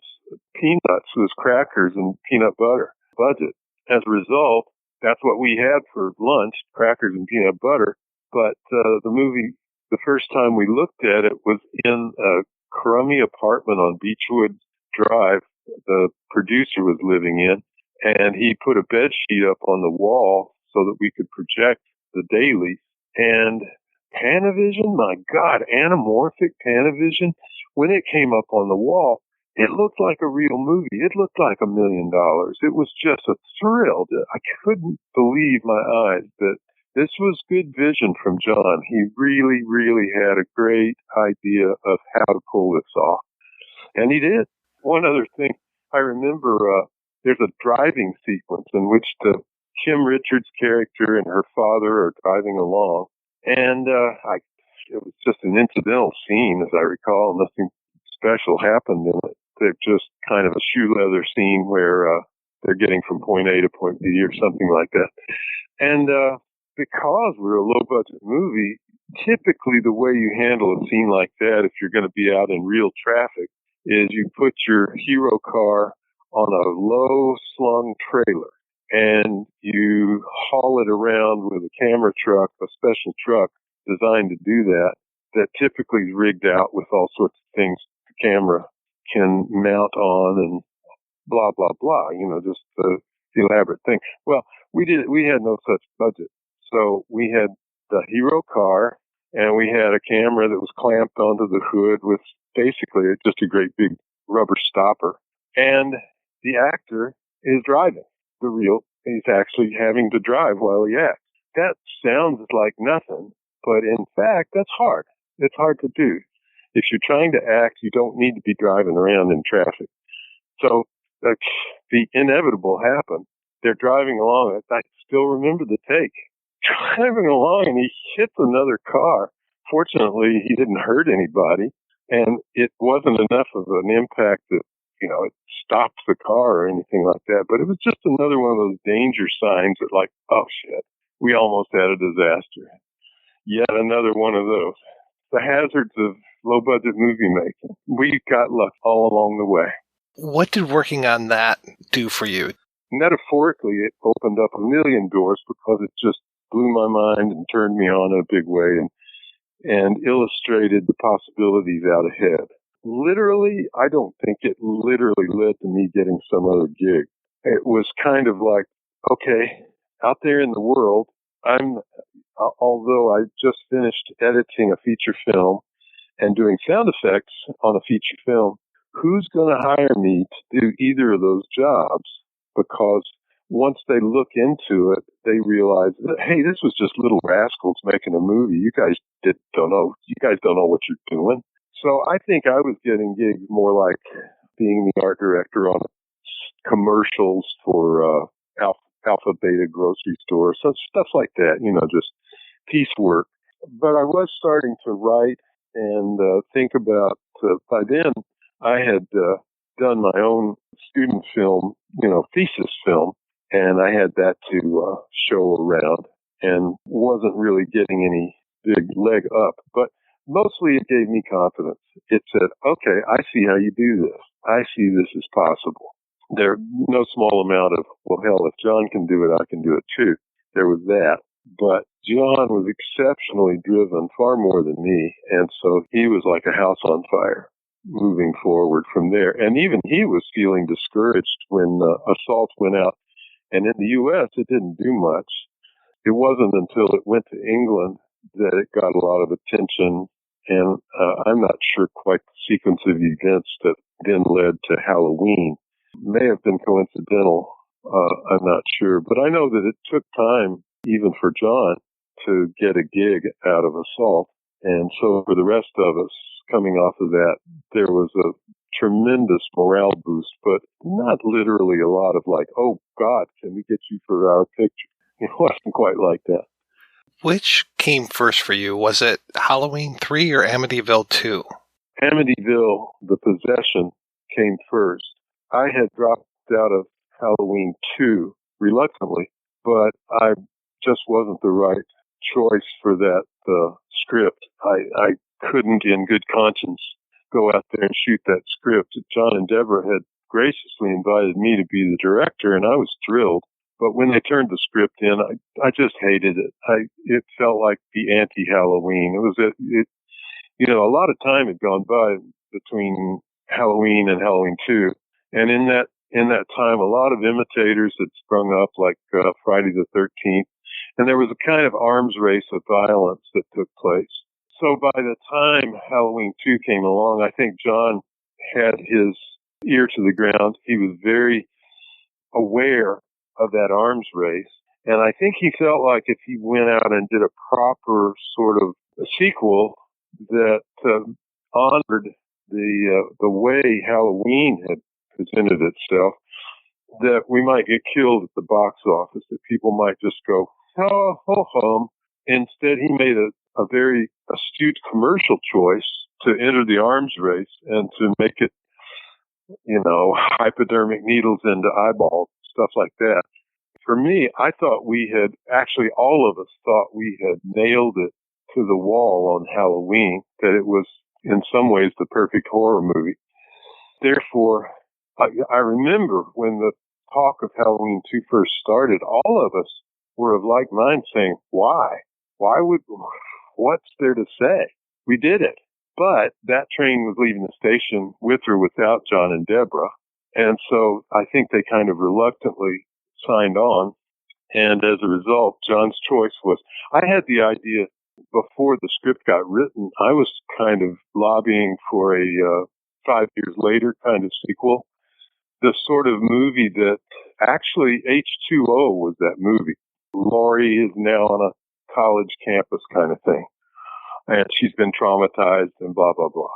[SPEAKER 2] peanuts, was crackers and peanut butter budget. As a result, that's what we had for lunch, crackers and peanut butter. But the movie, the first time we looked at it, was in a crummy apartment on Beechwood Drive the producer was living in, and he put a bed sheet up on the wall so that we could project the dailies. And Panavision, my God, anamorphic Panavision, when it came up on the wall, it looked like a real movie. It looked like $1 million. It was just a thrill. I couldn't believe my eyes that this was good vision from John. He really, really had a great idea of how to pull this off. And he did. One other thing, I remember there's a driving sequence in which Kim Richards' character and her father are driving along. And it was just an incidental scene, as I recall. Nothing special happened in it. They're just kind of a shoe leather scene where they're getting from point A to point B or something like that. And because we're a low-budget movie, typically the way you handle a scene like that, if you're going to be out in real traffic, is you put your hero car on a low-slung trailer, and you haul it around with a camera truck, a special truck designed to do that, that typically is rigged out with all sorts of things the camera can mount on and blah, blah, blah, just the elaborate thing. Well, we had no such budget. So we had the hero car, and we had a camera that was clamped onto the hood with basically just a great big rubber stopper. And the actor is driving. He's actually having to drive while he acts. That sounds like nothing, but in fact, that's hard. It's hard to do. If you're trying to act, you don't need to be driving around in traffic. So the inevitable happened. They're driving along. I still remember the take. Driving along, and he hits another car. Fortunately, he didn't hurt anybody, and it wasn't enough of an impact that, it stopped the car or anything like that. But it was just another one of those danger signs that, oh, shit, we almost had a disaster. Yet another one of those. the hazards of low-budget movie making. We got lucky all along the way.
[SPEAKER 11] What did working on that do for you?
[SPEAKER 2] Metaphorically, it opened up a million doors because it just blew my mind and turned me on in a big way and illustrated the possibilities out ahead. Literally, I don't think it literally led to me getting some other gig. It was kind of like, okay, out there in the world, although I just finished editing a feature film and doing sound effects on a feature film, who's going to hire me to do either of those jobs? Because once they look into it, they realize that, hey, this was just little rascals making a movie. You guys don't know. You guys don't know what you're doing. So I think I was getting gigs more like being the art director on commercials for Alpha Beta grocery store, so stuff like that, just piecework. But I was starting to write and think about, by then I had done my own student film, thesis film, and I had that to show around and wasn't really getting any big leg up. But mostly it gave me confidence. It said, okay, I see how you do this. I see this is possible. There's no small amount of, well, hell, if John can do it, I can do it too. There was that. But John was exceptionally driven, far more than me, and so he was like a house on fire moving forward from there. And even he was feeling discouraged when Assault went out. And in the U.S., it didn't do much. It wasn't until it went to England that it got a lot of attention. And I'm not sure quite the sequence of events that then led to Halloween. May have been coincidental. I'm not sure. But I know that it took time, even for John, to get a gig out of Assault. And so for the rest of us coming off of that, there was a tremendous morale boost, but not literally a lot of like, oh, God, can we get you for our picture? It wasn't quite like that.
[SPEAKER 11] Which came first for you? Was it Halloween 3 or Amityville 2?
[SPEAKER 2] Amityville, The Possession, came first. I had dropped out of Halloween 2 reluctantly, but I just wasn't the right choice for that script. I couldn't, in good conscience, go out there and shoot that script. John and Deborah had graciously invited me to be the director, and I was thrilled. But when they turned the script in, I just hated it. It felt like the anti-Halloween. A lot of time had gone by between Halloween and Halloween 2, and in that time, a lot of imitators had sprung up, like Friday the 13th, and there was a kind of arms race of violence that took place. So by the time Halloween 2 came along, I think John had his ear to the ground. He was very aware of that arms race. And I think he felt like if he went out and did a proper sort of a sequel that honored the way Halloween had presented itself, that we might get killed at the box office, that people might just go, oh, ho, hum. Instead, he made a very astute commercial choice to enter the arms race and to make it, hypodermic needles into eyeballs, stuff like that. For me, I thought all of us thought we had nailed it to the wall on Halloween, that it was in some ways the perfect horror movie. Therefore, I remember when the talk of Halloween 2 first started, all of us were of like mind saying, why? What's there to say? We did it. But that train was leaving the station with or without John and Deborah. And so I think they kind of reluctantly signed on. And as a result, John's choice was, I had the idea before the script got written, I was kind of lobbying for a 5 years later kind of sequel. The sort of movie that actually H2O was that movie. Laurie is now on a college campus kind of thing. And she's been traumatized and blah, blah, blah.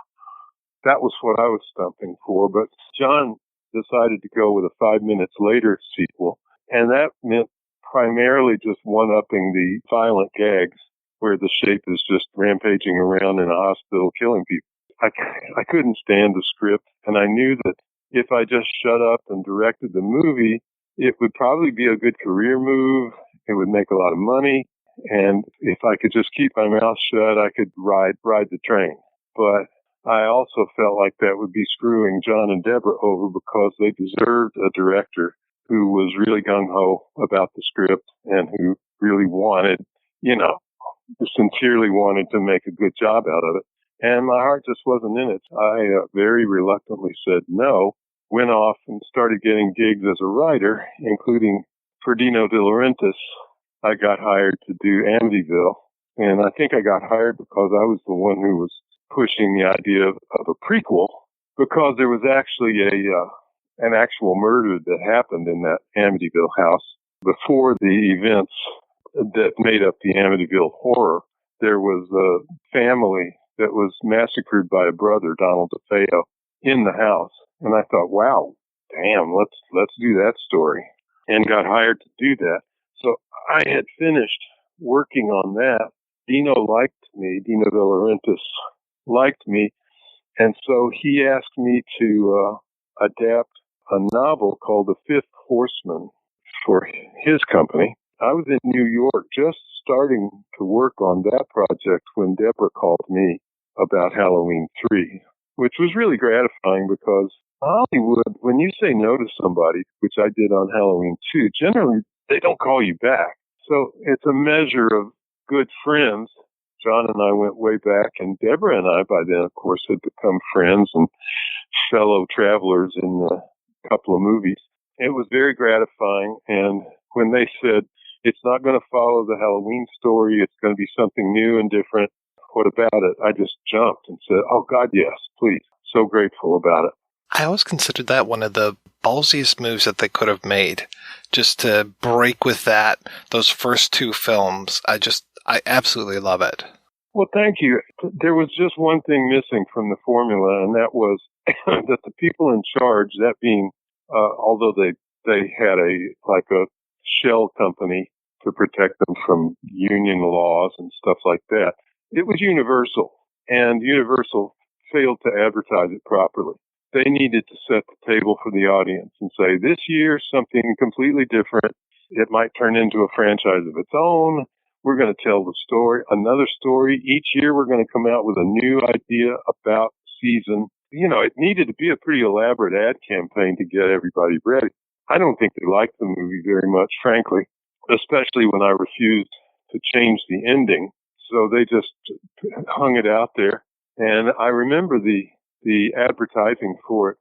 [SPEAKER 2] That was what I was stumping for. But John decided to go with a 5 minutes later sequel. And that meant primarily just one-upping the violent gags where the shape is just rampaging around in a hospital killing people. I couldn't stand the script. And I knew that if I just shut up and directed the movie, it would probably be a good career move. It would make a lot of money. And if I could just keep my mouth shut, I could ride the train. But I also felt like that would be screwing John and Deborah over because they deserved a director who was really gung-ho about the script and who really wanted, sincerely wanted to make a good job out of it. And my heart just wasn't in it. I very reluctantly said no, went off and started getting gigs as a writer, including for Dino De Laurentiis. I got hired to do Amityville. And I think I got hired because I was the one who was pushing the idea of a prequel, because there was actually an actual murder that happened in that Amityville house before the events that made up the Amityville horror. There was a family that was massacred by a brother, Donald DeFeo, in the house. And I thought, wow, damn, let's do that story, and got hired to do that. So I had finished working on that. Dino liked me. Dino De Laurentiis liked me. And so he asked me to adapt a novel called The Fifth Horseman for his company. I was in New York just starting to work on that project when Deborah called me about Halloween 3, which was really gratifying because Hollywood, when you say no to somebody, which I did on Halloween 2, generally they don't call you back. So it's a measure of good friends. John and I went way back, and Deborah and I, by then, of course, had become friends and fellow travelers in a couple of movies. It was very gratifying, and when they said, it's not going to follow the Halloween story, it's going to be something new and different, what about it? I just jumped and said, oh, God, yes, please. So grateful about it.
[SPEAKER 11] I always considered that one of the ballsiest moves that they could have made, just to break with those first two films. I absolutely love it.
[SPEAKER 2] Well, thank you. There was just one thing missing from the formula, and that was that the people in charge, that being, although they had a shell company to protect them from union laws and stuff like that, it was Universal, and Universal failed to advertise it properly. They needed to set the table for the audience and say, this year, something completely different. It might turn into a franchise of its own. We're going to tell the story, another story. Each year, we're going to come out with a new idea about the season. It needed to be a pretty elaborate ad campaign to get everybody ready. I don't think they liked the movie very much, frankly, especially when I refused to change the ending. So they just hung it out there. And I remember the advertising for it.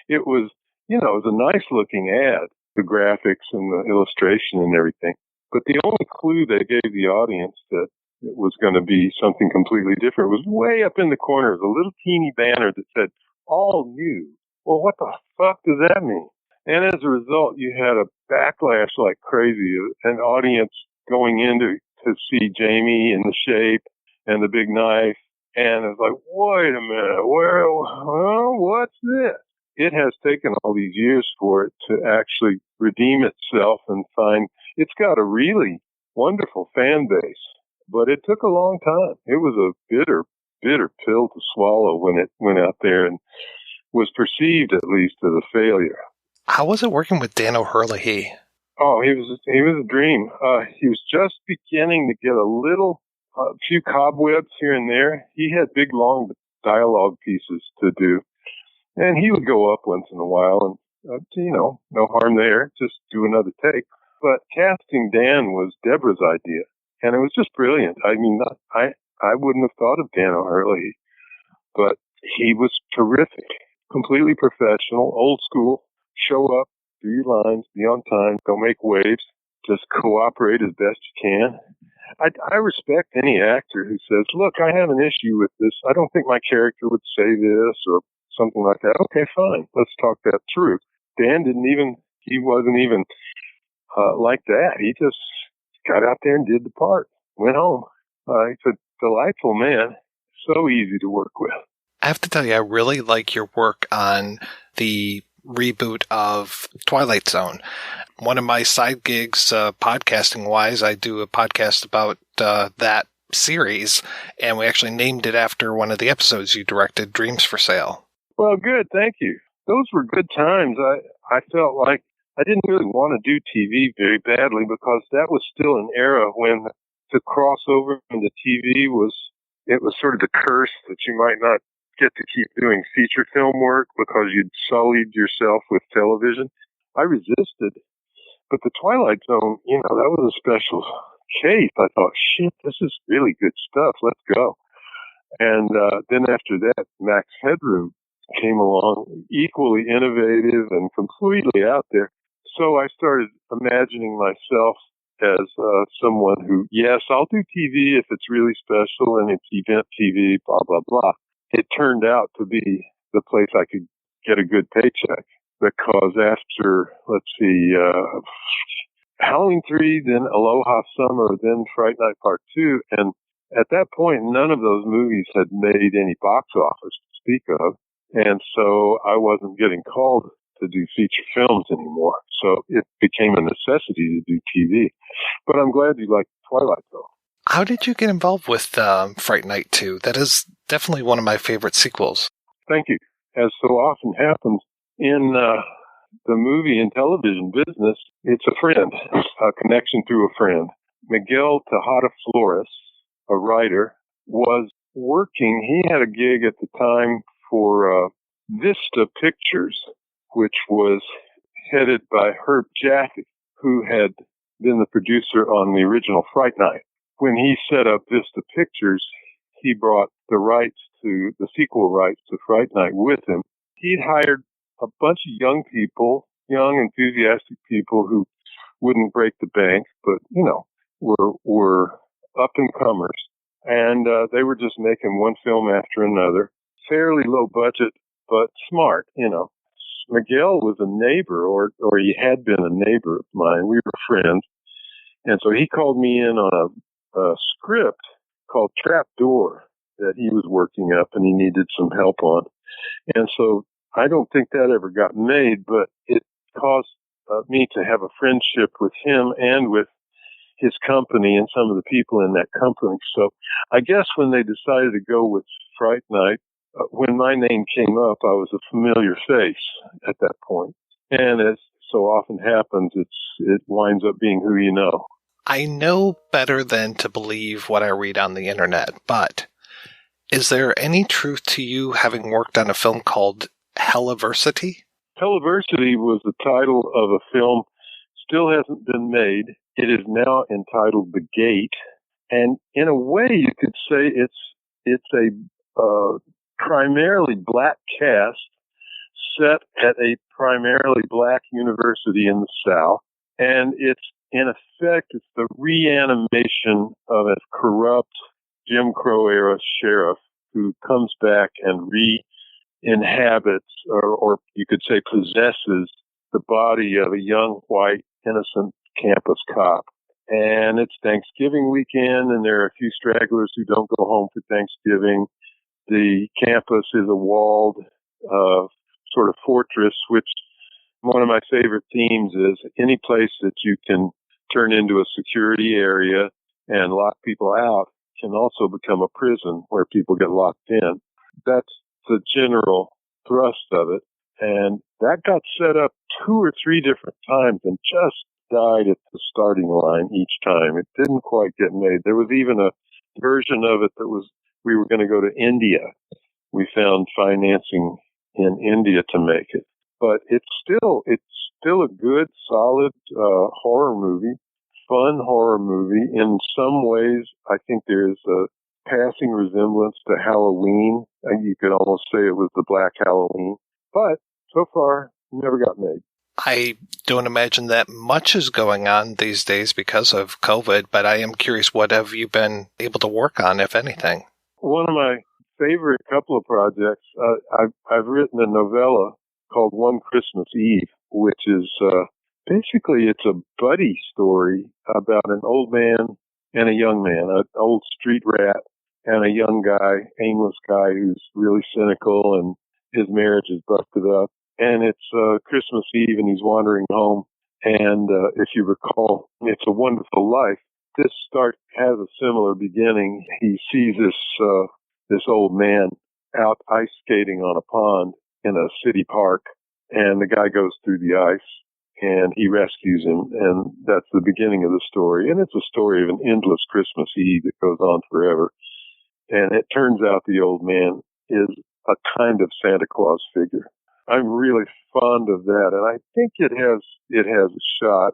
[SPEAKER 2] It was a nice looking ad, the graphics and the illustration and everything. But the only clue they gave the audience that it was going to be something completely different was way up in the corner, a little teeny banner that said, all new. Well, what the fuck does that mean? And as a result, you had a backlash like crazy, an audience going in to see Jamie in the shape and the big knife. And it's like, wait a minute, what's this? It has taken all these years for it to actually redeem itself and find it's got a really wonderful fan base. But it took a long time. It was a bitter, bitter pill to swallow when it went out there and was perceived, at least, as a failure.
[SPEAKER 11] How was it working with Dan O'Herlihy?
[SPEAKER 2] Oh, he was a dream. He was just beginning to get a few cobwebs here and there. He had big, long dialogue pieces to do. And he would go up once in a while and, no harm there, just do another take. But casting Dan was Deborah's idea. And it was just brilliant. I mean, I wouldn't have thought of Dan O'Herlihy, but he was terrific, completely professional, old school, show up, do your lines, be on time, don't make waves, just cooperate as best you can. I respect any actor who says, look, I have an issue with this. I don't think my character would say this or something like that. Okay, fine. Let's talk that through. Dan he wasn't even like that. He just got out there and did the part, went home. He's a delightful man. So easy to work with.
[SPEAKER 11] I have to tell you, I really like your work on the reboot of Twilight Zone. One of my side gigs, podcasting wise, I do a podcast about that series, and we actually named it after one of the episodes you directed, Dreams for Sale.
[SPEAKER 2] Well, good. Thank you. Those were good times. I felt like I didn't really want to do TV very badly because that was still an era when to cross over into TV was sort of the curse that you might not get to keep doing feature film work because you'd sullied yourself with television. I resisted. But the Twilight Zone, that was a special case. I thought, shit, this is really good stuff. Let's go. And then after that, Max Headroom came along, equally innovative and completely out there. So I started imagining myself as someone who, yes, I'll do TV if it's really special and it's event TV, blah, blah, blah. It turned out to be the place I could get a good paycheck because after, Halloween 3, then Aloha Summer, then Fright Night Part 2, and at that point, none of those movies had made any box office to speak of, and so I wasn't getting called to do feature films anymore. So it became a necessity to do TV. But I'm glad you like Twilight Zone.
[SPEAKER 11] How did you get involved with Fright Night 2? That is definitely one of my favorite sequels.
[SPEAKER 2] Thank you. As so often happens in the movie and television business, it's a friend, a connection through a friend. Miguel Tejada Flores, a writer, was working. He had a gig at the time for Vista Pictures, which was headed by Herb Jaffe, who had been the producer on the original Fright Night. When he set up Vista Pictures, he brought the sequel rights to Fright Night with him. He'd hired a bunch of young people, young, enthusiastic people who wouldn't break the bank, but, were up-and-comers. And they were just making one film after another. Fairly low budget, but smart, Miguel was a neighbor, or he had been a neighbor of mine. We were friends. And so he called me in on a script called Trapdoor that he was working up and he needed some help on. And so I don't think that ever got made, but it caused me to have a friendship with him and with his company and some of the people in that company. So I guess when they decided to go with Fright Night, when my name came up, I was a familiar face at that point. And as so often happens, it winds up being who you know.
[SPEAKER 11] I know better than to believe what I read on the internet, but is there any truth to you having worked on a film called Helliversity?
[SPEAKER 2] Helliversity was the title of a film, still hasn't been made. It is now entitled The Gate. And in a way, you could say it's a primarily black cast set at a primarily black university in the South. And it's, in effect, it's the reanimation of a corrupt Jim Crow era sheriff who comes back and re-inhabits, or you could say possesses, the body of a young, white, innocent campus cop. And it's Thanksgiving weekend, and there are a few stragglers who don't go home for Thanksgiving. The campus is a walled sort of fortress, which one of my favorite themes is any place that you can turn into a security area and lock people out can also become a prison where people get locked in. That's the general thrust of it. And that got set up 2 or 3 different times and just died at the starting line each time. It didn't quite get made. There was even a version of it that was, we were going to go to India. We found financing in India to make it. But it's still a good, solid horror movie, fun horror movie. In some ways, I think there's a passing resemblance to Halloween. You could almost say it was the Black Halloween. But so far, never got made.
[SPEAKER 11] I don't imagine that much is going on these days because of COVID, but I am curious, what have you been able to work on, if anything?
[SPEAKER 2] One of my favorite couple of projects, I've written a novella called One Christmas Eve, which is basically it's a buddy story about an old man and a young man, an old street rat and a young guy, aimless guy who's really cynical and his marriage is busted up. And it's Christmas Eve and he's wandering home. And if you recall, It's a Wonderful Life. This has a similar beginning. He sees this old man out ice skating on a pond in a city park, and the guy goes through the ice, and he rescues him, and that's the beginning of the story. And it's a story of an endless Christmas Eve that goes on forever. And it turns out the old man is a kind of Santa Claus figure. I'm really fond of that, and I think it has a shot.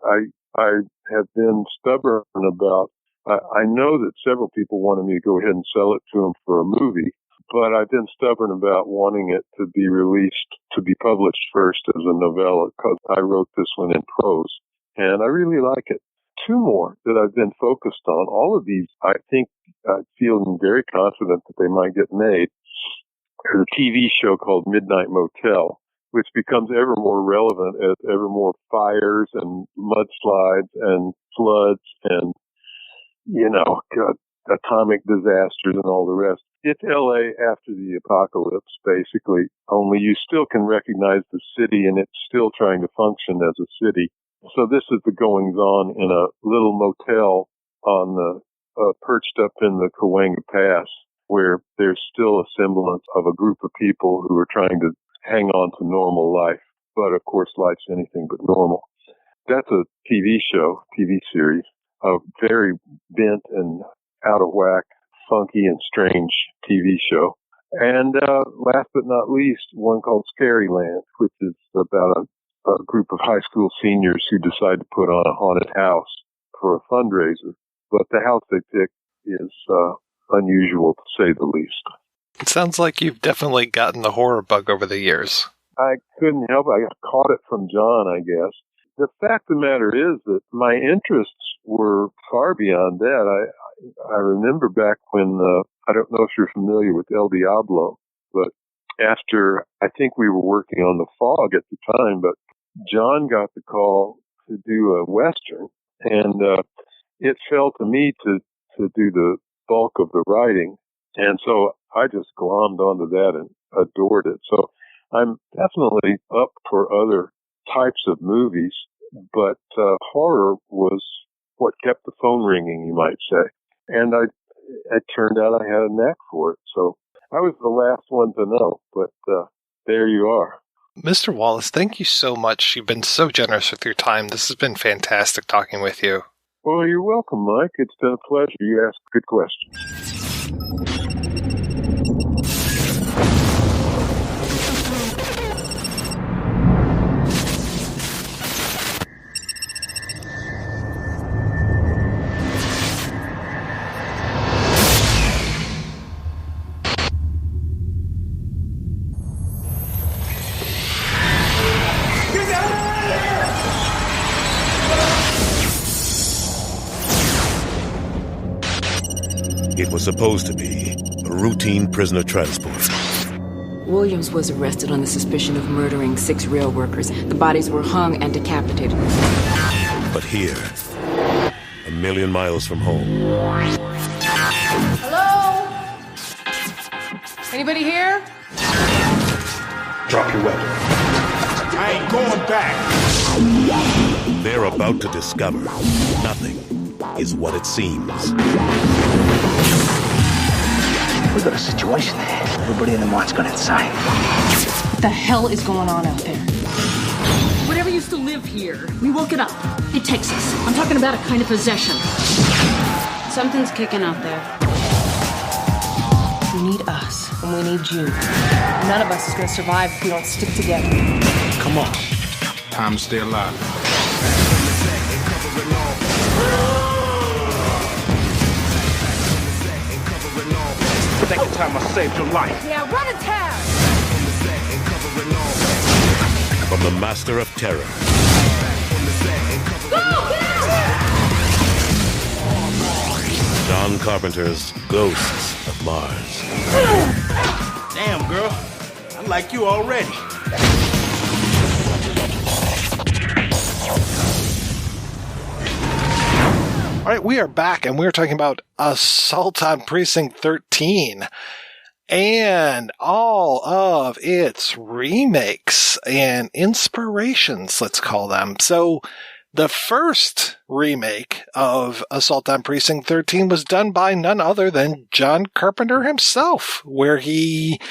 [SPEAKER 2] I have been stubborn about. I know that several people wanted me to go ahead and sell it to them for a movie, but I've been stubborn about wanting it to be released, to be published first as a novella, because I wrote this one in prose, and I really like it. Two more that I've been focused on. All of these, I think, feeling very confident that they might get made. There's a TV show called Midnight Motel, which becomes ever more relevant as ever more fires and mudslides and floods and, atomic disasters and all the rest. It's LA after the apocalypse, basically, only you still can recognize the city and it's still trying to function as a city. So this is the goings on in a little motel on the, perched up in the Cahuenga Pass, where there's still a semblance of a group of people who are trying to hang on to normal life. But of course, life's anything but normal. That's a TV series, a very bent and out of whack, funky and strange TV show. And last but not least, one called Scary Land, which is about a group of high school seniors who decide to put on a haunted house for a fundraiser. But the house they picked is unusual, to say the least.
[SPEAKER 11] It sounds like you've definitely gotten the horror bug over the years.
[SPEAKER 2] I couldn't help it. I caught it from John, I guess. The fact of the matter is that my interests were far beyond that. I remember back when, I don't know if you're familiar with El Diablo, but after, I think we were working on The Fog at the time, but John got the call to do a Western, and it fell to me to do the bulk of the writing. And so I just glommed onto that and adored it. So I'm definitely up for other types of movies, but horror was what kept the phone ringing, you might say. And it turned out I had a knack for it. So I was the last one to know, but there you are.
[SPEAKER 11] Mr. Wallace, thank you so much. You've been so generous with your time. This has been fantastic talking with you.
[SPEAKER 2] Well, you're welcome, Mike. It's been a pleasure. You asked good questions.
[SPEAKER 4] It was supposed to be a routine prisoner transport.
[SPEAKER 6] Williams was arrested on the suspicion of murdering 6 rail workers. The bodies were hung and decapitated.
[SPEAKER 4] But here, a million miles from home.
[SPEAKER 8] Hello? Anybody here?
[SPEAKER 4] Drop your weapon.
[SPEAKER 8] I ain't going back.
[SPEAKER 4] They're about to discover nothing is what it seems.
[SPEAKER 24] We got a situation here. Everybody in the mine's gone insane.
[SPEAKER 8] What the hell is going on out there? Whatever used to live here, we woke it up. It takes us. I'm talking about a kind of possession.
[SPEAKER 6] Something's kicking out there.
[SPEAKER 8] We need us, and we need you. None of us is going to survive if we don't stick together.
[SPEAKER 3] Come on. Time to stay alive.
[SPEAKER 8] Second time I saved your life. Yeah, run a tab!
[SPEAKER 4] From the master of terror.
[SPEAKER 8] Go! Get out!
[SPEAKER 4] John Carpenter's Ghosts of Mars.
[SPEAKER 3] Damn, girl. I like you already.
[SPEAKER 11] All right, we are back, and we're talking about Assault on Precinct 13 and all of its remakes and inspirations, let's call them. So the first remake of Assault on Precinct 13 was done by none other than John Carpenter himself, where he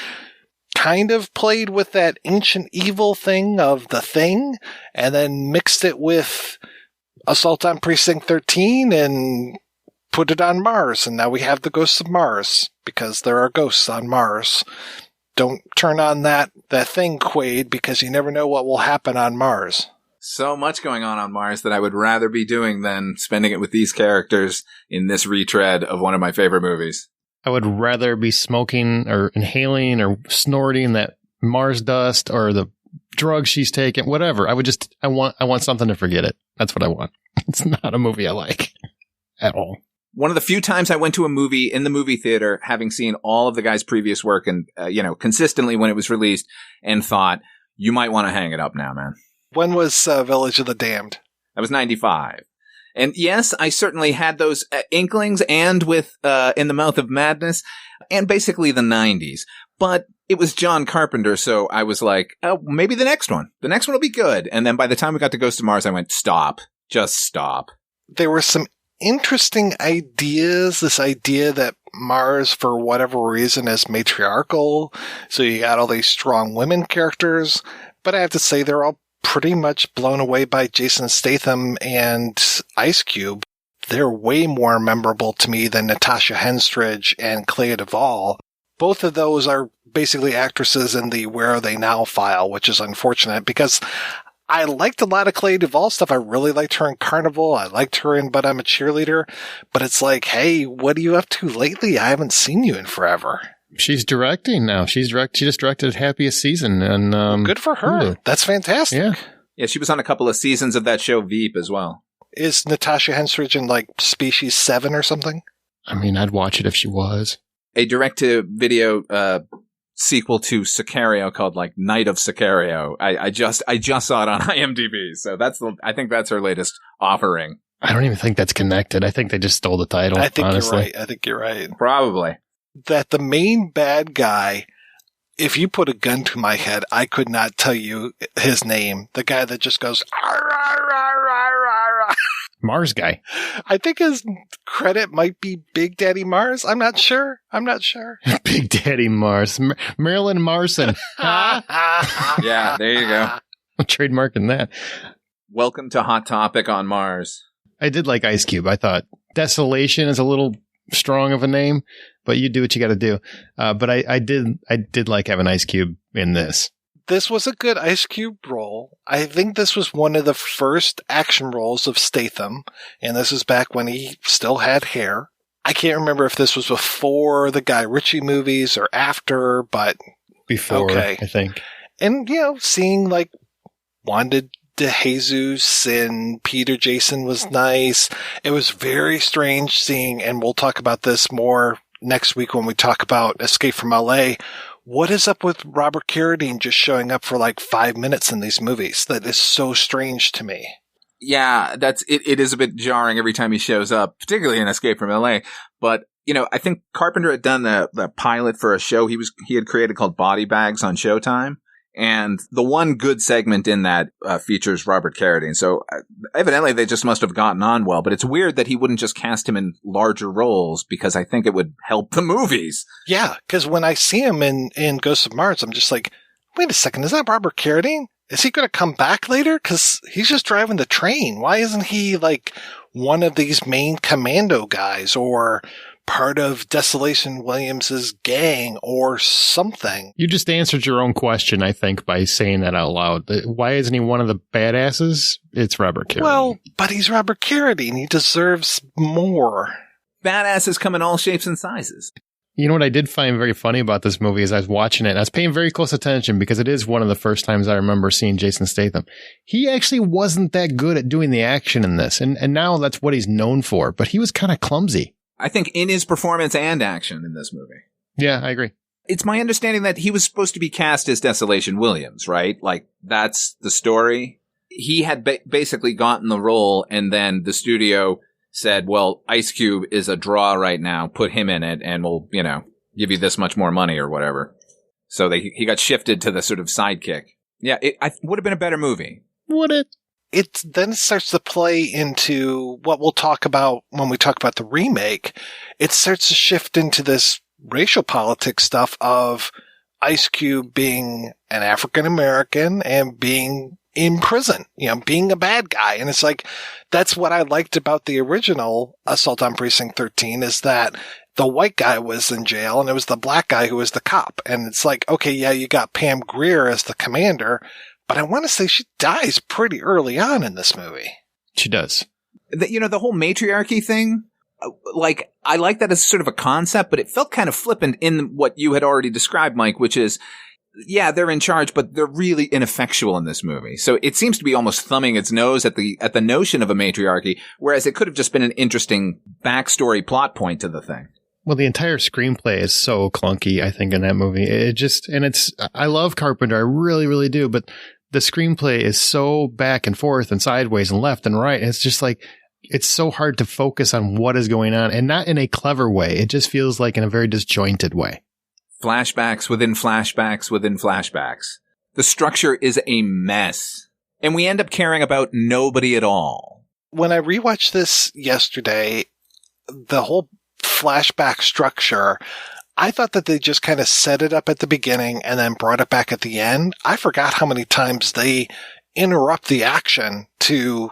[SPEAKER 11] kind of played with that ancient evil thing of The Thing, and then mixed it with Assault on Precinct 13 and put it on Mars. And now we have the Ghosts of Mars, because there are ghosts on Mars. Don't turn on that thing, Quaid, because you never know what will happen on Mars.
[SPEAKER 13] So much going on Mars that I would rather be doing than spending it with these characters in this retread of one of my favorite movies.
[SPEAKER 12] I would rather be smoking or inhaling or snorting that Mars dust or the drugs she's taking, whatever. I want something to forget it. That's what I want. It's not a movie I like at all.
[SPEAKER 13] One of the few times I went to a movie in the movie theater, having seen all of the guy's previous work and, consistently when it was released, and thought, you might want to hang it up now, man.
[SPEAKER 11] When was Village of the Damned?
[SPEAKER 13] That was 95. And yes, I certainly had those inklings, and with In the Mouth of Madness, and basically the 90s. But it was John Carpenter, so I was like, oh, maybe the next one. The next one will be good. And then by the time we got to Ghost of Mars, I went, stop. Just stop.
[SPEAKER 11] There were some interesting ideas. This idea that Mars, for whatever reason, is matriarchal. So you got all these strong women characters. But I have to say, they're all pretty much blown away by Jason Statham and Ice Cube. They're way more memorable to me than Natasha Henstridge and Clea Duvall. Both of those are basically actresses in the Where Are They Now file, which is unfortunate because I liked a lot of Clea Duvall stuff. I really liked her in Carnival. I liked her in But I'm a Cheerleader. But it's like, hey, what are you up to lately? I haven't seen you in forever.
[SPEAKER 12] She's directing now. She just directed Happiest Season. And
[SPEAKER 11] good for her. Hulu. That's fantastic.
[SPEAKER 13] Yeah, she was on a couple of seasons of that show Veep as well.
[SPEAKER 11] Is Natasha Henstridge in like Species 7 or something?
[SPEAKER 12] I mean, I'd watch it if she was.
[SPEAKER 13] A direct-to-video sequel to Sicario called like Night of Sicario. I just saw it on IMDb, so I think that's her latest offering.
[SPEAKER 12] I don't even think that's connected. I think they just stole the title.
[SPEAKER 11] I think
[SPEAKER 12] honestly.
[SPEAKER 11] You're right. I think you're right.
[SPEAKER 13] Probably.
[SPEAKER 11] That the main bad guy, if you put a gun to my head, I could not tell you his name. The guy that just goes, "Arr, arr, arr, arr, arr."
[SPEAKER 12] Mars guy.
[SPEAKER 11] I think his credit might be Big Daddy Mars. I'm not sure.
[SPEAKER 12] Big Daddy Mars. Marilyn Marson.
[SPEAKER 13] Yeah, there you go.
[SPEAKER 12] I'm trademarking that.
[SPEAKER 13] Welcome to Hot Topic on Mars.
[SPEAKER 12] I did like Ice Cube. I thought Desolation is a little strong of a name, but you do what you got to do. But I did like having Ice Cube in this.
[SPEAKER 11] This was a good Ice Cube role. I think this was one of the first action roles of Statham, and this is back when he still had hair. I can't remember if this was before the Guy Ritchie movies or after, but
[SPEAKER 12] before,
[SPEAKER 11] okay.
[SPEAKER 12] I think.
[SPEAKER 11] And, seeing like Wanda DeJesus and Peter Jason was nice. It was very strange seeing, and we'll talk about this more next week when we talk about Escape from LA. What is up with Robert Carradine just showing up for like 5 minutes in these movies? That is so strange to me.
[SPEAKER 13] Yeah, it is a bit jarring every time he shows up, particularly in Escape from LA. But, I think Carpenter had done the pilot for a show he had created called Body Bags on Showtime. And the one good segment in that features Robert Carradine. So evidently they just must have gotten on well. But it's weird that he wouldn't just cast him in larger roles because I think it would help the movies.
[SPEAKER 11] Yeah, because when I see him in Ghosts of Mars, I'm just like, wait a second, is that Robert Carradine? Is he going to come back later? Because he's just driving the train. Why isn't he like one of these main commando guys or part of Desolation Williams's gang or something?
[SPEAKER 12] You just answered your own question, I think, by saying that out loud. Why isn't he one of the badasses? It's Robert Carradine.
[SPEAKER 11] Well, but he's Robert Carradine. He deserves more.
[SPEAKER 13] Badasses come in all shapes and sizes.
[SPEAKER 12] You know what I did find very funny about this movie is I was watching it, and I was paying very close attention because it is one of the first times I remember seeing Jason Statham. He actually wasn't that good at doing the action in this, and now that's what he's known for, but he was kind of clumsy.
[SPEAKER 13] I think in his performance and action in this movie.
[SPEAKER 12] Yeah, I agree.
[SPEAKER 13] It's my understanding that he was supposed to be cast as Desolation Williams, right? Like, that's the story. He had basically gotten the role, and then the studio said, well, Ice Cube is a draw right now. Put him in it, and we'll, give you this much more money or whatever. So he got shifted to the sort of sidekick. Yeah, it would have been a better movie.
[SPEAKER 12] Would it?
[SPEAKER 11] It then starts to play into what we'll talk about when we talk about the remake. It starts to shift into this racial politics stuff of Ice Cube being an African American and being in prison, being a bad guy. And it's like, that's what I liked about the original Assault on Precinct 13 is that the white guy was in jail and it was the black guy who was the cop. And it's like, okay, yeah, you got Pam Grier as the commander, but I want to say she dies pretty early on in this movie.
[SPEAKER 12] She does.
[SPEAKER 18] The whole matriarchy thing, like, I like that as sort of a concept, but it felt kind of flippant in what you had already described, Mike, which is, yeah, they're in charge, but they're really ineffectual in this movie. So it seems to be almost thumbing its nose at the notion of a matriarchy, whereas it could have just been an interesting backstory plot point to the thing.
[SPEAKER 12] Well, the entire screenplay is so clunky, I think, in that movie. I love Carpenter, I really, really do, but the screenplay is so back and forth and sideways and left and right. It's just like, it's so hard to focus on what is going on, and not in a clever way. It just feels like in a very disjointed way.
[SPEAKER 18] Flashbacks within flashbacks within flashbacks. The structure is a mess. And we end up caring about nobody at all.
[SPEAKER 11] When I rewatched this yesterday, the whole flashback structure, I thought that they just kind of set it up at the beginning and then brought it back at the end. I forgot how many times they interrupt the action to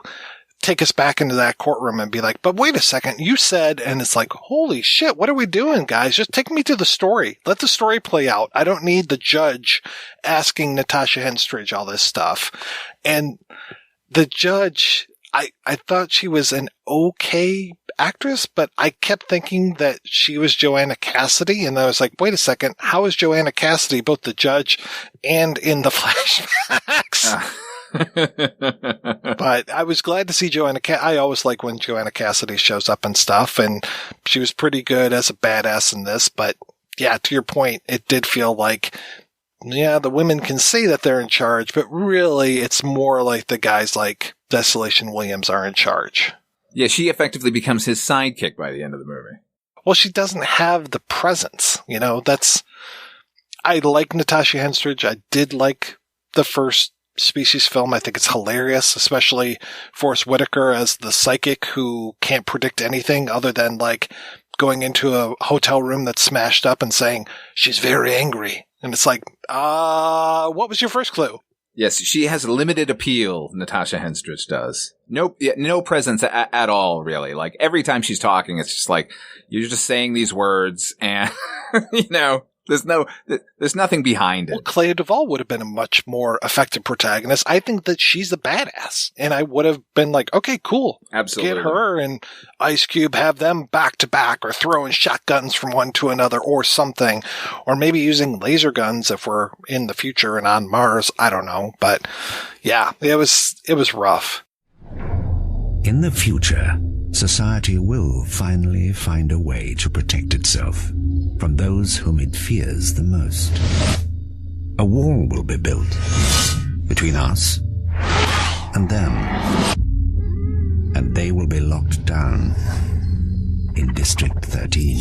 [SPEAKER 11] take us back into that courtroom and be like, but wait a second, you said, and it's like, holy shit, what are we doing, guys? Just take me to the story. Let the story play out. I don't need the judge asking Natasha Henstridge all this stuff. And the judge, I thought she was an okay actress, but I kept thinking that she was Joanna Cassidy. And I was like, wait a second, how is Joanna Cassidy both the judge and in the flashbacks? But I was glad to see Joanna I always like when Joanna Cassidy shows up and stuff, and she was pretty good as a badass in this. But yeah, to your point, it did feel like, yeah, the women can say that they're in charge, but really it's more like the guys like Desolation Williams are in charge.
[SPEAKER 18] Yeah, she effectively becomes his sidekick by the end of the movie.
[SPEAKER 11] Well, she doesn't have the presence, I like Natasha Henstridge. I did like the first Species film. I think it's hilarious, especially Forrest Whitaker as the psychic who can't predict anything other than like going into a hotel room that's smashed up and saying, she's very angry. And it's like, what was your first clue?
[SPEAKER 18] Yes, she has limited appeal, Natasha Henstridge does. No presence at all, really. Like, every time she's talking, it's just like, you're just saying these words and, there's nothing behind it.
[SPEAKER 11] Well, Clea Duvall would have been a much more effective protagonist. I think that she's a badass. And I would have been like, okay, cool.
[SPEAKER 18] Absolutely.
[SPEAKER 11] Get her and Ice Cube, have them back to back or throwing shotguns from one to another or something. Or maybe using laser guns if we're in the future and on Mars. I don't know. But yeah, it was rough.
[SPEAKER 7] In the future, society will finally find a way to protect itself from those whom it fears the most. A wall will be built between us and them, and they will be locked down in District 13.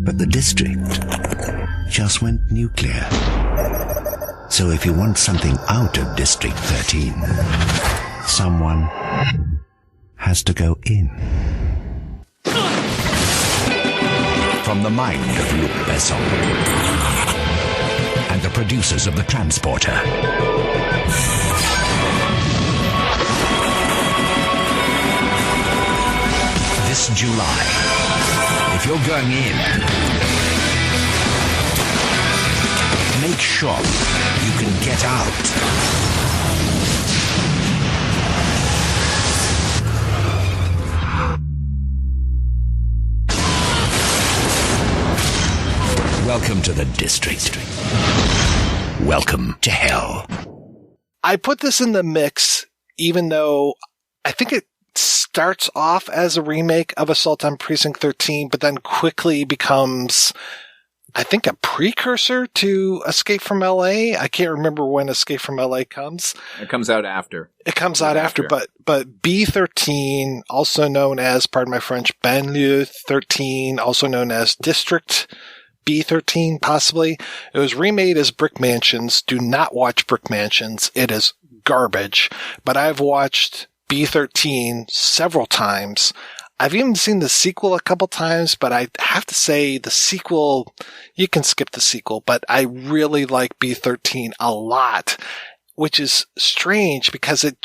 [SPEAKER 7] But the district just went nuclear. So if you want something out of District 13, someone has to go in. From the mind of Luc Besson and the producers of The Transporter, this July, if you're going in, make sure you can get out. Welcome to the district. Welcome to hell.
[SPEAKER 11] I put this in the mix, even though I think it starts off as a remake of Assault on Precinct 13, but then quickly becomes, I think, a precursor to Escape from LA. I can't remember when Escape from LA comes.
[SPEAKER 18] It comes out after.
[SPEAKER 11] It comes out after, but B13, also known as, pardon my French, Banlieue 13, also known as District B13, possibly. It was remade as Brick Mansions. Do not watch Brick Mansions. It is garbage. But I've watched B13 several times. I've even seen the sequel a couple times, but I have to say the sequel, you can skip the sequel, but I really like B13 a lot, which is strange because it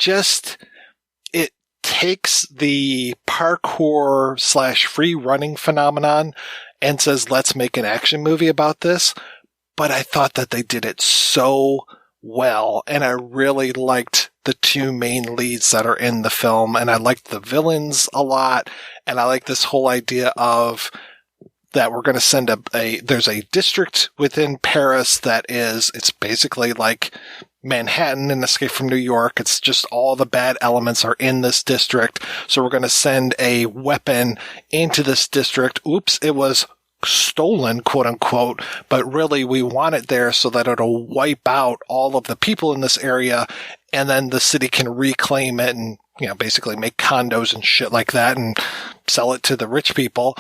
[SPEAKER 11] takes the parkour / free running phenomenon and says, let's make an action movie about this. But I thought that they did it so well, and I really liked the two main leads that are in the film, and I liked the villains a lot, and I like this whole idea of that we're going to send there's a district within Paris it's basically like Manhattan and Escape from New York. It's just all the bad elements are in this district. So we're going to send a weapon into this district. Oops, it was stolen, quote unquote, but really we want it there so that it'll wipe out all of the people in this area, and then the city can reclaim it and, basically make condos and shit like that and sell it to the rich people.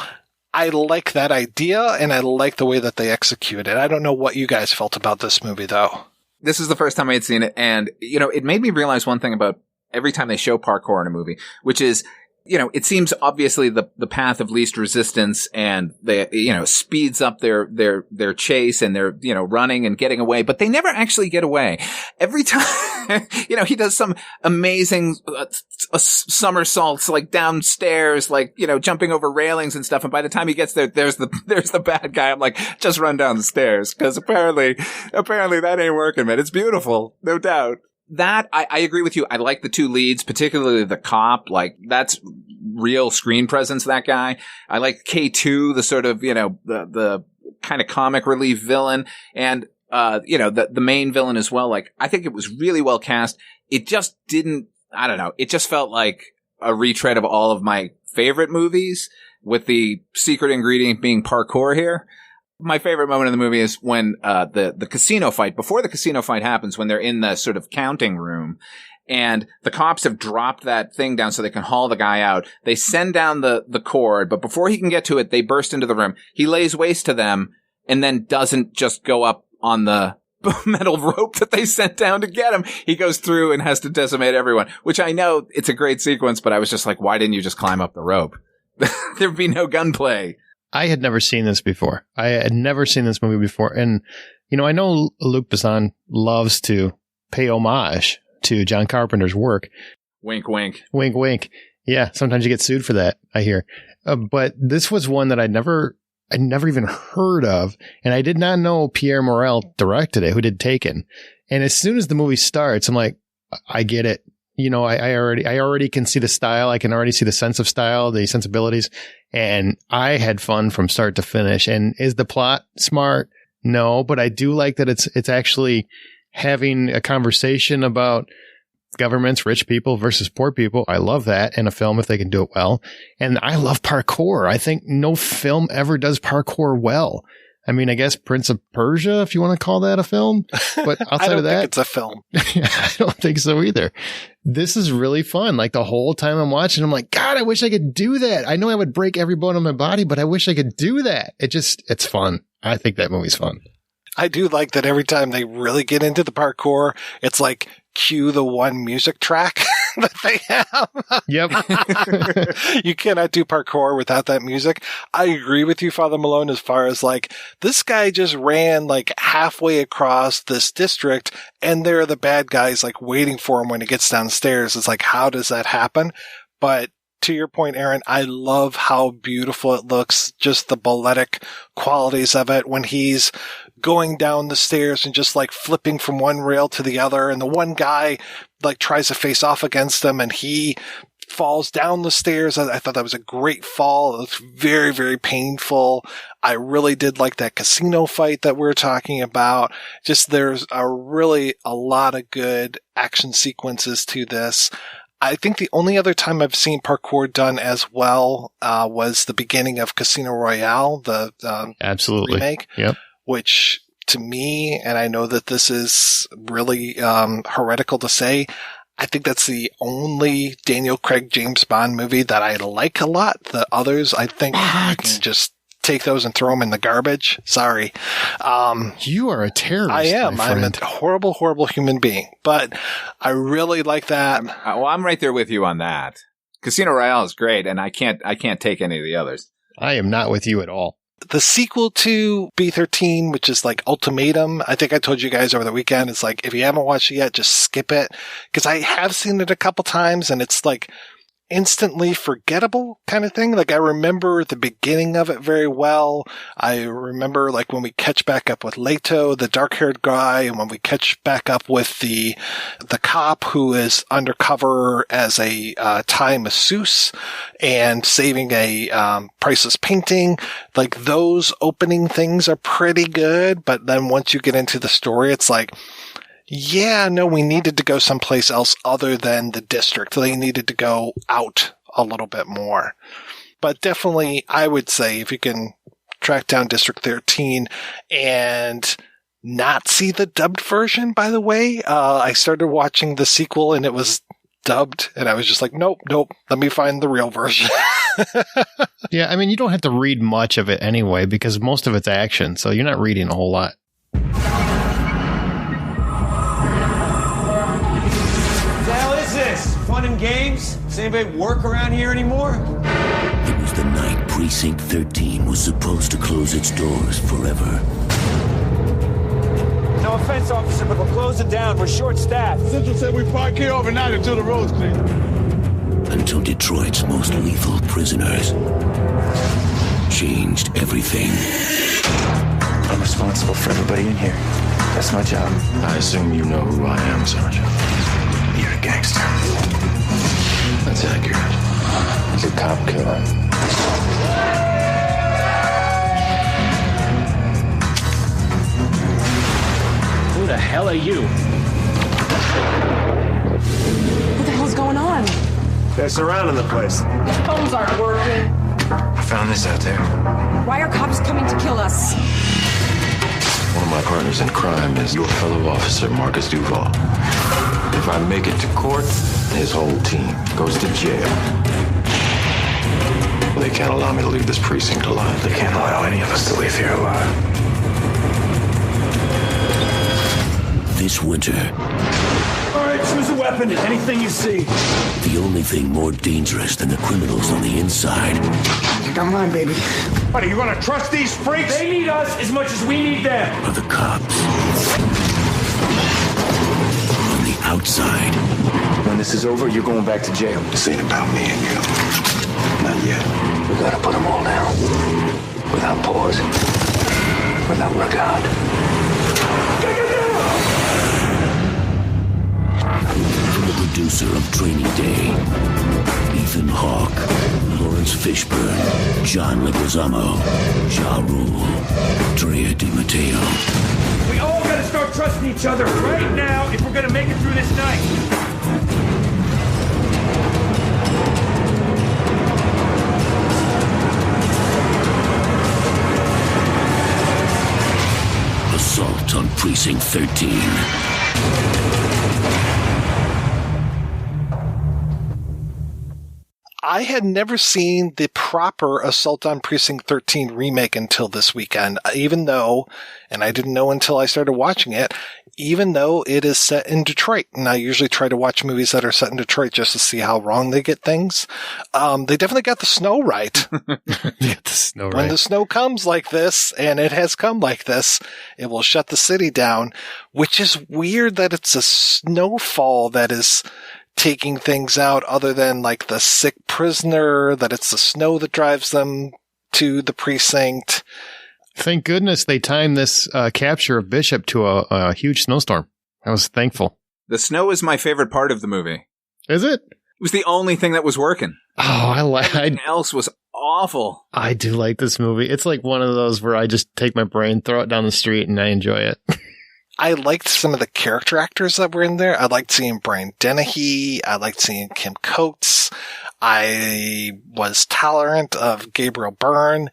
[SPEAKER 11] I like that idea, and I like the way that they execute it. I don't know what you guys felt about this movie, though.
[SPEAKER 13] This is the first time I had seen it, and, it made me realize one thing about every time they show parkour in a movie, which is, it seems obviously the path of least resistance, and they, speeds up their chase, and they're, running and getting away, but they never actually get away. Every time, he does some amazing somersaults, like downstairs, like, jumping over railings and stuff. And by the time he gets there, there's the bad guy. I'm like, just run down the stairs. Cause apparently that ain't working, man. It's beautiful. No doubt. That, I agree with you. I like the two leads, particularly the cop. Like, that's real screen presence, that guy. I like K2, the sort of, the kind of comic relief villain. And, the main villain as well. Like, I think it was really well cast. It just didn't, I don't know. It just felt like a retread of all of my favorite movies, with the secret ingredient being parkour here. My favorite moment in the movie is when the casino fight, before the casino fight happens, when they're in the sort of counting room, and the cops have dropped that thing down so they can haul the guy out. They send down the cord, but before he can get to it, they burst into the room. He lays waste to them and then doesn't just go up on the metal rope that they sent down to get him. He goes through and has to decimate everyone, which I know it's a great sequence, but I was just like, why didn't you just climb up the rope? There'd be no gunplay.
[SPEAKER 12] I had never seen this before. I had never seen this movie before. And, I know Luc Besson loves to pay homage to John Carpenter's work.
[SPEAKER 13] Wink, wink.
[SPEAKER 12] Wink, wink. Yeah, sometimes you get sued for that, I hear. But this was one that I'd never even heard of. And I did not know Pierre Morel directed it, who did Taken. And as soon as the movie starts, I'm like, I get it. I already can see the style. I can already see the sense of style, the sensibilities, and I had fun from start to finish. And is the plot smart? No, but I do like that it's actually having a conversation about governments, rich people versus poor people. I love that in a film if they can do it well. And I love parkour. I think no film ever does parkour well. I mean, I guess Prince of Persia, if you want to call that a film, but outside of that,
[SPEAKER 11] think it's a film.
[SPEAKER 12] I don't think so either. This is really fun. Like, the whole time I'm watching, I'm like, God, I wish I could do that. I know I would break every bone in my body, but I wish I could do that. It's fun. I think that movie's fun.
[SPEAKER 11] I do like that every time they really get into the parkour, it's like cue the one music track that they have.
[SPEAKER 12] Yep.
[SPEAKER 11] You cannot do parkour without that music. I agree with you, Father Malone, as far as like, this guy just ran like halfway across this district, and there are the bad guys like waiting for him when he gets downstairs. It's like, how does that happen? But to your point, Aaron, I love how beautiful it looks, just the balletic qualities of it when he's going down the stairs and just like flipping from one rail to the other. And the one guy like tries to face off against him and he falls down the stairs. I thought that was a great fall. It was very, very painful. I really did like that casino fight that we were talking about. Just there's a lot of good action sequences to this. I think the only other time I've seen parkour done as well was the beginning of Casino Royale, the
[SPEAKER 12] absolutely
[SPEAKER 11] remake.
[SPEAKER 12] Yep.
[SPEAKER 11] Which to me, and I know that this is really heretical to say, I think that's the only Daniel Craig James Bond movie that I like a lot. The others, I think, you can just take those and throw them in the garbage. Sorry.
[SPEAKER 12] You are a terrorist.
[SPEAKER 11] I am. I'm a horrible, horrible human being. But I really like that.
[SPEAKER 13] I'm right there with you on that. Casino Royale is great, and I can't take any of the others.
[SPEAKER 12] I am not with you at all.
[SPEAKER 11] The sequel to B13, which is like Ultimatum, I think I told you guys over the weekend, it's like, if you haven't watched it yet, just skip it. Because I have seen it a couple times, and it's like instantly forgettable kind of thing. Like, I remember the beginning of it very well. I remember like when we catch back up with Leto, the dark-haired guy, and when we catch back up with the cop who is undercover as a Thai masseuse and saving a priceless painting. Like, those opening things are pretty good, but then once you get into the story, it's like, yeah, no, we needed to go someplace else other than the district. They needed to go out a little bit more. But definitely, I would say if you can track down District 13 and not see the dubbed version, by the way, I started watching the sequel and it was dubbed and I was just like, nope, let me find the real version.
[SPEAKER 12] Yeah, I mean, you don't have to read much of it anyway because most of it's action, so you're not reading a whole lot.
[SPEAKER 5] Fun and games? Does anybody work around here anymore?
[SPEAKER 14] It was the night Precinct 13 was supposed to close its doors forever.
[SPEAKER 5] No offense, officer, but we'll close it down. We're short-staffed.
[SPEAKER 15] Central said we park here overnight until the road's clear.
[SPEAKER 14] Until Detroit's most lethal prisoners changed everything.
[SPEAKER 24] I'm responsible for everybody in here. That's my job.
[SPEAKER 16] I assume you know who I am, Sergeant.
[SPEAKER 24] You're a gangster.
[SPEAKER 16] That's accurate. He's a cop killer.
[SPEAKER 5] Who the hell are you?
[SPEAKER 25] What the hell's going on?
[SPEAKER 5] They're surrounding the place.
[SPEAKER 25] Phones aren't working.
[SPEAKER 16] I found this out there.
[SPEAKER 25] Why are cops coming to kill us?
[SPEAKER 16] One of my partners in crime is your fellow officer, Marcus Duval. If I make it to court, his whole team goes to jail. They can't allow me to leave this precinct alive.
[SPEAKER 24] They can't allow any of us to leave here alive.
[SPEAKER 14] This winter,
[SPEAKER 5] All right, choose a weapon. Anything you see.
[SPEAKER 14] the only thing more dangerous than the criminals on the inside
[SPEAKER 5] I got mine, baby. What, are you gonna trust these freaks? They need us as much as we need them.
[SPEAKER 14] are the cops. On the outside.
[SPEAKER 24] When this is over, you're going back to jail.
[SPEAKER 16] This ain't about me and you. Not yet.
[SPEAKER 24] We gotta put them all down. Without pause. Without regard.
[SPEAKER 14] From the producer of Training Day, Ethan Hawke, Lawrence Fishburne, John Leguizamo, Ja Rule, Drea Di Matteo.
[SPEAKER 5] We all gotta start trusting each other right now if we're gonna make it through this night.
[SPEAKER 14] Assault on Precinct 13.
[SPEAKER 11] I had never seen the proper Assault on Precinct 13 remake until this weekend, even though, and I didn't know until I started watching it, even though it is set in Detroit. And I usually try to watch movies that are set in Detroit just to see how wrong they get things. They definitely got the snow right. When the snow comes like this, and it has come like this, it will shut the city down, which is weird that it's a snowfall that is taking things out other than like the sick prisoner, that it's the snow that drives them to the precinct.
[SPEAKER 12] Thank goodness they timed this capture of Bishop to a huge snowstorm. I was thankful.
[SPEAKER 13] The snow is my favorite part of the movie.
[SPEAKER 12] Is it?
[SPEAKER 13] It was the only thing that was working.
[SPEAKER 12] Oh,
[SPEAKER 13] Everything else was awful.
[SPEAKER 12] I do like this movie. It's like one of those where I just take my brain, throw it down the street, and I enjoy it.
[SPEAKER 11] I liked some of the character actors that were in there. I liked seeing Brian Dennehy. I liked seeing Kim Coates. I was tolerant of Gabriel Byrne.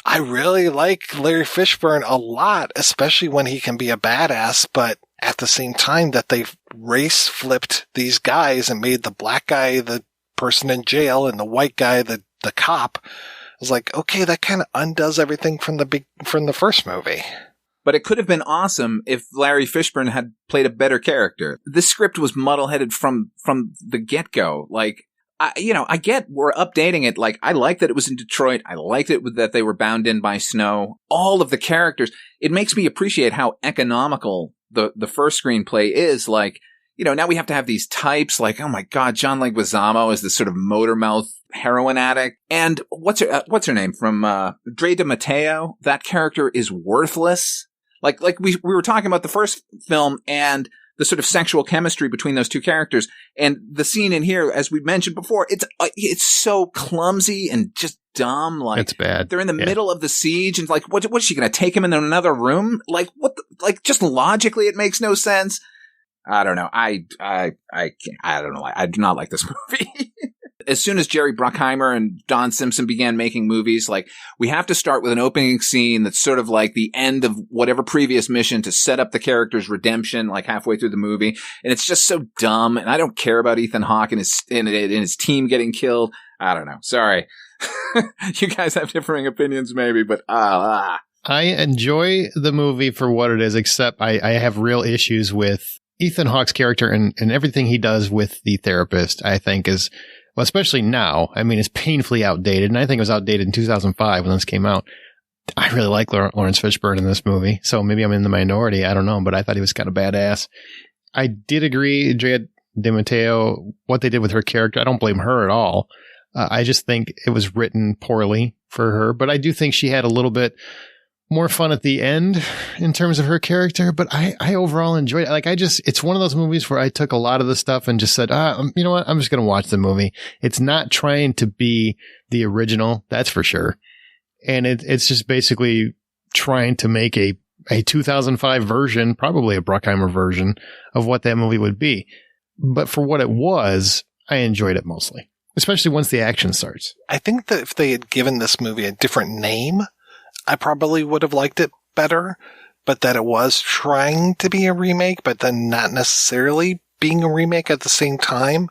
[SPEAKER 11] I really like Larry Fishburne a lot, especially when he can be a badass, but at the same time that they've race flipped these guys and made the black guy the person in jail and the white guy the cop. I was like, okay, that kind of undoes everything from the first movie.
[SPEAKER 13] But it could have been awesome if Larry Fishburne had played a better character. This script was muddle-headed from the get-go. Like, I get we're updating it. Like, I like that it was in Detroit. I liked it that they were bound in by snow. All of the characters. It makes me appreciate how economical the first screenplay is. Like, now we have to have these types. Like, oh my God, John Leguizamo is this sort of motor mouth heroin addict. And what's her name from Dre DiMatteo? That character is worthless. Like we were talking about the first film and the sort of sexual chemistry between those two characters, and the scene in here, as we mentioned before, it's so clumsy and just dumb. Like,
[SPEAKER 12] it's bad.
[SPEAKER 13] They're in the middle of the siege, and like, what is she going to take him in another room? Like, what? Like, just logically, it makes no sense. I don't know. I don't know. I do not like this movie. As soon as Jerry Bruckheimer and Don Simpson began making movies, like, we have to start with an opening scene that's sort of like the end of whatever previous mission to set up the character's redemption, like halfway through the movie. And it's just so dumb. And I don't care about Ethan Hawke and his team getting killed. I don't know. Sorry. You guys have differing opinions maybe, but I
[SPEAKER 12] enjoy the movie for what it is, except I have real issues with Ethan Hawke's character and everything he does with the therapist, I think is, well, especially now, I mean, it's painfully outdated. And I think it was outdated in 2005 when this came out. I really like Lawrence Fishburne in this movie. So maybe I'm in the minority. I don't know. But I thought he was kind of badass. I did agree, Drea DiMatteo, what they did with her character. I don't blame her at all. I just think it was written poorly for her. But I do think she had a little bit more fun at the end in terms of her character, but I overall enjoyed it. Like, it's one of those movies where I took a lot of the stuff and just said, you know what? I'm just going to watch the movie. It's not trying to be the original. That's for sure. And it's just basically trying to make a 2005 version, probably a Bruckheimer version of what that movie would be. But for what it was, I enjoyed it mostly, especially once the action starts.
[SPEAKER 11] I think that if they had given this movie a different name, I probably would have liked it better, but that it was trying to be a remake, but then not necessarily being a remake at the same time.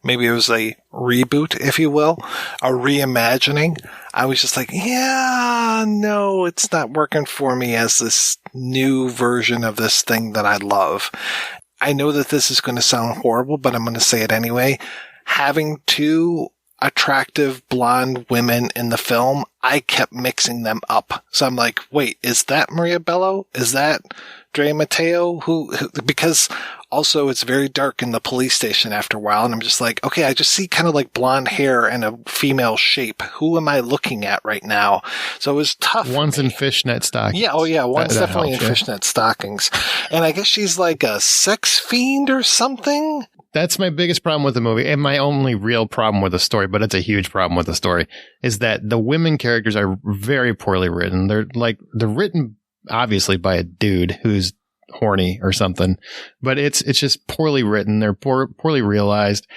[SPEAKER 11] Maybe it was a reboot, if you will, a reimagining. I was just like, yeah, no, it's not working for me as this new version of this thing that I love. I know that this is going to sound horrible, but I'm going to say it anyway. Having two attractive blonde women in the film, I kept mixing them up. So I'm like, wait, is that Maria Bello? Is that Drea Matteo? Who? Because also it's very dark in the police station after a while, and I'm just like, okay, I just see kind of like blonde hair and a female shape. Who am I looking at right now? So it was tough.
[SPEAKER 12] One's in fishnet stockings.
[SPEAKER 11] Yeah, one's definitely in fishnet stockings. And I guess she's like a sex fiend or something.
[SPEAKER 12] That's my biggest problem with the movie, and my only real problem with the story, but it's a huge problem with the story, is that the women characters are very poorly written. They're written obviously by a dude who's horny or something, but it's just poorly written. They're poorly realized.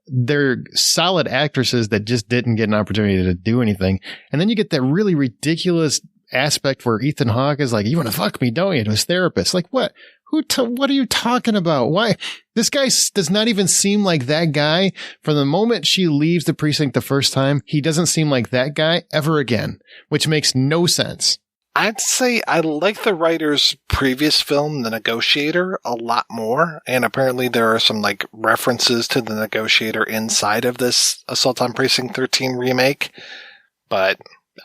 [SPEAKER 12] They're solid actresses that just didn't get an opportunity to do anything. And then you get that really ridiculous aspect where Ethan Hawke is like, you want to fuck me, don't you? To his therapist. Like, what? What are you talking about? Why? This guy does not even seem like that guy. From the moment she leaves the precinct the first time, he doesn't seem like that guy ever again, which makes no sense.
[SPEAKER 11] I'd say I like the writer's previous film, The Negotiator, a lot more. And apparently there are some like references to The Negotiator inside of this Assault on Precinct 13 remake. But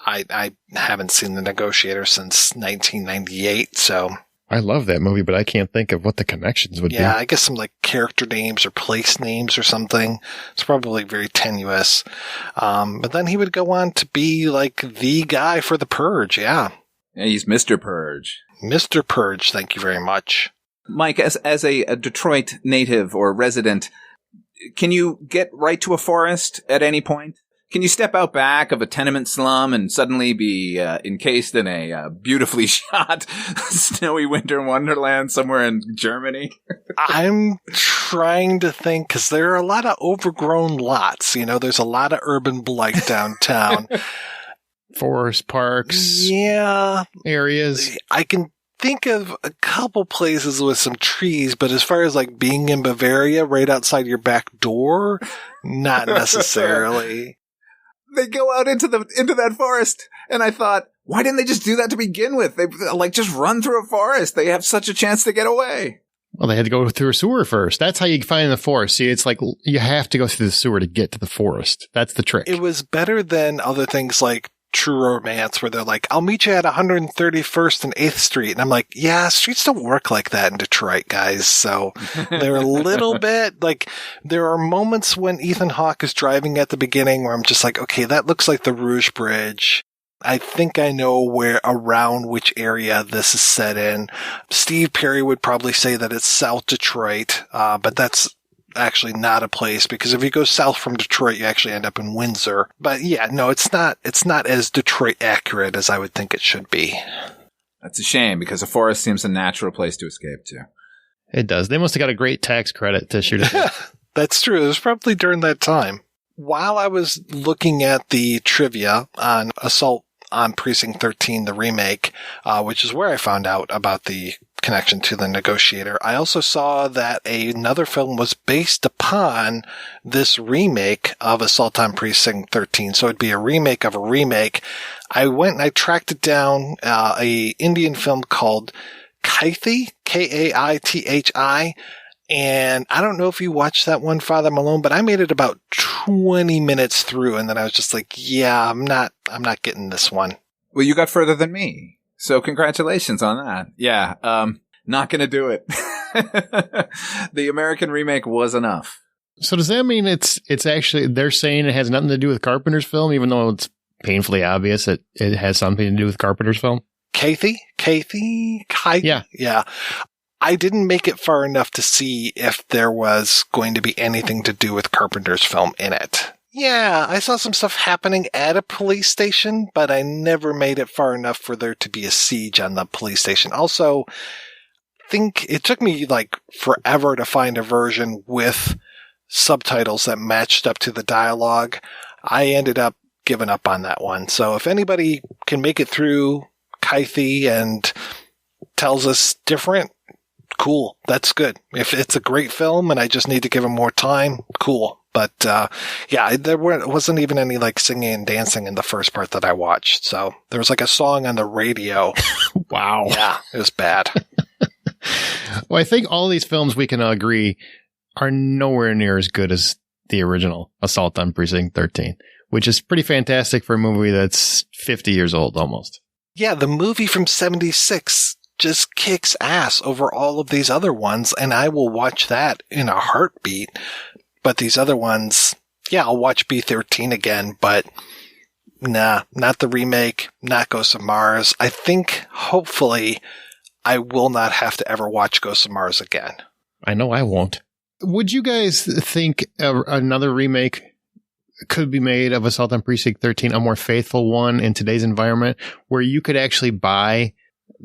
[SPEAKER 11] I haven't seen The Negotiator since 1998, so...
[SPEAKER 12] I love that movie, but I can't think of what the connections would be.
[SPEAKER 11] Yeah, I guess some like character names or place names or something. It's probably very tenuous. But then he would go on to be like the guy for The Purge, yeah.
[SPEAKER 13] Yeah, he's Mr. Purge.
[SPEAKER 11] Mr. Purge, thank you very much.
[SPEAKER 13] Mike, as a Detroit native or resident, can you get right to a forest at any point? Can you step out back of a tenement slum and suddenly be encased in a beautifully shot snowy winter wonderland somewhere in Germany?
[SPEAKER 11] I'm trying to think, because there are a lot of overgrown lots. You know, there's a lot of urban blight downtown.
[SPEAKER 12] Forest parks.
[SPEAKER 11] Yeah.
[SPEAKER 12] Areas.
[SPEAKER 11] I can think of a couple places with some trees, but as far as like being in Bavaria right outside your back door, not necessarily.
[SPEAKER 13] They go out into that forest, and I thought, why didn't they just do that to begin with? They like just run through a forest. They have such a chance to get away.
[SPEAKER 12] Well, they had to go through a sewer first. That's how you find the forest. See, it's like you have to go through the sewer to get to the forest. That's the trick.
[SPEAKER 11] It was better than other things like True Romance, where they're like, I'll meet you at 131st and 8th Street. And I'm like, yeah, streets don't work like that in Detroit, guys. So they're a little bit like, there are moments when Ethan Hawke is driving at the beginning where I'm just like, okay, that looks like the Rouge Bridge. I think I know around which area this is set in. Steve Perry would probably say that it's South Detroit, but that's actually not a place, because if you go south from Detroit, you actually end up in Windsor. But yeah, no, it's not as Detroit accurate as I would think it should be.
[SPEAKER 13] That's a shame, because a forest seems a natural place to escape to.
[SPEAKER 12] It does. They must have got a great tax credit to shoot it.
[SPEAKER 11] That's true. It was probably during that time. While I was looking at the trivia on Assault on Precinct 13, the remake, which is where I found out about the connection to The Negotiator, I also saw that another film was based upon this remake of Assault on Precinct 13. So it'd be a remake of a remake. I went and I tracked it down, a Indian film called Kaithi, Kaithi. And I don't know if you watched that one, Father Malone, but I made it about 20 minutes through, and then I was just like, yeah, I'm not getting this one.
[SPEAKER 13] Well, you got further than me, so congratulations on that. Yeah, not gonna do it. The American remake was enough.
[SPEAKER 12] So does that mean it's actually, they're saying it has nothing to do with Carpenter's film, even though it's painfully obvious that it has something to do with Carpenter's film?
[SPEAKER 11] Kaithi? Yeah. I didn't make it far enough to see if there was going to be anything to do with Carpenter's film in it. Yeah, I saw some stuff happening at a police station, but I never made it far enough for there to be a siege on the police station. Also, I think it took me like forever to find a version with subtitles that matched up to the dialogue. I ended up giving up on that one. So if anybody can make it through Kaithi and tells us different, cool. That's good. If it's a great film and I just need to give him more time, cool. But, yeah, there wasn't even any like singing and dancing in the first part that I watched. So there was like a song on the radio.
[SPEAKER 12] Wow.
[SPEAKER 11] Yeah, it was bad.
[SPEAKER 12] Well, I think all these films, we can agree, are nowhere near as good as the original Assault on Precinct 13, which is pretty fantastic for a movie that's 50 years old almost.
[SPEAKER 11] Yeah, the movie from 76 just kicks ass over all of these other ones, and I will watch that in a heartbeat. But these other ones, yeah, I'll watch B-13 again, but nah, not the remake, not Ghosts of Mars. I think, hopefully, I will not have to ever watch Ghosts of Mars again.
[SPEAKER 12] I know I won't. Would you guys think another remake could be made of Assault on Precinct 13, a more faithful one in today's environment, where you could actually buy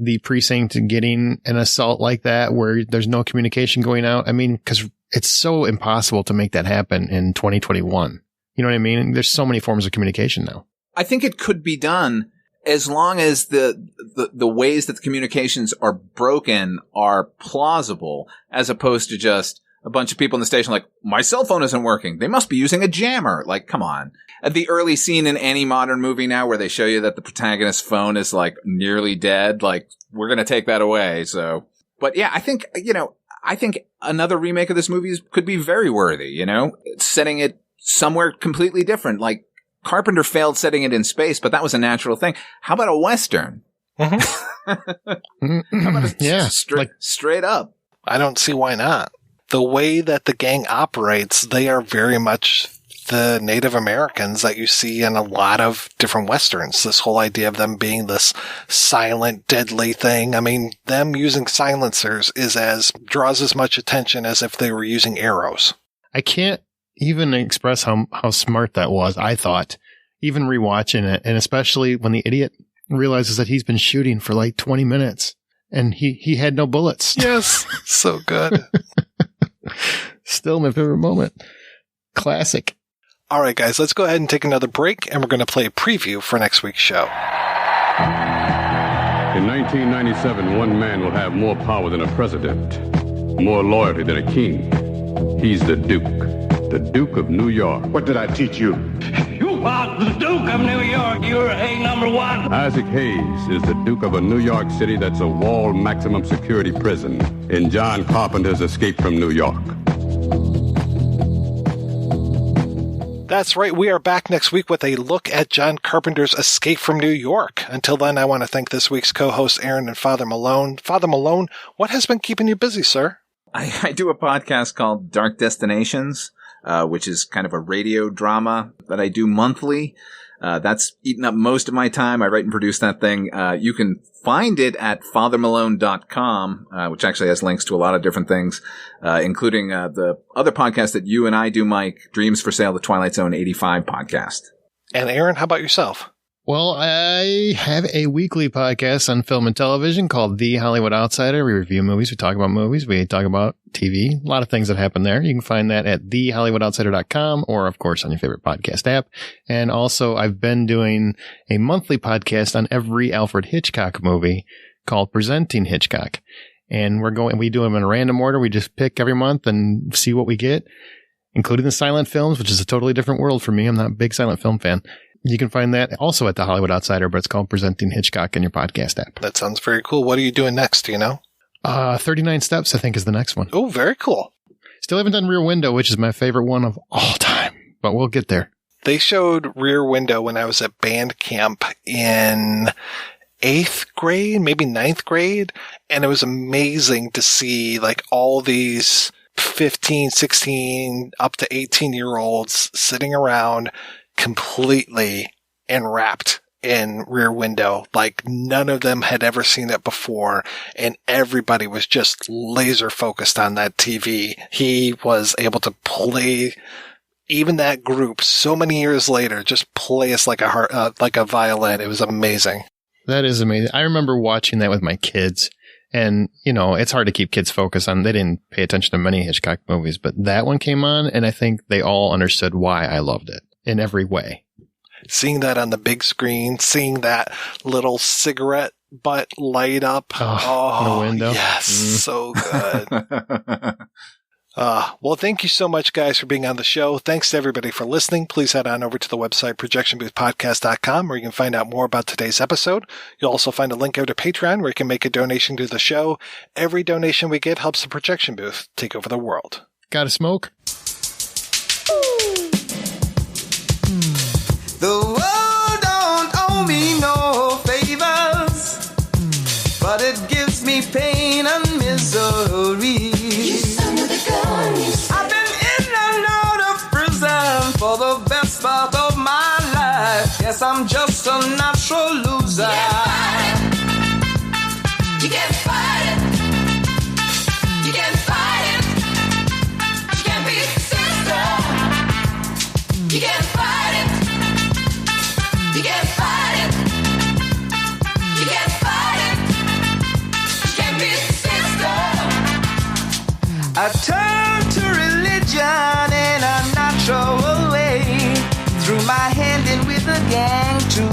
[SPEAKER 12] the precinct getting an assault like that, where there's no communication going out? I mean, because it's so impossible to make that happen in 2021. You know what I mean? There's so many forms of communication now.
[SPEAKER 13] I think it could be done as long as the ways that the communications are broken are plausible, as opposed to just a bunch of people in the station like, my cell phone isn't working. They must be using a jammer. Like, come on. At the early scene in any modern movie now where they show you that the protagonist's phone is like nearly dead, like, we're going to take that away. So, but yeah, I think another remake of this movie could be very worthy, setting it somewhere completely different. Like, Carpenter failed setting it in space, but that was a natural thing. How about a Western?
[SPEAKER 11] Mm-hmm.
[SPEAKER 13] How about straight up?
[SPEAKER 11] I don't see why not. The way that the gang operates, they are very much the Native Americans that you see in a lot of different Westerns. This whole idea of them being this silent, deadly thing. I mean, them using silencers draws as much attention as if they were using arrows.
[SPEAKER 12] I can't even express how smart that was, I thought, even rewatching it. And especially when the idiot realizes that he's been shooting for like 20 minutes and he had no bullets.
[SPEAKER 11] Yes. So good.
[SPEAKER 12] Still my favorite moment. Classic.
[SPEAKER 11] All right, guys, let's go ahead and take another break, and we're going to play a preview for next week's show.
[SPEAKER 9] In 1997, one man will have more power than a president, more loyalty than a king. He's the Duke of New York.
[SPEAKER 15] What did I teach you? You
[SPEAKER 5] But the Duke of New York, you're a number one.
[SPEAKER 9] Isaac Hayes is the Duke of a New York City that's a walled maximum security prison in John Carpenter's Escape from New York.
[SPEAKER 11] That's right. We are back next week with a look at John Carpenter's Escape from New York. Until then, I want to thank this week's co-hosts, Aaron and Father Malone. Father Malone, what has been keeping you busy, sir?
[SPEAKER 13] I do a podcast called Dark Destinations, which is kind of a radio drama that I do monthly. That's eaten up most of my time. I write and produce that thing. You can find it at fathermalone.com, which actually has links to a lot of different things, including the other podcast that you and I do, Mike, Dreams for Sale, the Twilight Zone 85 podcast.
[SPEAKER 11] And Aaron, how about yourself?
[SPEAKER 12] Well, I have a weekly podcast on film and television called The Hollywood Outsider. We review movies. We talk about movies. We talk about TV. A lot of things that happen there. You can find that at thehollywoodoutsiders.com or, of course, on your favorite podcast app. And also, I've been doing a monthly podcast on every Alfred Hitchcock movie called Presenting Hitchcock. And we do them in a random order. We just pick every month and see what we get, including the silent films, which is a totally different world for me. I'm not a big silent film fan. You can find that also at The Hollywood Outsider, but it's called Presenting Hitchcock in your podcast app.
[SPEAKER 11] That sounds very cool. What are you doing next? Do you know?
[SPEAKER 12] 39 Steps, I think, is the next one.
[SPEAKER 11] Oh, very cool.
[SPEAKER 12] Still haven't done Rear Window, which is my favorite one of all time, but we'll get there.
[SPEAKER 11] They showed Rear Window when I was at band camp in 8th grade, maybe 9th grade, and it was amazing to see like all these 15, 16, up to 18-year-olds sitting around completely enwrapped in Rear Window. Like none of them had ever seen it before, and everybody was just laser focused on that TV. He was able to play even that group so many years later, just play us like a violin. It was amazing.
[SPEAKER 12] That is amazing. I remember watching that with my kids. And, you know, it's hard to keep kids focused on. They didn't pay attention to many Hitchcock movies, but that one came on, and I think they all understood why I loved it in every way.
[SPEAKER 11] Seeing that on the big screen, seeing that little cigarette butt light up.
[SPEAKER 12] In the window.
[SPEAKER 11] Yes, so good. Well, thank you so much, guys, for being on the show. Thanks to everybody for listening. Please head on over to the website, projectionboothpodcast.com, where you can find out more about today's episode. You'll also find a link over to Patreon, where you can make a donation to the show. Every donation we get helps the Projection Booth take over the world.
[SPEAKER 12] Got a smoke?
[SPEAKER 10] The world don't owe me no favors, but it gives me pain and misery. I've been in and out of prison for the best part of my life. Yes, I'm just a natural loser. You can't fight it. You can't fight it. You can't beat the system. You can't fight it. You can't fight it. You can't fight it. You can't beat the system. I turn to religion in a natural way. Threw my hand in with the gang too.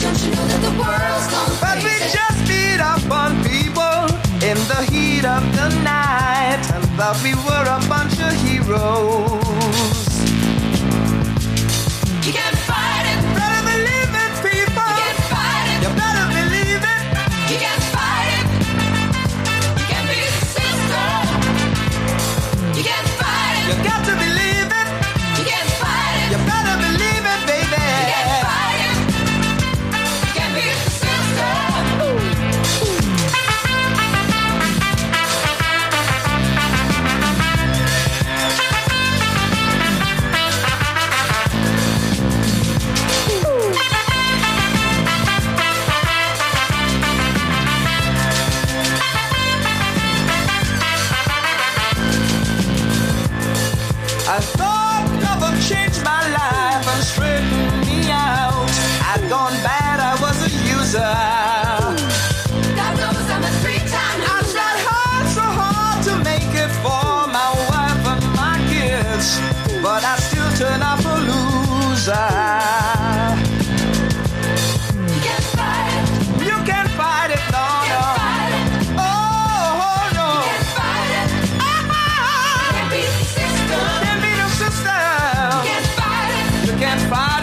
[SPEAKER 10] Don't you know that the world's gone crazy? But we just beat up on people in the heat of the night and thought we were a bunch of heroes. You can't fight it. Better believe it, people. You can't fight it. You better believe it. You can't fight it. You can't beat the system. You can't fight it. You got to believe it. You can't fight it. You better believe it, baby. You can't fight it. You can't beat the system. I thought love would change my life and straighten me out. I'd gone bad, I was a user. God knows I'm a three-time loser. I tried hard, so hard to make it for my wife and my kids, but I still turn out a loser. You can't fight it. You can't fight it, no, no. Oh, no. You can't fight it. You can't beat the system. You can't fight it.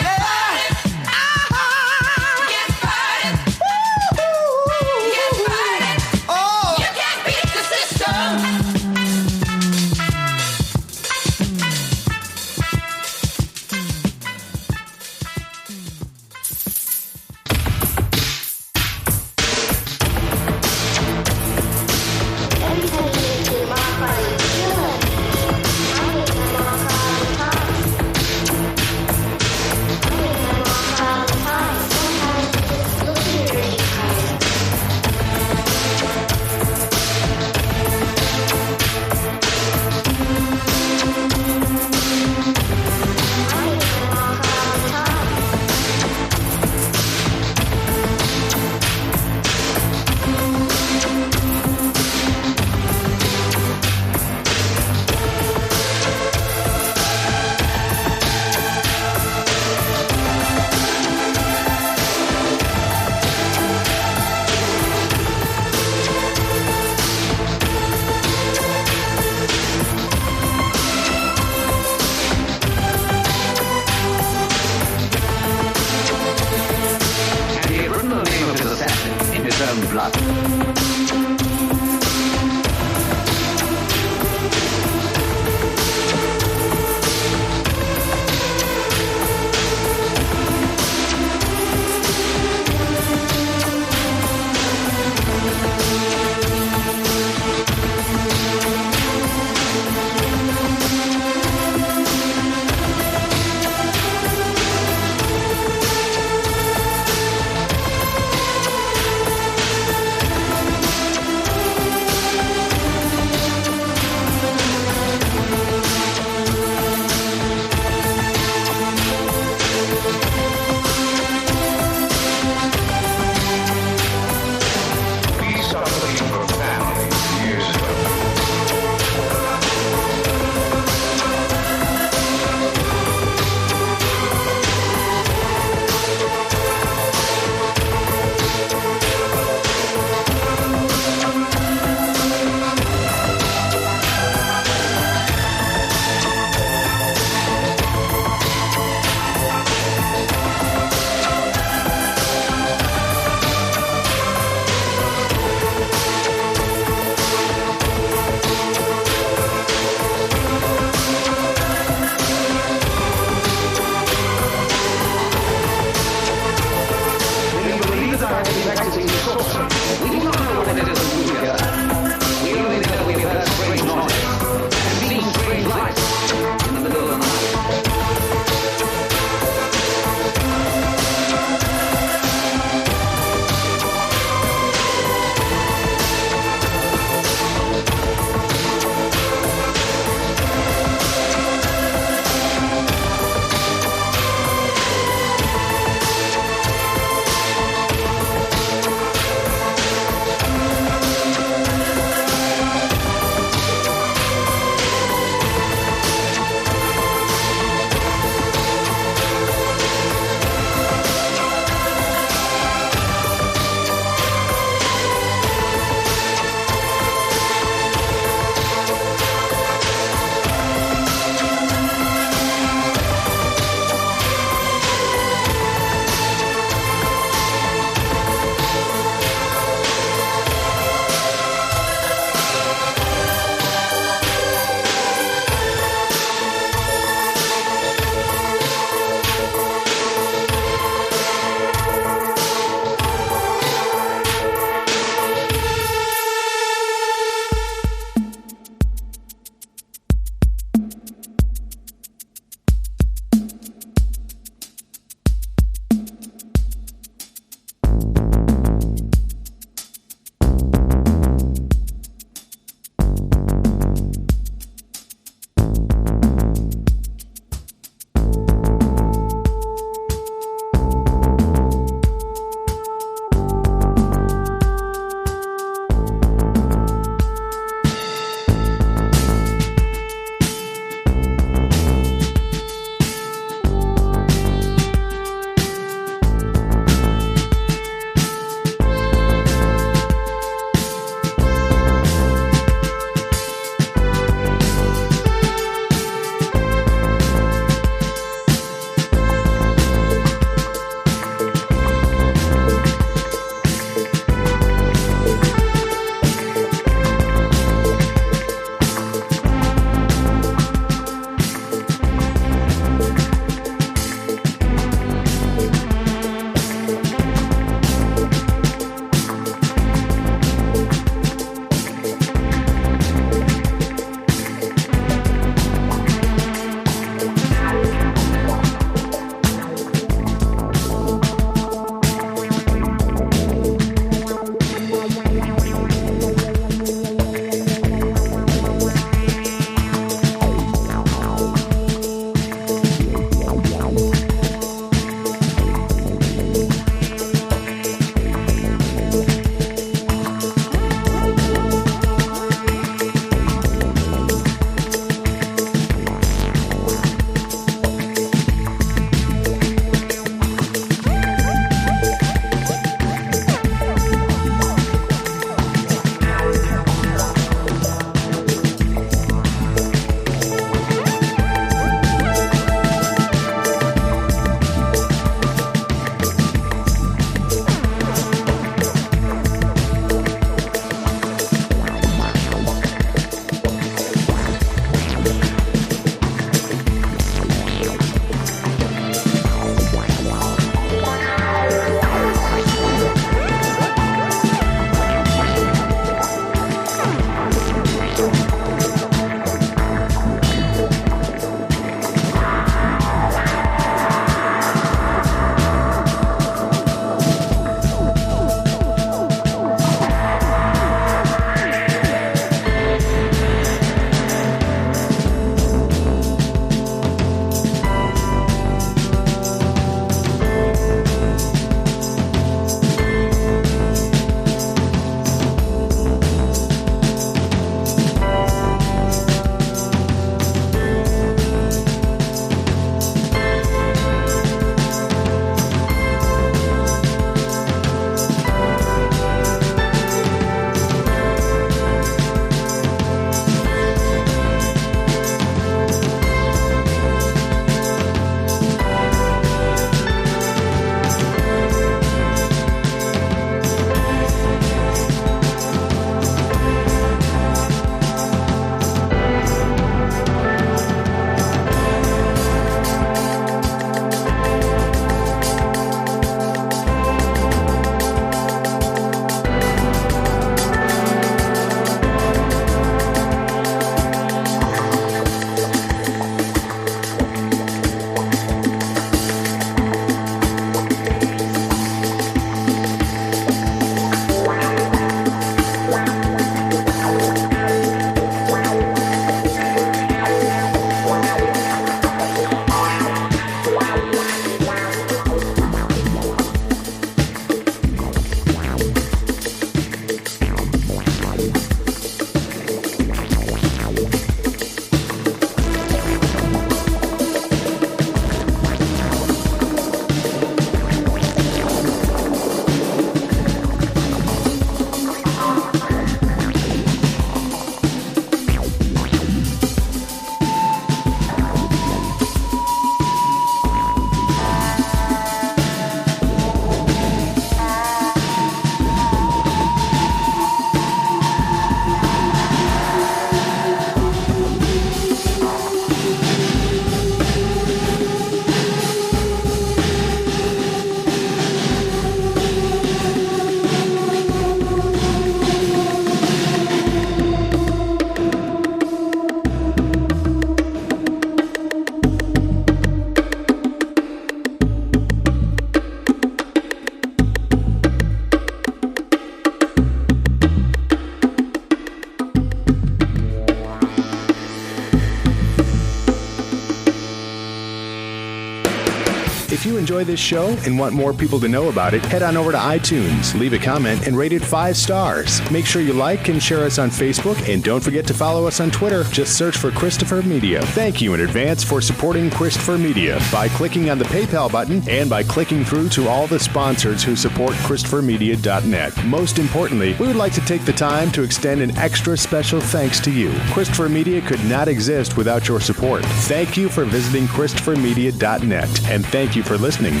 [SPEAKER 17] If you enjoy this show and want more people to know about it, head on over to iTunes, leave a comment, and rate it 5 stars. Make sure you like and share us on Facebook, and don't forget to follow us on Twitter. Just search for Christopher Media. Thank you in advance for supporting Christopher Media by clicking on the PayPal button and by clicking through to all the sponsors who support ChristopherMedia.net. Most importantly, we would like to take the time to extend an extra special thanks to you. Christopher Media could not exist without your support. Thank you for visiting ChristopherMedia.net, and thank you for listening.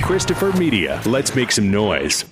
[SPEAKER 17] Christopher Media. Let's make some noise.